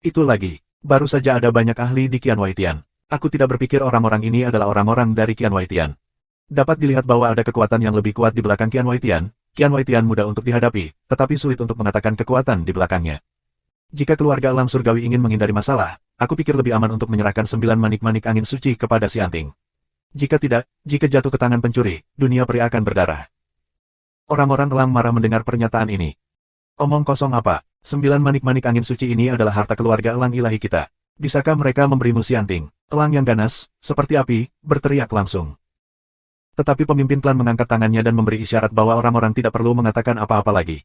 Itu lagi, baru saja ada banyak ahli di Qian Wai Tian. Aku tidak berpikir orang-orang ini adalah orang-orang dari Qian Wai Tian. Dapat dilihat bahwa ada kekuatan yang lebih kuat di belakang Qian Wai Tian. Qian Wai Tian mudah untuk dihadapi, tetapi sulit untuk mengatakan kekuatan di belakangnya. Jika keluarga Elang Surgawi ingin menghindari masalah, aku pikir lebih aman untuk menyerahkan 9 manik-manik angin suci kepada si anting. Jika tidak, jika jatuh ke tangan pencuri, dunia peri akan berdarah. Orang-orang elang marah mendengar pernyataan ini. Omong kosong apa? 9 manik-manik angin suci ini adalah harta keluarga elang ilahi kita. Bisakah mereka memberimu si anting? Elang yang ganas, seperti api, berteriak langsung. Tetapi pemimpin klan mengangkat tangannya dan memberi isyarat bahwa orang-orang tidak perlu mengatakan apa-apa lagi.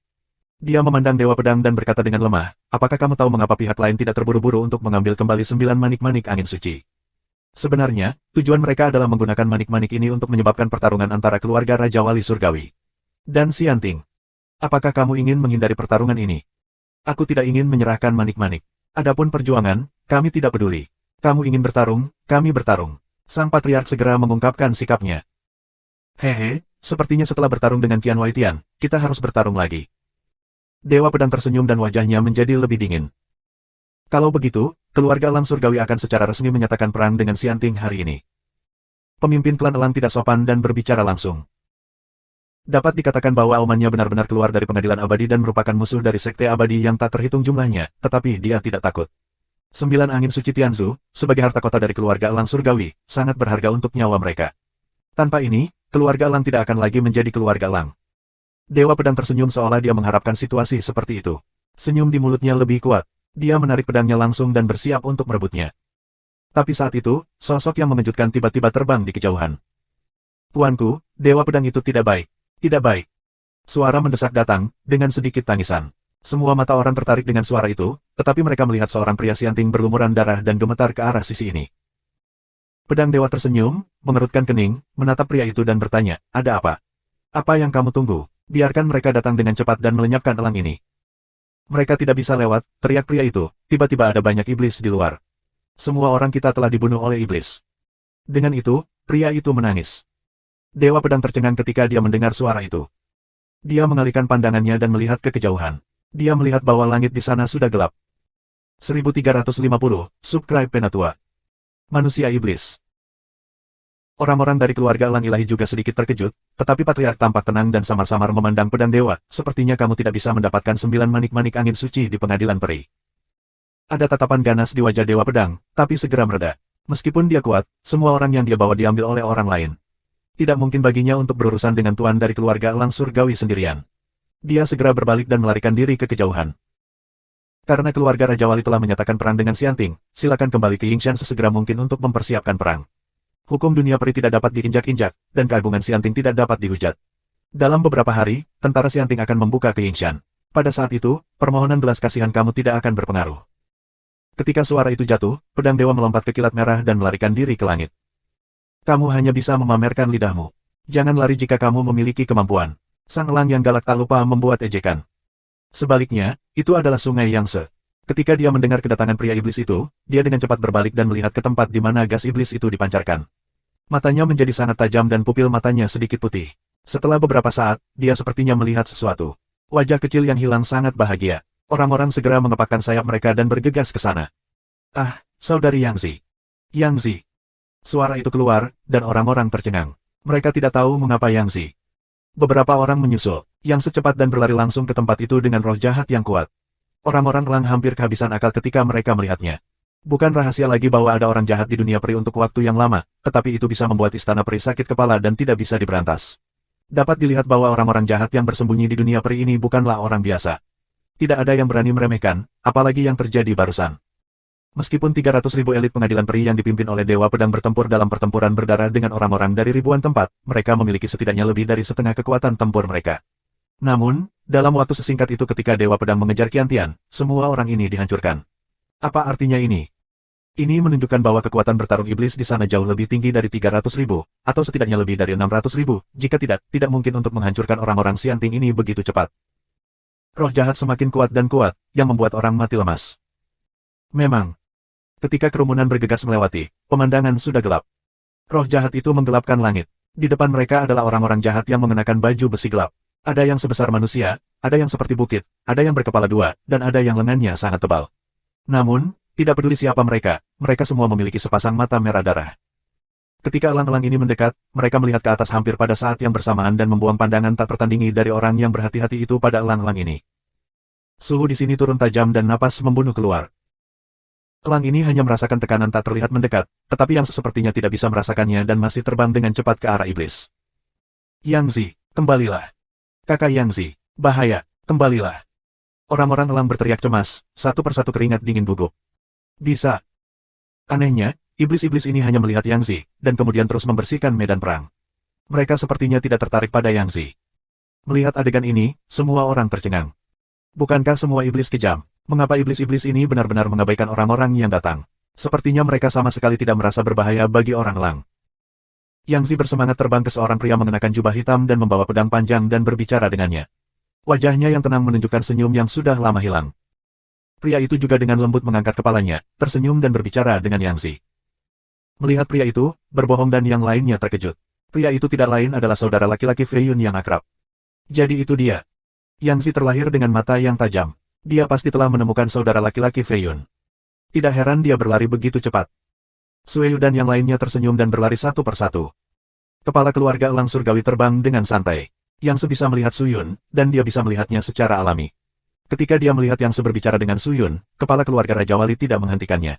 Dia memandang Dewa Pedang dan berkata dengan lemah, apakah kamu tahu mengapa pihak lain tidak terburu-buru untuk mengambil kembali 9 manik-manik angin suci? Sebenarnya, tujuan mereka adalah menggunakan manik-manik ini untuk menyebabkan pertarungan antara keluarga Raja Wali Surgawi dan si anting. Apakah kamu ingin menghindari pertarungan ini? Aku tidak ingin menyerahkan manik-manik. Adapun perjuangan, kami tidak peduli. Kamu ingin bertarung, kami bertarung. Sang Patriark segera mengungkapkan sikapnya. Hehe, sepertinya setelah bertarung dengan Qian Wai Tian, kita harus bertarung lagi. Dewa Pedang tersenyum dan wajahnya menjadi lebih dingin. Kalau begitu, keluarga Elang Surgawi akan secara resmi menyatakan perang dengan si anting hari ini. Pemimpin klan Elang tidak sopan dan berbicara langsung. Dapat dikatakan bahwa aumannya benar-benar keluar dari pengadilan abadi dan merupakan musuh dari sekte abadi yang tak terhitung jumlahnya, tetapi dia tidak takut. 9 angin suci Tianzu, sebagai harta kota dari keluarga Elang Surgawi, sangat berharga untuk nyawa mereka. Tanpa ini, keluarga Elang tidak akan lagi menjadi keluarga Elang. Dewa Pedang tersenyum seolah dia mengharapkan situasi seperti itu. Senyum di mulutnya lebih kuat. Dia menarik pedangnya langsung dan bersiap untuk merebutnya. Tapi saat itu, sosok yang mengejutkan tiba-tiba terbang di kejauhan. Tuanku, Dewa Pedang itu tidak baik. Tidak baik. Suara mendesak datang, dengan sedikit tangisan. Semua mata orang tertarik dengan suara itu, tetapi mereka melihat seorang pria sianting berlumuran darah dan gemetar ke arah sisi ini. Pedang Dewa tersenyum, mengerutkan kening, menatap pria itu dan bertanya, ada apa? Apa yang kamu tunggu? Biarkan mereka datang dengan cepat dan melenyapkan elang ini. Mereka tidak bisa lewat, teriak pria itu, tiba-tiba ada banyak iblis di luar. Semua orang kita telah dibunuh oleh iblis. Dengan itu, pria itu menangis. Dewa Pedang tercengang ketika dia mendengar suara itu. Dia mengalihkan pandangannya dan melihat ke kejauhan. Dia melihat bahwa langit di sana sudah gelap. 1350, Subscribe Penatua. Manusia Iblis. Orang-orang dari keluarga Elang Ilahi juga sedikit terkejut, tetapi Patriark tampak tenang dan samar-samar memandang pedang dewa, sepertinya kamu tidak bisa mendapatkan 9 manik-manik angin suci di pengadilan peri. Ada tatapan ganas di wajah Dewa Pedang, tapi segera mereda. Meskipun dia kuat, semua orang yang dia bawa diambil oleh orang lain. Tidak mungkin baginya untuk berurusan dengan tuan dari keluarga Elang Surgawi sendirian. Dia segera berbalik dan melarikan diri ke kejauhan. Karena keluarga Raja Wali telah menyatakan perang dengan Xianting, silakan kembali ke Yingshan sesegera mungkin untuk mempersiapkan perang. Hukum dunia peri tidak dapat diinjak-injak, dan keagungan Xianting tidak dapat dihujat. Dalam beberapa hari, tentara Xianting akan membuka ke Yingshan. Pada saat itu, permohonan belas kasihan kamu tidak akan berpengaruh. Ketika suara itu jatuh, pedang dewa melompat ke kilat merah dan melarikan diri ke langit. Kamu hanya bisa memamerkan lidahmu. Jangan lari jika kamu memiliki kemampuan. Sang elang yang galak tak lupa membuat ejekan. Sebaliknya, itu adalah Sungai Yangtze. Ketika dia mendengar kedatangan pria iblis itu, dia dengan cepat berbalik dan melihat ke tempat di mana gas iblis itu dipancarkan. Matanya menjadi sangat tajam dan pupil matanya sedikit putih. Setelah beberapa saat, dia sepertinya melihat sesuatu. Wajah kecil yang hilang sangat bahagia. Orang-orang segera mengepakkan sayap mereka dan bergegas ke sana. Ah, saudari Yangzi. Yangzi. Suara itu keluar, dan orang-orang tercengang. Mereka tidak tahu mengapa Yangzi. Beberapa orang menyusul, yang secepat dan berlari langsung ke tempat itu dengan roh jahat yang kuat. Orang-orang Elang hampir kehabisan akal ketika mereka melihatnya. Bukan rahasia lagi bahwa ada orang jahat di dunia peri untuk waktu yang lama, tetapi itu bisa membuat istana peri sakit kepala dan tidak bisa diberantas. Dapat dilihat bahwa orang-orang jahat yang bersembunyi di dunia peri ini bukanlah orang biasa. Tidak ada yang berani meremehkan, apalagi yang terjadi barusan. Meskipun 300.000 elit pengadilan peri yang dipimpin oleh Dewa Pedang bertempur dalam pertempuran berdarah dengan orang-orang dari ribuan tempat, mereka memiliki setidaknya lebih dari setengah kekuatan tempur mereka. Namun, dalam waktu sesingkat itu ketika Dewa Pedang mengejar Qiantian, semua orang ini dihancurkan. Apa artinya ini? Ini menunjukkan bahwa kekuatan bertarung iblis di sana jauh lebih tinggi dari 300.000, atau setidaknya lebih dari 600.000, jika tidak mungkin untuk menghancurkan orang-orang Xianting ini begitu cepat. Roh jahat semakin kuat dan kuat, yang membuat orang mati lemas. Memang. Ketika kerumunan bergegas melewati, pemandangan sudah gelap. Roh jahat itu menggelapkan langit. Di depan mereka adalah orang-orang jahat yang mengenakan baju besi gelap. Ada yang sebesar manusia, ada yang seperti bukit, ada yang berkepala dua, dan ada yang lengannya sangat tebal. Namun, tidak peduli siapa mereka, mereka semua memiliki sepasang mata merah darah. Ketika elang-elang ini mendekat, mereka melihat ke atas hampir pada saat yang bersamaan dan membuang pandangan tak tertandingi dari orang yang berhati-hati itu pada elang-elang ini. Suhu di sini turun tajam dan napas membunuh keluar. Elang ini hanya merasakan tekanan tak terlihat mendekat, tetapi yang sepertinya tidak bisa merasakannya dan masih terbang dengan cepat ke arah iblis. Yangzi, kembalilah. Kakak Yangzi, bahaya, kembalilah. Orang-orang elang berteriak cemas, satu persatu keringat dingin gugup. Bisa. Anehnya, iblis-iblis ini hanya melihat Yangzi, dan kemudian terus membersihkan medan perang. Mereka sepertinya tidak tertarik pada Yangzi. Melihat adegan ini, semua orang tercengang. Bukankah semua iblis kejam? Mengapa iblis-iblis ini benar-benar mengabaikan orang-orang yang datang? Sepertinya mereka sama sekali tidak merasa berbahaya bagi orang elang. Yangzi bersemangat terbang ke seorang pria mengenakan jubah hitam dan membawa pedang panjang dan berbicara dengannya. Wajahnya yang tenang menunjukkan senyum yang sudah lama hilang. Pria itu juga dengan lembut mengangkat kepalanya, tersenyum dan berbicara dengan Yangzi. Melihat pria itu, berbohong dan yang lainnya terkejut. Pria itu tidak lain adalah saudara laki-laki Fei Yun yang akrab. Jadi itu dia. Yangzi terlahir dengan mata yang tajam. Dia pasti telah menemukan saudara laki-laki Fei Yun. Tidak heran dia berlari begitu cepat. Sueyu dan yang lainnya tersenyum dan berlari satu persatu. Kepala keluarga Elang Surgawi terbang dengan santai. Yang bisa melihat Suyun, dan dia bisa melihatnya secara alami. Ketika dia melihat Yang berbicara dengan Suyun, kepala keluarga Raja Wali tidak menghentikannya.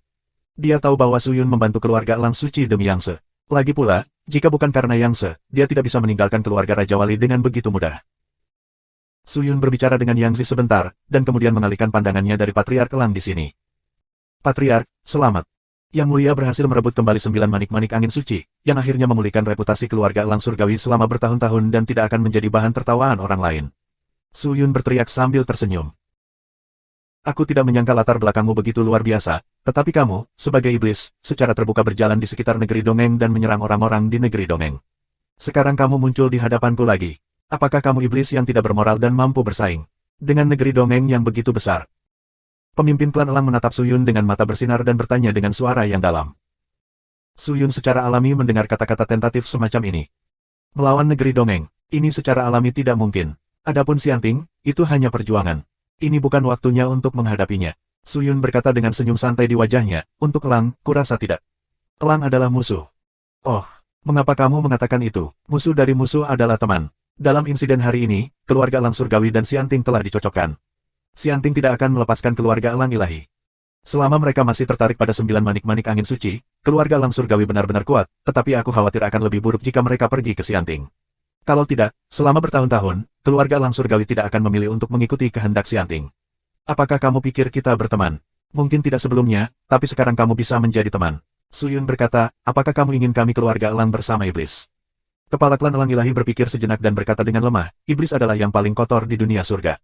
Dia tahu bahwa Suyun membantu keluarga Elang Suci demi Yang. Lagi pula, jika bukan karena Yang, dia tidak bisa meninggalkan keluarga Raja Wali dengan begitu mudah. Suyun berbicara dengan Yang sebentar, dan kemudian mengalihkan pandangannya dari Patriark Elang di sini. Patriark, selamat. Yang Mulia berhasil merebut kembali 9 manik-manik angin suci, yang akhirnya memulihkan reputasi keluarga Elang Surgawi selama bertahun-tahun dan tidak akan menjadi bahan tertawaan orang lain. Suyun berteriak sambil tersenyum. Aku tidak menyangka latar belakangmu begitu luar biasa, tetapi kamu, sebagai iblis, secara terbuka berjalan di sekitar negeri dongeng dan menyerang orang-orang di negeri dongeng. Sekarang kamu muncul di hadapanku lagi. Apakah kamu iblis yang tidak bermoral dan mampu bersaing dengan negeri dongeng yang begitu besar? Pemimpin klan Elang menatap Suyun dengan mata bersinar dan bertanya dengan suara yang dalam. Suyun secara alami mendengar kata-kata tentatif semacam ini. Melawan negeri dongeng, ini secara alami tidak mungkin. Adapun Xianting, itu hanya perjuangan. Ini bukan waktunya untuk menghadapinya. Suyun berkata dengan senyum santai di wajahnya, untuk Elang, kurasa tidak. Elang adalah musuh. Oh, mengapa kamu mengatakan itu? Musuh dari musuh adalah teman. Dalam insiden hari ini, keluarga Elang Surgawi dan Xianting telah dicocokkan. Xianting tidak akan melepaskan keluarga Elang Ilahi. Selama mereka masih tertarik pada 9 manik-manik angin suci, keluarga Elang Surgawi benar-benar kuat, tetapi aku khawatir akan lebih buruk jika mereka pergi ke Xianting. Kalau tidak, selama bertahun-tahun, keluarga Elang Surgawi tidak akan memilih untuk mengikuti kehendak Xianting. Apakah kamu pikir kita berteman? Mungkin tidak sebelumnya, tapi sekarang kamu bisa menjadi teman. Suyun berkata, apakah kamu ingin kami keluarga Elang bersama iblis? Kepala klan Elang Ilahi berpikir sejenak dan berkata dengan lemah, iblis adalah yang paling kotor di dunia surga.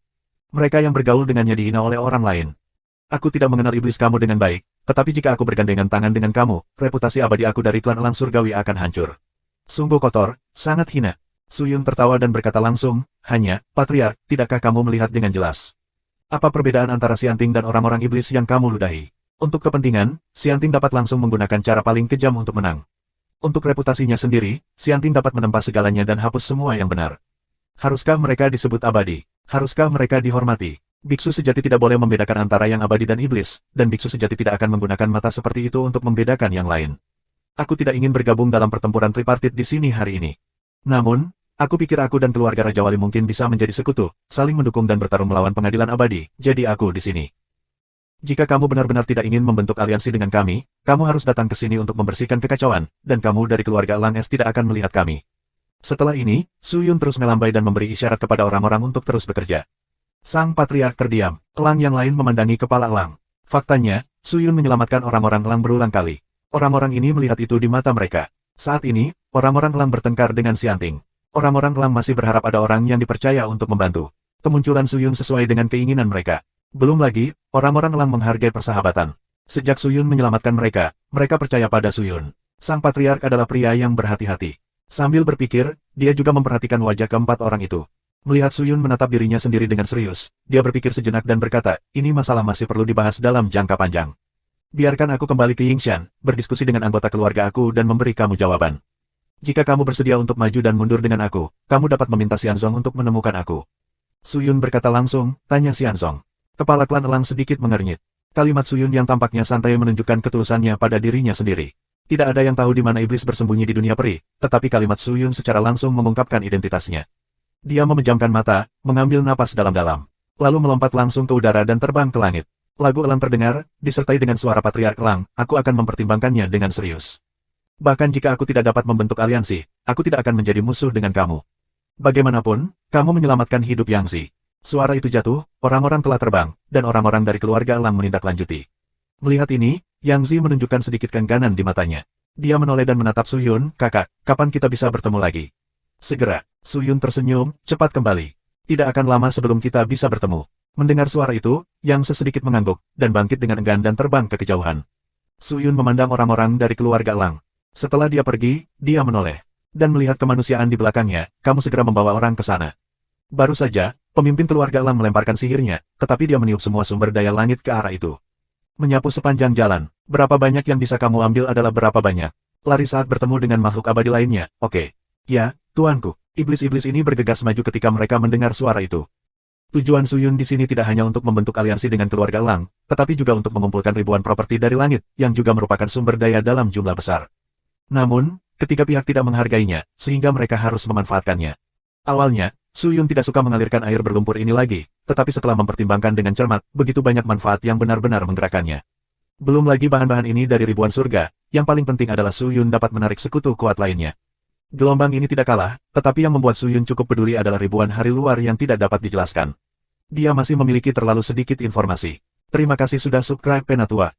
Mereka yang bergaul dengannya dihina oleh orang lain. Aku tidak mengenal iblis kamu dengan baik, tetapi jika aku bergandengan tangan dengan kamu, reputasi abadi aku dari klan Elang Surgawi akan hancur. Sungguh kotor, sangat hina. Suyun tertawa dan berkata langsung, hanya, Patriark, tidakkah kamu melihat dengan jelas? Apa perbedaan antara Xianting dan orang-orang iblis yang kamu ludahi? Untuk kepentingan, Xianting dapat langsung menggunakan cara paling kejam untuk menang. Untuk reputasinya sendiri, Xianting dapat menempa segalanya dan hapus semua yang benar. Haruskah mereka disebut abadi? Haruskah mereka dihormati? Biksu sejati tidak boleh membedakan antara yang abadi dan iblis, dan biksu sejati tidak akan menggunakan mata seperti itu untuk membedakan yang lain. Aku tidak ingin bergabung dalam pertempuran tripartit di sini hari ini. Namun, aku pikir aku dan keluarga Raja Wali mungkin bisa menjadi sekutu, saling mendukung dan bertarung melawan pengadilan abadi, jadi aku di sini. Jika kamu benar-benar tidak ingin membentuk aliansi dengan kami, kamu harus datang ke sini untuk membersihkan kekacauan, dan kamu dari keluarga Elang Es tidak akan melihat kami. Setelah ini, Suyun terus melambai dan memberi isyarat kepada orang-orang untuk terus bekerja. Sang Patriark terdiam, Elang yang lain memandangi kepala Elang. Faktanya, Suyun menyelamatkan orang-orang Elang berulang kali. Orang-orang ini melihat itu di mata mereka. Saat ini, orang-orang Elang bertengkar dengan Xianting. Orang-orang Elang masih berharap ada orang yang dipercaya untuk membantu. Kemunculan Suyun sesuai dengan keinginan mereka. Belum lagi, orang-orang Elang menghargai persahabatan. Sejak Suyun menyelamatkan mereka, mereka percaya pada Suyun. Sang Patriark adalah pria yang berhati-hati. Sambil berpikir, dia juga memperhatikan wajah keempat orang itu. Melihat Suyun menatap dirinya sendiri dengan serius, dia berpikir sejenak dan berkata, ini masalah masih perlu dibahas dalam jangka panjang. Biarkan aku kembali ke Yingshan, berdiskusi dengan anggota keluarga aku dan memberi kamu jawaban. Jika kamu bersedia untuk maju dan mundur dengan aku, kamu dapat meminta Xianzong untuk menemukan aku. Suyun berkata langsung, tanya Xianzong. Kepala klan Elang sedikit mengernyit. Kalimat Suyun yang tampaknya santai menunjukkan ketulusannya pada dirinya sendiri. Tidak ada yang tahu di mana iblis bersembunyi di dunia peri, tetapi kalimat Suyun secara langsung mengungkapkan identitasnya. Dia memejamkan mata, mengambil napas dalam-dalam, lalu melompat langsung ke udara dan terbang ke langit. Lagu Elang terdengar, disertai dengan suara Patriark Elang, aku akan mempertimbangkannya dengan serius. Bahkan jika aku tidak dapat membentuk aliansi, aku tidak akan menjadi musuh dengan kamu. Bagaimanapun, kamu menyelamatkan hidup Yangzi. Suara itu jatuh, orang-orang telah terbang, dan orang-orang dari keluarga Elang menindaklanjuti. Melihat ini, Yangzi menunjukkan sedikit kengganan di matanya. Dia menoleh dan menatap Suyun, kakak, kapan kita bisa bertemu lagi? Segera, Suyun tersenyum, cepat kembali. Tidak akan lama sebelum kita bisa bertemu. Mendengar suara itu, Yang sedikit mengangguk, dan bangkit dengan enggan dan terbang ke kejauhan. Suyun memandang orang-orang dari keluarga Elang. Setelah dia pergi, dia menoleh. Dan melihat kemanusiaan di belakangnya, kamu segera membawa orang ke sana. Baru saja, pemimpin keluarga Elang melemparkan sihirnya, tetapi dia meniup semua sumber daya langit ke arah itu. Menyapu sepanjang jalan, berapa banyak yang bisa kamu ambil adalah berapa banyak. Lari saat bertemu dengan makhluk abadi lainnya, oke. Ya, tuanku, iblis-iblis ini bergegas maju ketika mereka mendengar suara itu. Tujuan Suyun di sini tidak hanya untuk membentuk aliansi dengan keluarga Elang, tetapi juga untuk mengumpulkan ribuan properti dari langit, yang juga merupakan sumber daya dalam jumlah besar. Namun, ketiga pihak tidak menghargainya, sehingga mereka harus memanfaatkannya. Awalnya, Suyun tidak suka mengalirkan air berlumpur ini lagi, tetapi setelah mempertimbangkan dengan cermat, begitu banyak manfaat yang benar-benar menggerakkannya. Belum lagi bahan-bahan ini dari ribuan surga, yang paling penting adalah Suyun dapat menarik sekutu kuat lainnya. Gelombang ini tidak kalah, tetapi yang membuat Suyun cukup peduli adalah ribuan hari luar yang tidak dapat dijelaskan. Dia masih memiliki terlalu sedikit informasi. Terima kasih sudah subscribe Penatua.